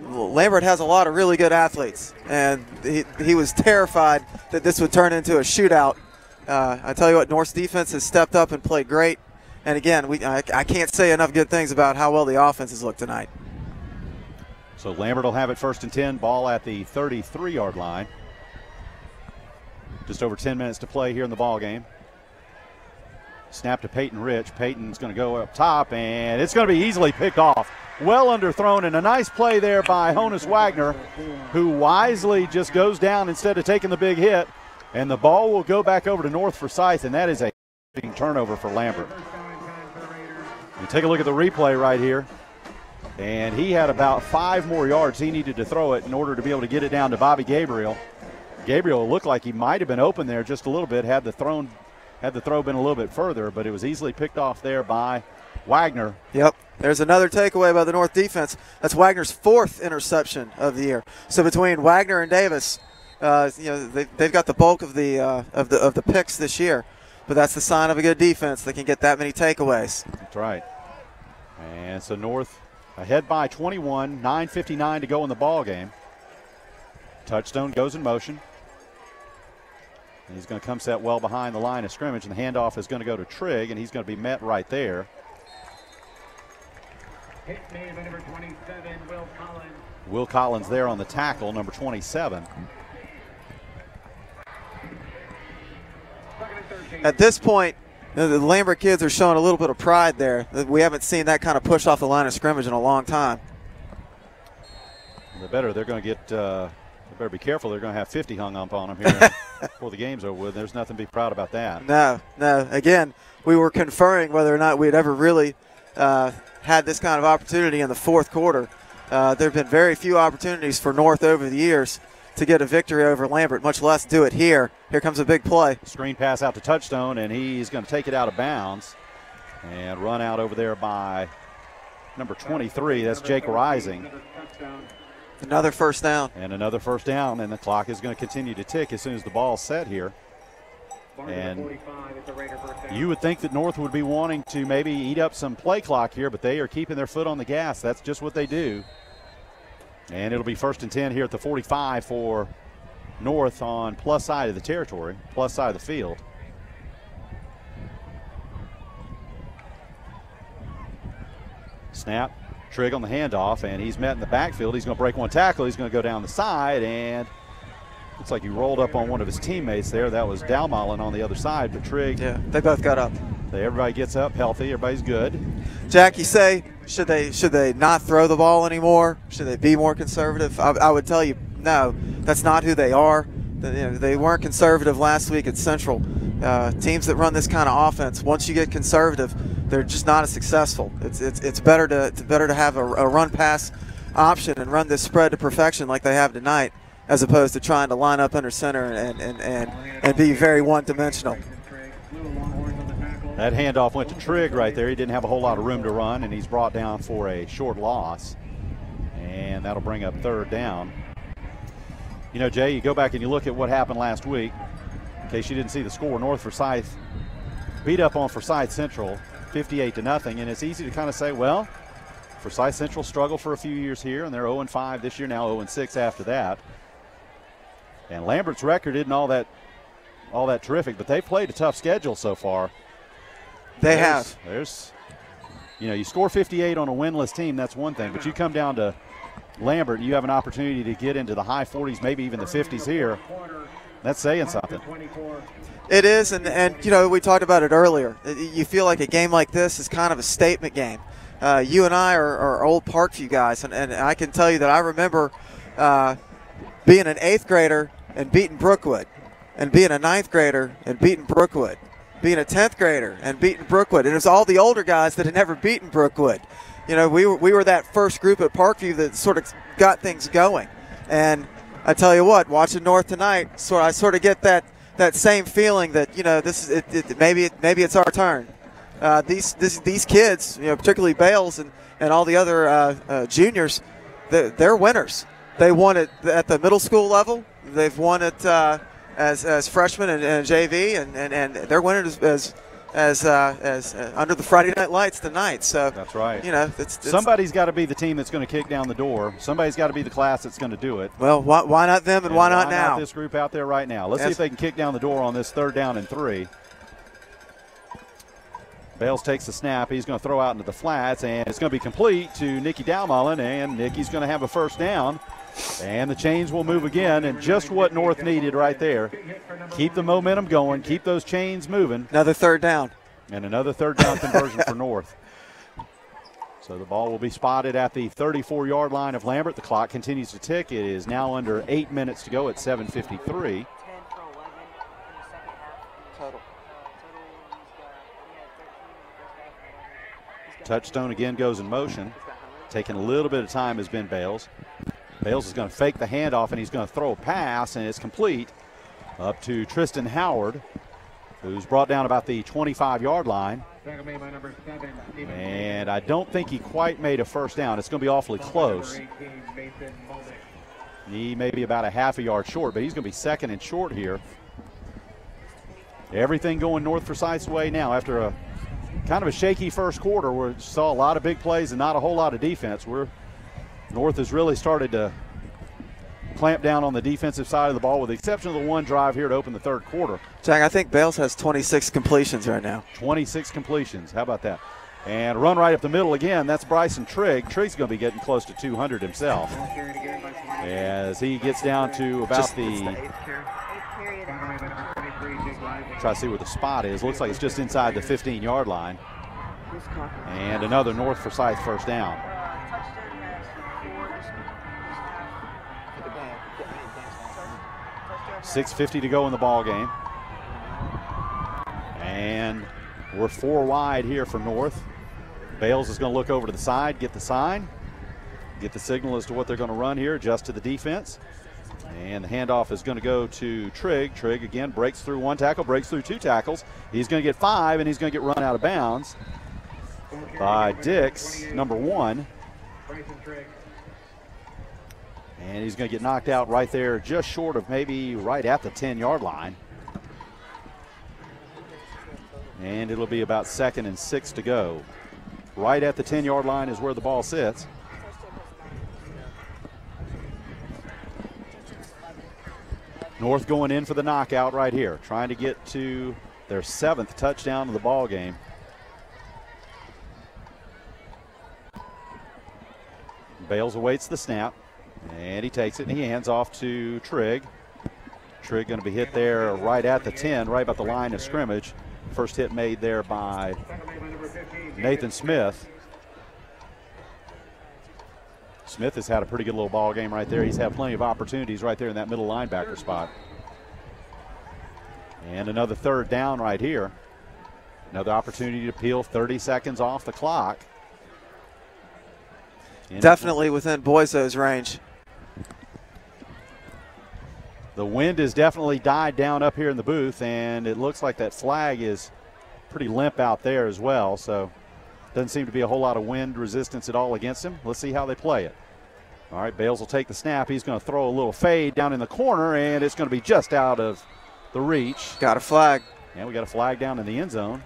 Lambert has a lot of really good athletes, and he was terrified that this would turn into a shootout. I tell you what, North's defense has stepped up and played great. And again, I can't say enough good things about how well the offense has looked tonight. So Lambert will have it 1st and 10, ball at the 33-yard line. Just over 10 minutes to play here in the ball game. Snap to Peyton Rich. Peyton's going to go up top, and it's going to be easily picked off. Well underthrown, and a nice play there by Honus Wagner, who wisely just goes down instead of taking the big hit. And the ball will go back over to North Forsyth, and that is a turnover for Lambert. You take a look at the replay right here, and he had about 5 more yards he needed to throw it in order to be able to get it down to Bobby Gabriel. Gabriel looked like he might have been open there just a little bit had the throw been a little bit further, but it was easily picked off there by Wagner. Yep. There's another takeaway by the North defense. That's Wagner's 4th interception of the year. So between Wagner and Davis, they've got the bulk of the picks this year. But that's the sign of a good defense. They can get that many takeaways. That's right. And so North ahead by 21, 9:59 to go in the ball game. Touchstone goes in motion. And he's going to come set well behind the line of scrimmage, and the handoff is going to go to Trigg, and he's going to be met right there. Hit made by number 27, Will Collins. Will Collins there on the tackle, number 27. At this point, the Lambert kids are showing a little bit of pride there. We haven't seen that kind of push off the line of scrimmage in a long time. They're going to get they better be careful. They're going to have 50 hung up on them here before the game's over with. There's nothing to be proud about that. No. Again, we were conferring whether or not we'd ever really had this kind of opportunity in the 4th quarter. There have been very few opportunities for North over the years to get a victory over Lambert, much less do it here. Here comes a big play. Screen pass out to Touchstone, and he's going to take it out of bounds and run out over there by number 23. That's Jake Rising. Another 1st down. And another 1st down, and the clock is going to continue to tick as soon as the ball's set here. And you would think that North would be wanting to maybe eat up some play clock here, but they are keeping their foot on the gas. That's just what they do. And it'll be 1st and 10 here at the 45 for North on plus side of the territory, plus side of the field. Snap. Trigg on the handoff, and he's met in the backfield. He's going to break one tackle. He's going to go down the side, and looks like he rolled up on one of his teammates there. That was Dalmolin on the other side, but Trigg. Yeah, they both got up. Everybody gets up healthy. Everybody's good. Jack, you say, should they not throw the ball anymore? Should they be more conservative? I would tell you, no, that's not who they are. They weren't conservative last week at Central. Teams that run this kind of offense, once you get conservative, they're just not as successful. It's better to have a run pass option and run this spread to perfection like they have tonight, as opposed to trying to line up under center and be very one-dimensional. That handoff went to Trigg right there. He didn't have a whole lot of room to run, and he's brought down for a short loss. And that'll bring up third down. You know, Jay, you go back and you look at what happened last week. In case you didn't see the score, North Forsyth beat up on Forsyth Central 58-0. And it's easy to kind of say, well, Forsyth Central struggled for a few years here, and they're 0-5 this year, now 0-6 after that. And Lambert's record isn't all that terrific, but they've played a tough schedule so far. They have. You score 58 on a winless team, that's one thing, but you come down to Lambert and you have an opportunity to get into the high 40s, maybe even the 50s here. That's saying something. It is, and we talked about it earlier. You feel like a game like this is kind of a statement game. You and I are old Parkview guys, and I can tell you that I remember being an 8th grader and beating Brookwood, and being a 9th grader and beating Brookwood, being a 10th grader and beating Brookwood. And it was all the older guys that had never beaten Brookwood. We were that first group at Parkview that sort of got things going. And I tell you what, watching North tonight, I sort of get that same feeling that maybe it's our turn. These kids, particularly Bales and all the other juniors, they're winners. They won it at the middle school level. They've won it as freshmen and JV, and they're winners as under the Friday Night Lights tonight. So that's right. It's somebody's got to be the team that's going to kick down the door. Somebody's got to be the class that's going to do it. Well, why not them and why not now? Why not this group out there right now? Let's see if they can kick down the door on this 3rd down and 3. Bales takes the snap. He's going to throw out into the flats, and it's going to be complete to Nicky Dalmullen, and Nicky's going to have a first down. And the chains will move again, and just what North needed right there. Keep the momentum going, keep those chains moving. Another 3rd down. And another 3rd down conversion for North. So the ball will be spotted at the 34-yard line of Lambert. The clock continues to tick. It is now under 8 minutes to go at 7:53. Touchstone again goes in motion. Taking a little bit of time has been Bales. Bales is going to fake the handoff, and he's going to throw a pass, and it's complete up to Tristan Howard, who's brought down about the 25-yard line. And I don't think he quite made a first down. It's going to be awfully close. He may be about a half a yard short, but he's going to be 2nd and short here. Everything going North Forsyth's way now after a kind of a shaky first quarter where we saw a lot of big plays and not a whole lot of defense. North has really started to clamp down on the defensive side of the ball with the exception of the one drive here to open the 3rd quarter. Jack, I think Bales has 26 completions right now. 26 completions. How about that? And run right up the middle again. That's Bryson Trigg. Trigg's going to be getting close to 200 himself as he gets down to about try to see where the spot is. Looks like it's just inside the 15-yard line. And another North Forsyth first down. 6:50 to go in the ball game. And we're 4 wide here for North. Bales is going to look over to the side, get the sign, get the signal as to what they're going to run here, adjust to the defense. And the handoff is going to go to Trigg. Trigg again breaks through 1 tackle, breaks through 2 tackles. He's going to get 5, and he's going to get run out of bounds by Dix, number 1. And he's going to get knocked out right there, just short of maybe right at the 10-yard line. And it'll be about 2nd and 6 to go. Right at the 10-yard line is where the ball sits. North going in for the knockout right here, trying to get to their 7th touchdown of the ball game. Bales awaits the snap, and he takes it, and he hands off to Trigg. Trigg going to be hit there right at the 10, right about the line of scrimmage. First hit made there by Nathan Smith. Smith has had a pretty good little ball game right there. He's had plenty of opportunities right there in that middle linebacker spot. And another third down right here. Another opportunity to peel 30 seconds off the clock. Definitely within Boiso's range. The wind has definitely died down up here in the booth, and it looks like that flag is pretty limp out there as well. So doesn't seem to be a whole lot of wind resistance at all against him. Let's see how they play it. All right, Bales will take the snap. He's going to throw a little fade down in the corner, and it's going to be just out of the reach. Got a flag. And we got a flag down in the end zone.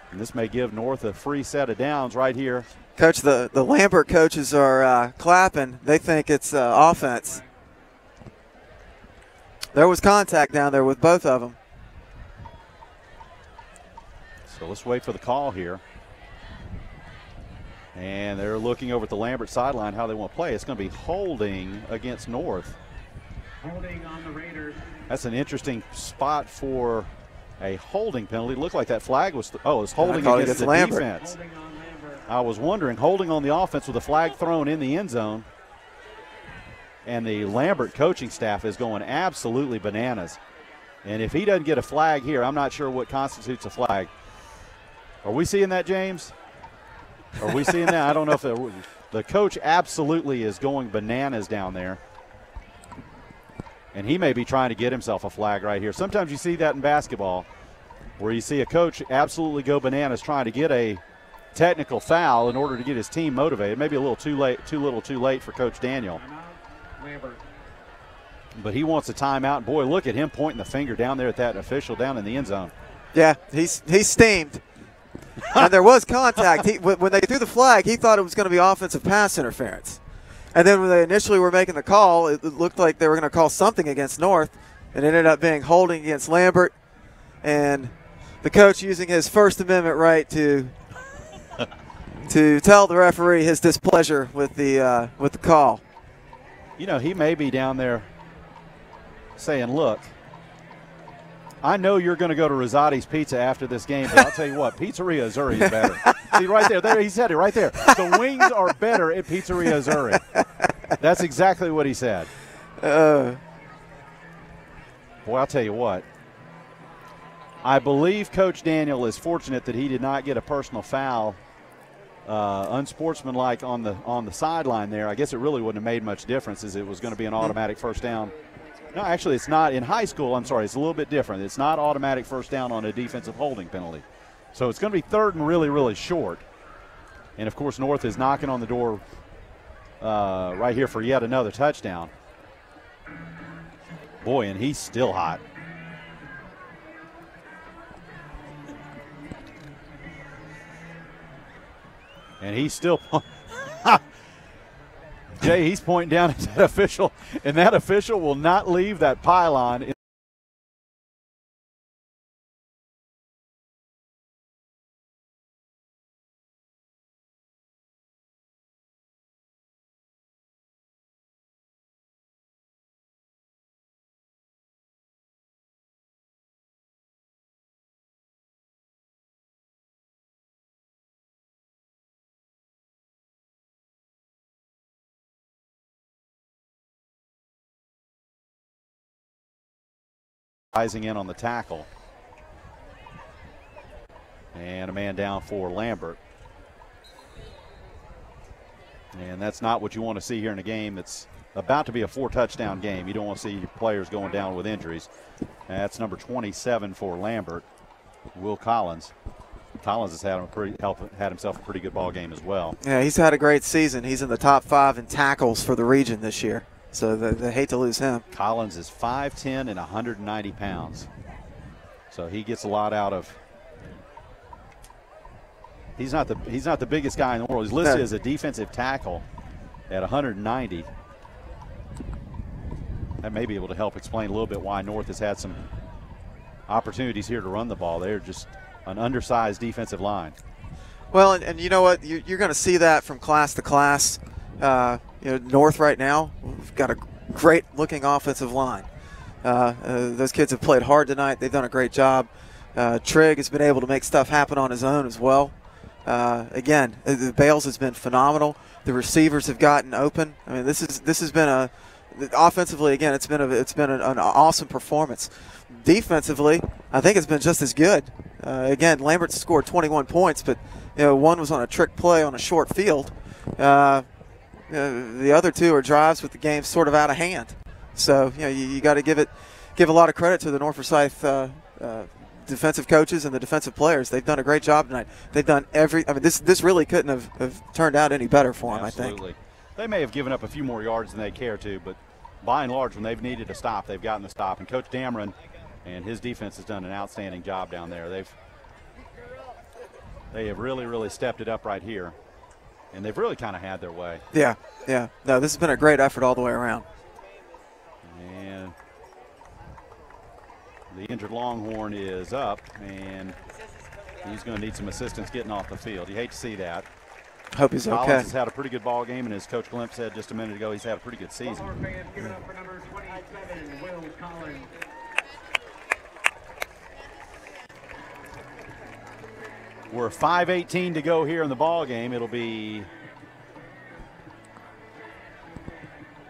And this may give North a free set of downs right here. Coach, the Lambert coaches are clapping. They think it's offense. There was contact down there with both of them. So let's wait for the call here. And they're looking over at the Lambert sideline how they want to play. It's going to be holding against North. Holding on the Raiders. That's an interesting spot for a holding penalty. It looked like that flag was, it's holding against the Lambert. defense. Holding on Lambert. I was wondering, holding on the offense with a flag thrown in the end zone. And the Lambert coaching staff is going absolutely bananas. And if he doesn't get a flag here, I'm not sure what constitutes a flag. Are we seeing that, James? Are we seeing that? I don't know if the coach absolutely is going bananas down there. And he may be trying to get himself a flag right here. Sometimes you see that in basketball where you see a coach absolutely go bananas trying to get a technical foul in order to get his team motivated. Maybe a little too late for Coach Daniel. Lambert. But he wants a timeout. Boy, look at him pointing the finger down there at that official down in the end zone. Yeah, he's steamed. And there was contact. When they threw the flag, he thought it was going to be offensive pass interference. And then when they initially were making the call, it looked like they were going to call something against North. It ended up being holding against Lambert. And the coach using his First Amendment right to tell the referee his displeasure with the call. You know, he may be down there saying, look, I know you're going to go to Rosati's Pizza after this game, but I'll tell you what, Pizzeria Azzurri is better. See, right there, he said it right there. The wings are better at Pizzeria Azzurri. That's exactly what he said. Boy, I'll tell you what. I believe Coach Daniel is fortunate that he did not get a personal foul, unsportsmanlike on the sideline there. I guess it really wouldn't have made much difference as it was going to be an automatic first down. No, actually, it's not. In high school, I'm sorry, it's a little bit different. It's not automatic first down on a defensive holding penalty. So it's going to be third and really, really short. And, of course, North is knocking on the door right here for yet another touchdown. Boy, and he's still hot. And he's still – Jay, he's pointing down at that official, and that official will not leave that pylon. Rising in on the tackle. And a man down for Lambert. And that's not what you want to see here in a game that's about to be a 4-touchdown game. You don't want to see players going down with injuries. That's number 27 for Lambert, Will Collins. Collins has had himself a pretty good ball game as well. Yeah, he's had a great season. He's in the top 5 in tackles for the region this year. So they hate to lose him. Collins is 5'10" and 190 pounds. So he gets a lot out of. He's not the biggest guy in the world. He's listed as a defensive tackle at 190. That may be able to help explain a little bit why North has had some opportunities here to run the ball. They're just an undersized defensive line. Well, and you know what? You're going to see that from class to class. North right now, we've got a great-looking offensive line. Those kids have played hard tonight. They've done a great job. Trigg has been able to make stuff happen on his own as well. The Bales has been phenomenal. The receivers have gotten open. I mean, this has been offensively, again, it's been an awesome performance. Defensively, I think it's been just as good. Again, Lambert scored 21 points, but one was on a trick play on a short field. The other two are drives with the game sort of out of hand. So you got to give a lot of credit to the North Forsyth defensive coaches and the defensive players. They've done a great job tonight. They've done this really couldn't have turned out any better for them. Absolutely. I think. They may have given up a few more yards than they care to, but by and large, when they've needed a stop, they've gotten the stop. And Coach Dameron and his defense has done an outstanding job down there. They have really, really stepped it up right here, and they've really kind of had their way. Yeah. No, this has been a great effort all the way around. And the injured Longhorn is up, and he's going to need some assistance getting off the field. You hate to see that. Hope he's Collins okay. has had a pretty good ball game, and as Coach Glimpse said just a minute ago, he's had a pretty good season. Fans, give it up for number 27, Will Collins. We're 5:18 to go here in the ball game. It'll be, we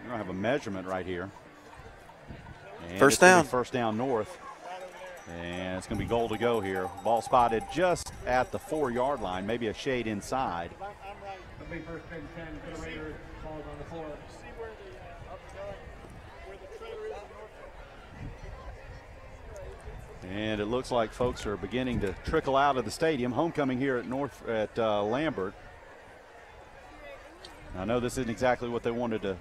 don't have a measurement right here. And first down. First down North. And it's going to be goal to go here. Ball spotted just at the 4-yard line, maybe a shade inside. It'll be first and 10 for the Raiders. Ball's on the floor. And it looks like folks are beginning to trickle out of the stadium. Homecoming here at Lambert. I know this isn't exactly what they wanted to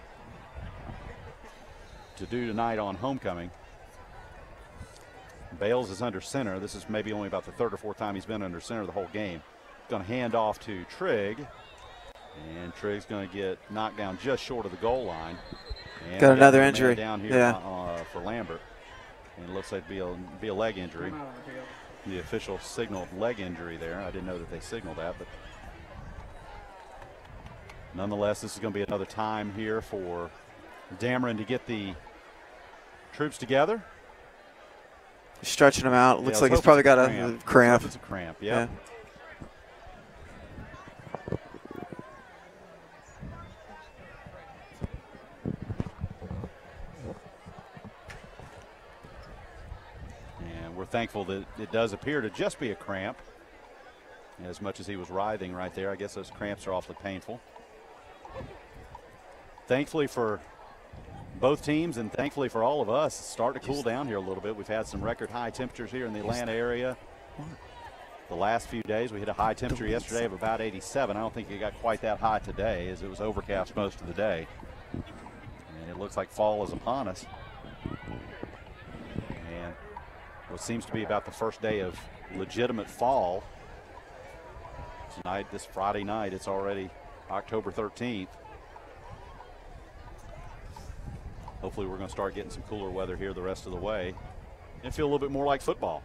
do tonight on homecoming. Bales is under center. This is maybe only about the third or fourth time he's been under center the whole game. Going to hand off to Trigg. And Trigg's going to get knocked down just short of the goal line. And got another injury down here for Lambert. And it looks like it'll be a leg injury. The official signaled leg injury there. I didn't know that they signaled that, but nonetheless, this is going to be another time here for Dameron to get the troops together. Stretching him out. Looks like he's probably got a cramp. It's a cramp, yeah. And we're thankful that it does appear to just be a cramp. As much as he was writhing right there, I guess those cramps are awfully painful. Thankfully for both teams and thankfully for all of us, it's starting to cool down here a little bit. We've had some record high temperatures here in the Atlanta area. The last few days, we hit a high temperature yesterday of about 87. I don't think it got quite that high today, as it was overcast most of the day. And it looks like fall is upon us. And what seems to be about the first day of legitimate fall. Tonight, this Friday night, it's already October 13th. Hopefully we're going to start getting some cooler weather here the rest of the way and feel a little bit more like football.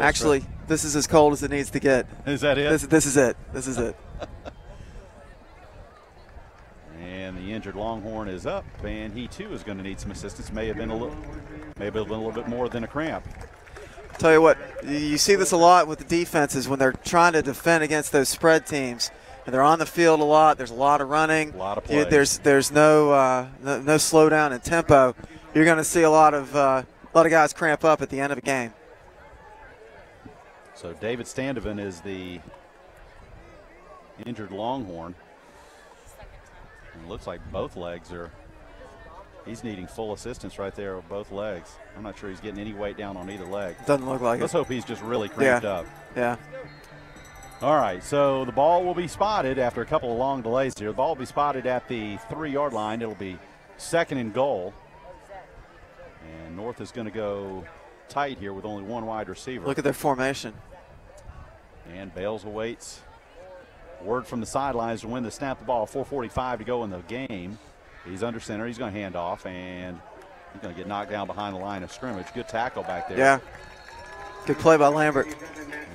Actually, this is as cold as it needs to get. Is that it? This is it. This is it. And the injured Longhorn is up, and he too is going to need some assistance. May have been a little bit more than a cramp. Tell you what, you see this a lot with the defenses when they're trying to defend against those spread teams. And they're on the field a lot. There's a lot of running. A lot of plays. There's no slowdown in tempo. You're going to see a lot of guys cramp up at the end of a game. So David Standevan is the injured Longhorn. And it looks like both legs are. He's needing full assistance right there with both legs. I'm not sure he's getting any weight down on either leg. Doesn't look like Let's it. hope he's just really cramped up. Yeah. All right, so the ball will be spotted after a couple of long delays here. The ball will be spotted at the 3-yard line. It'll be second and goal. And North is going to go tight here with only one wide receiver. Look at their formation. And Bales awaits word from the sidelines to when to snap the ball. 4:45 to go in the game. He's under center. He's going to hand off, and he's going to get knocked down behind the line of scrimmage. Good tackle back there. Yeah. Good play by Lambert.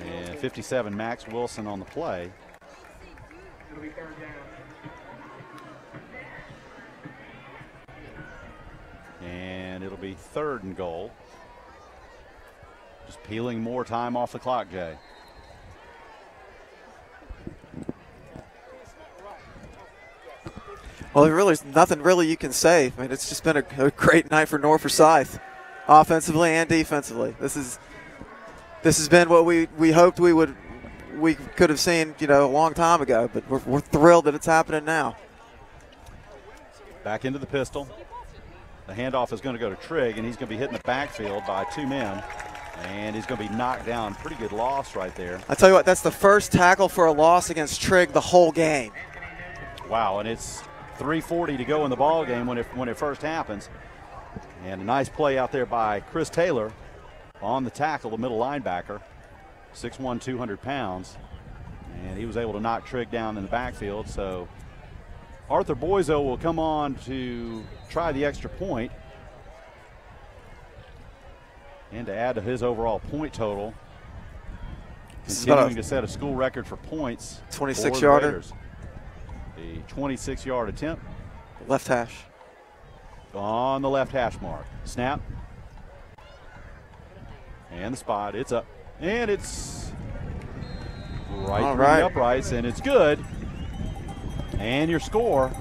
And 57, Max Wilson on the play. It'll be third down. And it'll be third and goal. Just peeling more time off the clock, Jay. Well, there really is nothing really you can say. I mean, it's just been a great night for North Forsyth, offensively and defensively. This has been what we hoped we could have seen, a long time ago. But we're thrilled that it's happening now. Back into the pistol. The handoff is going to go to Trigg, and he's going to be hitting the backfield by 2 men. And he's going to be knocked down. Pretty good loss right there. I tell you what, that's the first tackle for a loss against Trigg the whole game. Wow, and it's 3:40 to go in the ball game when it first happens. And a nice play out there by Chris Taylor on the tackle, the middle linebacker, 6'1", 200 pounds. And he was able to knock Trigg down in the backfield. So Arthur Boiso will come on to try the extra point and to add to his overall point total, continuing to set a school record for points. 26-yarder. A 26-yard attempt. Left hash. On the left hash mark. Snap. And the spot. It's up. And it's right through the uprights, and it's good. And your score,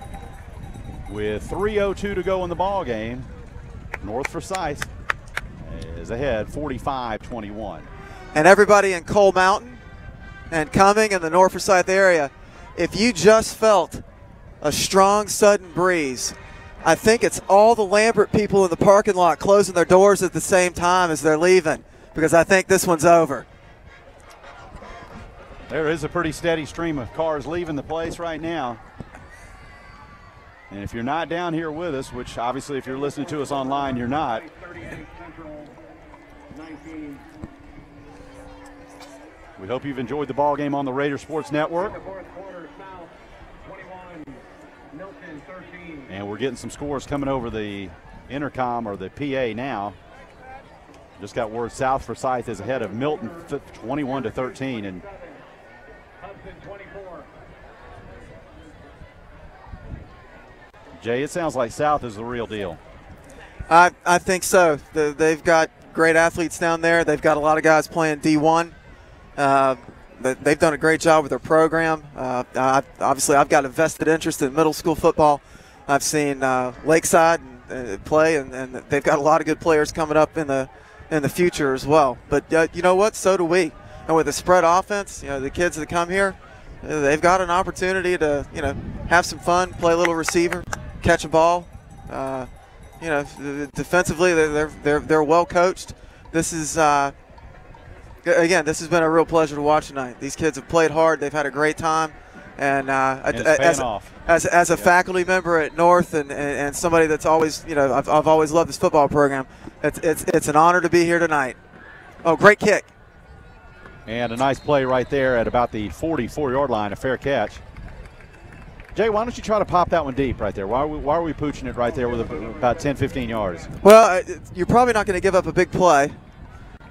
with 3:02 to go in the ball game, North Forsyth is ahead 45-21. And everybody in Coal Mountain and Cumming in the North Forsyth area, if you just felt a strong sudden breeze, I think it's all the Lambert people in the parking lot closing their doors at the same time as they're leaving, because I think this one's over. There is a pretty steady stream of cars leaving the place right now. And if you're not down here with us, which obviously if you're listening to us online, you're not. We hope you've enjoyed the ball game on the Raider Sports Network. And we're getting some scores coming over the intercom or the PA now. Just got word South Forsyth is ahead of Milton 21-13. And Jay, it sounds like South is the real deal. I think so. They've got great athletes down there. They've got a lot of guys playing D1. They've done a great job with their program. Obviously, I've got a vested interest in middle school football. I've seen Lakeside play, and they've got a lot of good players coming up in the future as well. But you know what? So do we. And with the spread offense, the kids that come here, they've got an opportunity to have some fun, play a little receiver, catch a ball. Defensively, they're well coached. This is. Again, this has been a real pleasure to watch tonight. These kids have played hard. They've had a great time. And as a faculty member at North and somebody that's always, I've always loved this football program, it's an honor to be here tonight. Oh, great kick. And a nice play right there at about the 44-yard line, a fair catch. Jay, why don't you try to pop that one deep right there? Why are we pooching it right there with about 10, 15 yards? Well, you're probably not going to give up a big play.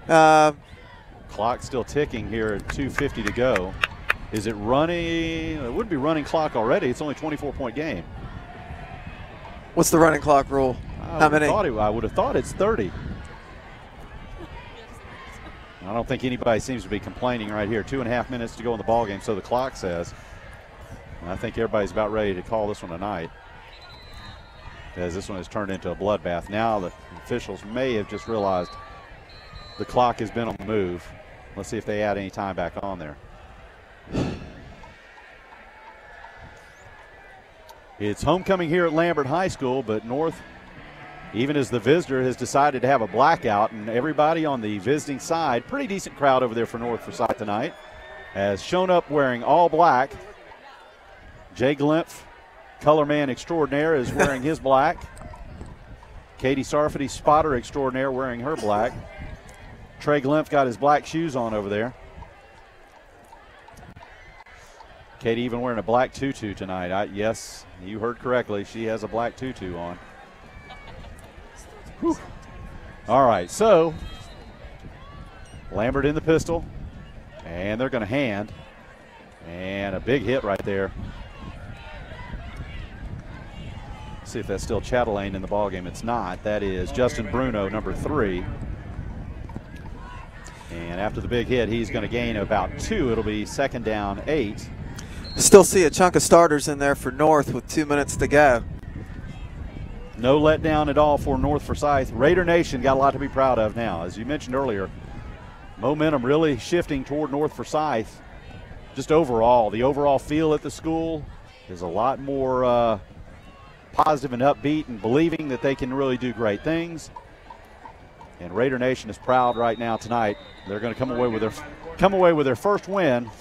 Clock still ticking here at 2:50 to go. Is it running? It would be running clock already. It's only a 24-point game. What's the running clock rule? How many? I would have thought it's 30. I don't think anybody seems to be complaining right here. 2.5 minutes to go in the ball game, so the clock says. And I think everybody's about ready to call this one a night, as this one has turned into a bloodbath. Now the officials may have just realized the clock has been on the move. Let's see if they add any time back on there. It's homecoming here at Lambert High School, but North, even as the visitor, has decided to have a blackout, and everybody on the visiting side, pretty decent crowd over there for North Forsyth tonight, has shown up wearing all black. Jay Glimpf, color man extraordinaire, is wearing his black. Katie Sarfati, spotter extraordinaire, wearing her black. Trey Glimpf got his black shoes on over there. Katie even wearing a black tutu tonight. Yes, you heard correctly. She has a black tutu on. Whew. All right, so Lambert in the pistol, and they're going to hand. And a big hit right there. Let's see if that's still Chatelaine in the ballgame. It's not. That is Justin Bruno, number 3. And after the big hit, he's going to gain about 2. It'll be 2nd down 8. Still see a chunk of starters in there for North with 2 minutes to go. No letdown at all for North Forsyth. Raider Nation got a lot to be proud of now. As you mentioned earlier, momentum really shifting toward North Forsyth. Just overall, the overall feel at the school is a lot more positive and upbeat and believing that they can really do great things. And Raider Nation is proud right now tonight. They're going to come away with their first win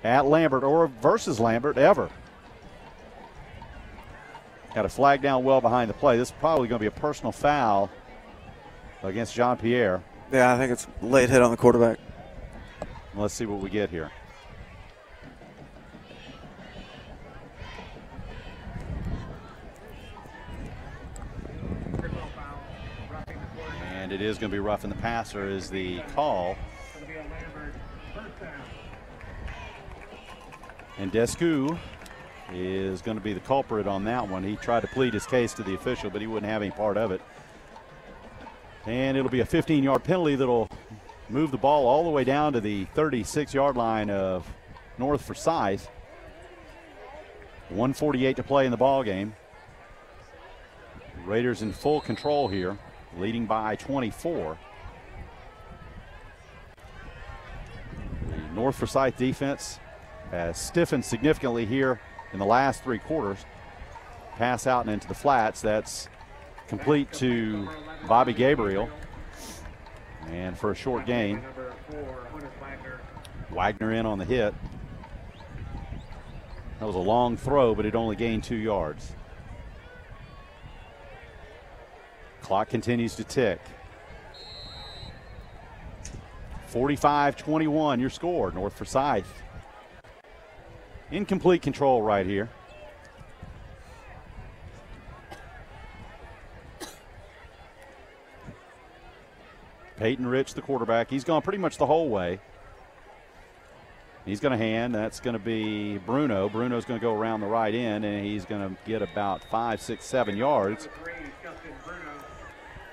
at Lambert or versus Lambert ever. Got a flag down well behind the play. This is probably going to be a personal foul against Jean-Pierre. Yeah, I think it's a late hit on the quarterback. Let's see what we get here. And it is going to be roughing the passer is the call. And Descu is going to be the culprit on that one. He tried to plead his case to the official, but he wouldn't have any part of it. And it'll be a 15-yard penalty that'll move the ball all the way down to the 36-yard line of North Forsyth. 1:48 to play in the ball game. Raiders in full control here, leading by 24. The North Forsyth defense has stiffened significantly here in the last 3 quarters. Pass out and into the flats. That's complete to Bobby Gabriel. And for a short gain, Wagner in on the hit. That was a long throw, but it only gained 2 yards. Clock continues to tick. 45-21 your score. North Forsyth in complete control right here. Peyton Rich, the quarterback, he's gone pretty much the whole way. He's going to hand. That's going to be Bruno. Bruno's going to go around the right end, and he's going to get about 5, 6, 7 yards.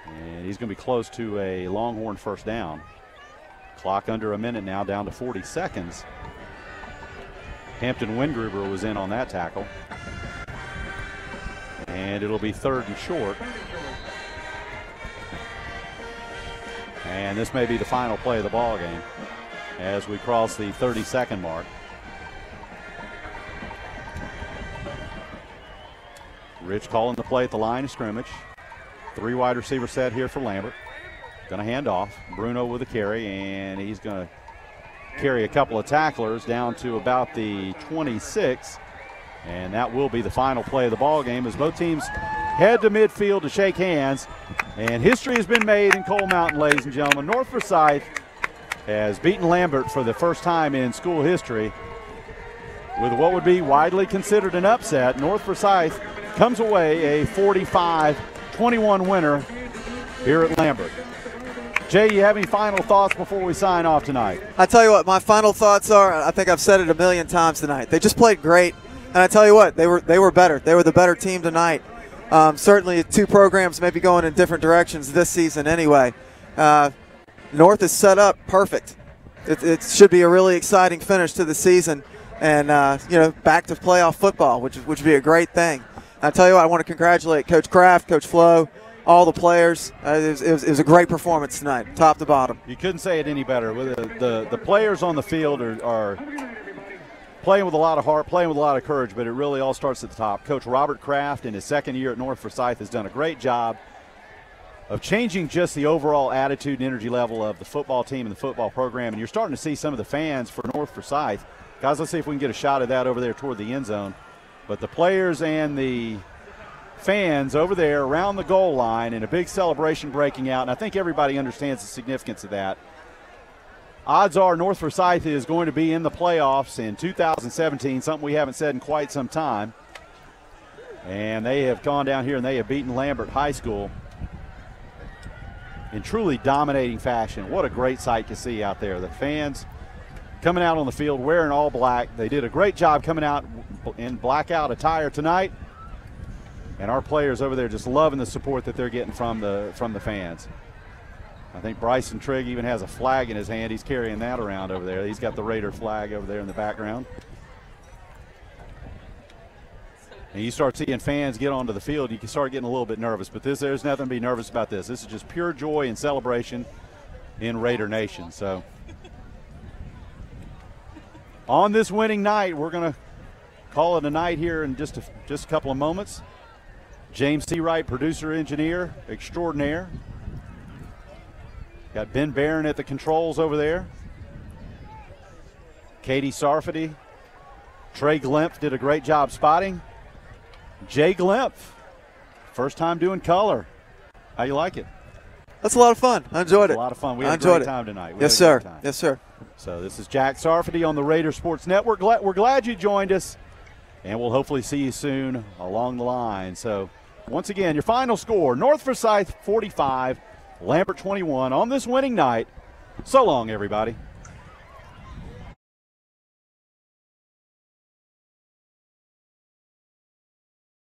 And he's going to be close to a Longhorn first down. Clock under a minute now, down to 40 seconds. Hampton Wingruber was in on that tackle. And it'll be 3rd and short. And this may be the final play of the ball game as we cross the 30-second mark. Rich calling the play at the line of scrimmage. 3 wide receiver set here for Lambert. Going to hand off. Bruno with a carry, and he's going to carry a couple of tacklers down to about the 26. And that will be the final play of the ball game as both teams head to midfield to shake hands. And history has been made in Coal Mountain, ladies and gentlemen. North Forsyth has beaten Lambert for the first time in school history with what would be widely considered an upset. North Forsyth comes away a 45-21 winner here at Lambert. Jay, you have any final thoughts before we sign off tonight? I tell you what, my final thoughts are, I think I've said it a million times tonight. They just played great, and I tell you what, they were better. They were the better team tonight. Certainly 2 programs may be going in different directions this season anyway. North is set up perfect. It should be a really exciting finish to the season, and back to playoff football, which would be a great thing. I tell you what, I want to congratulate Coach Kraft, Coach Flo, all the players. It was a great performance tonight, top to bottom. You couldn't say it any better. The players on the field are playing with a lot of heart, playing with a lot of courage, but it really all starts at the top. Coach Robert Kraft, in his 2nd year at North Forsyth, has done a great job of changing just the overall attitude and energy level of the football team and the football program. And you're starting to see some of the fans for North Forsyth. Guys, let's see if we can get a shot of that over there toward the end zone. But the players and the fans over there around the goal line and a big celebration breaking out, and I think everybody understands the significance of that. Odds are North Forsyth is going to be in the playoffs in 2017, something we haven't said in quite some time. And they have gone down here and they have beaten Lambert High School in truly dominating fashion. What a great sight to see out there. The fans coming out on the field wearing all black. They did a great job coming out in blackout attire tonight. And our players over there just loving the support that they're getting from the fans. I think Bryson Trigg even has a flag in his hand. He's carrying that around over there. He's got the Raider flag over there in the background. and you start seeing fans get onto the field, you can start getting a little bit nervous. But there's nothing to be nervous about this. This is just pure joy and celebration in Raider Nation. So on this winning night, we're going to call it a night here in just a couple of moments. James C. Wright, producer, engineer extraordinaire. Got Ben Barron at the controls over there. Katie Sarfati. Trey Glimpf did a great job spotting. Jay Glimpf, first time doing color. How you like it? That's a lot of fun. I enjoyed it. A lot of fun. We had a great time tonight. Yes, sir. Yes, sir. So this is Jack Sarfati on the Raider Sports Network. We're glad you joined us, and we'll hopefully see you soon along the line. So once again, your final score, North Forsyth 45, Lambert 21 on this winning night. So long, everybody.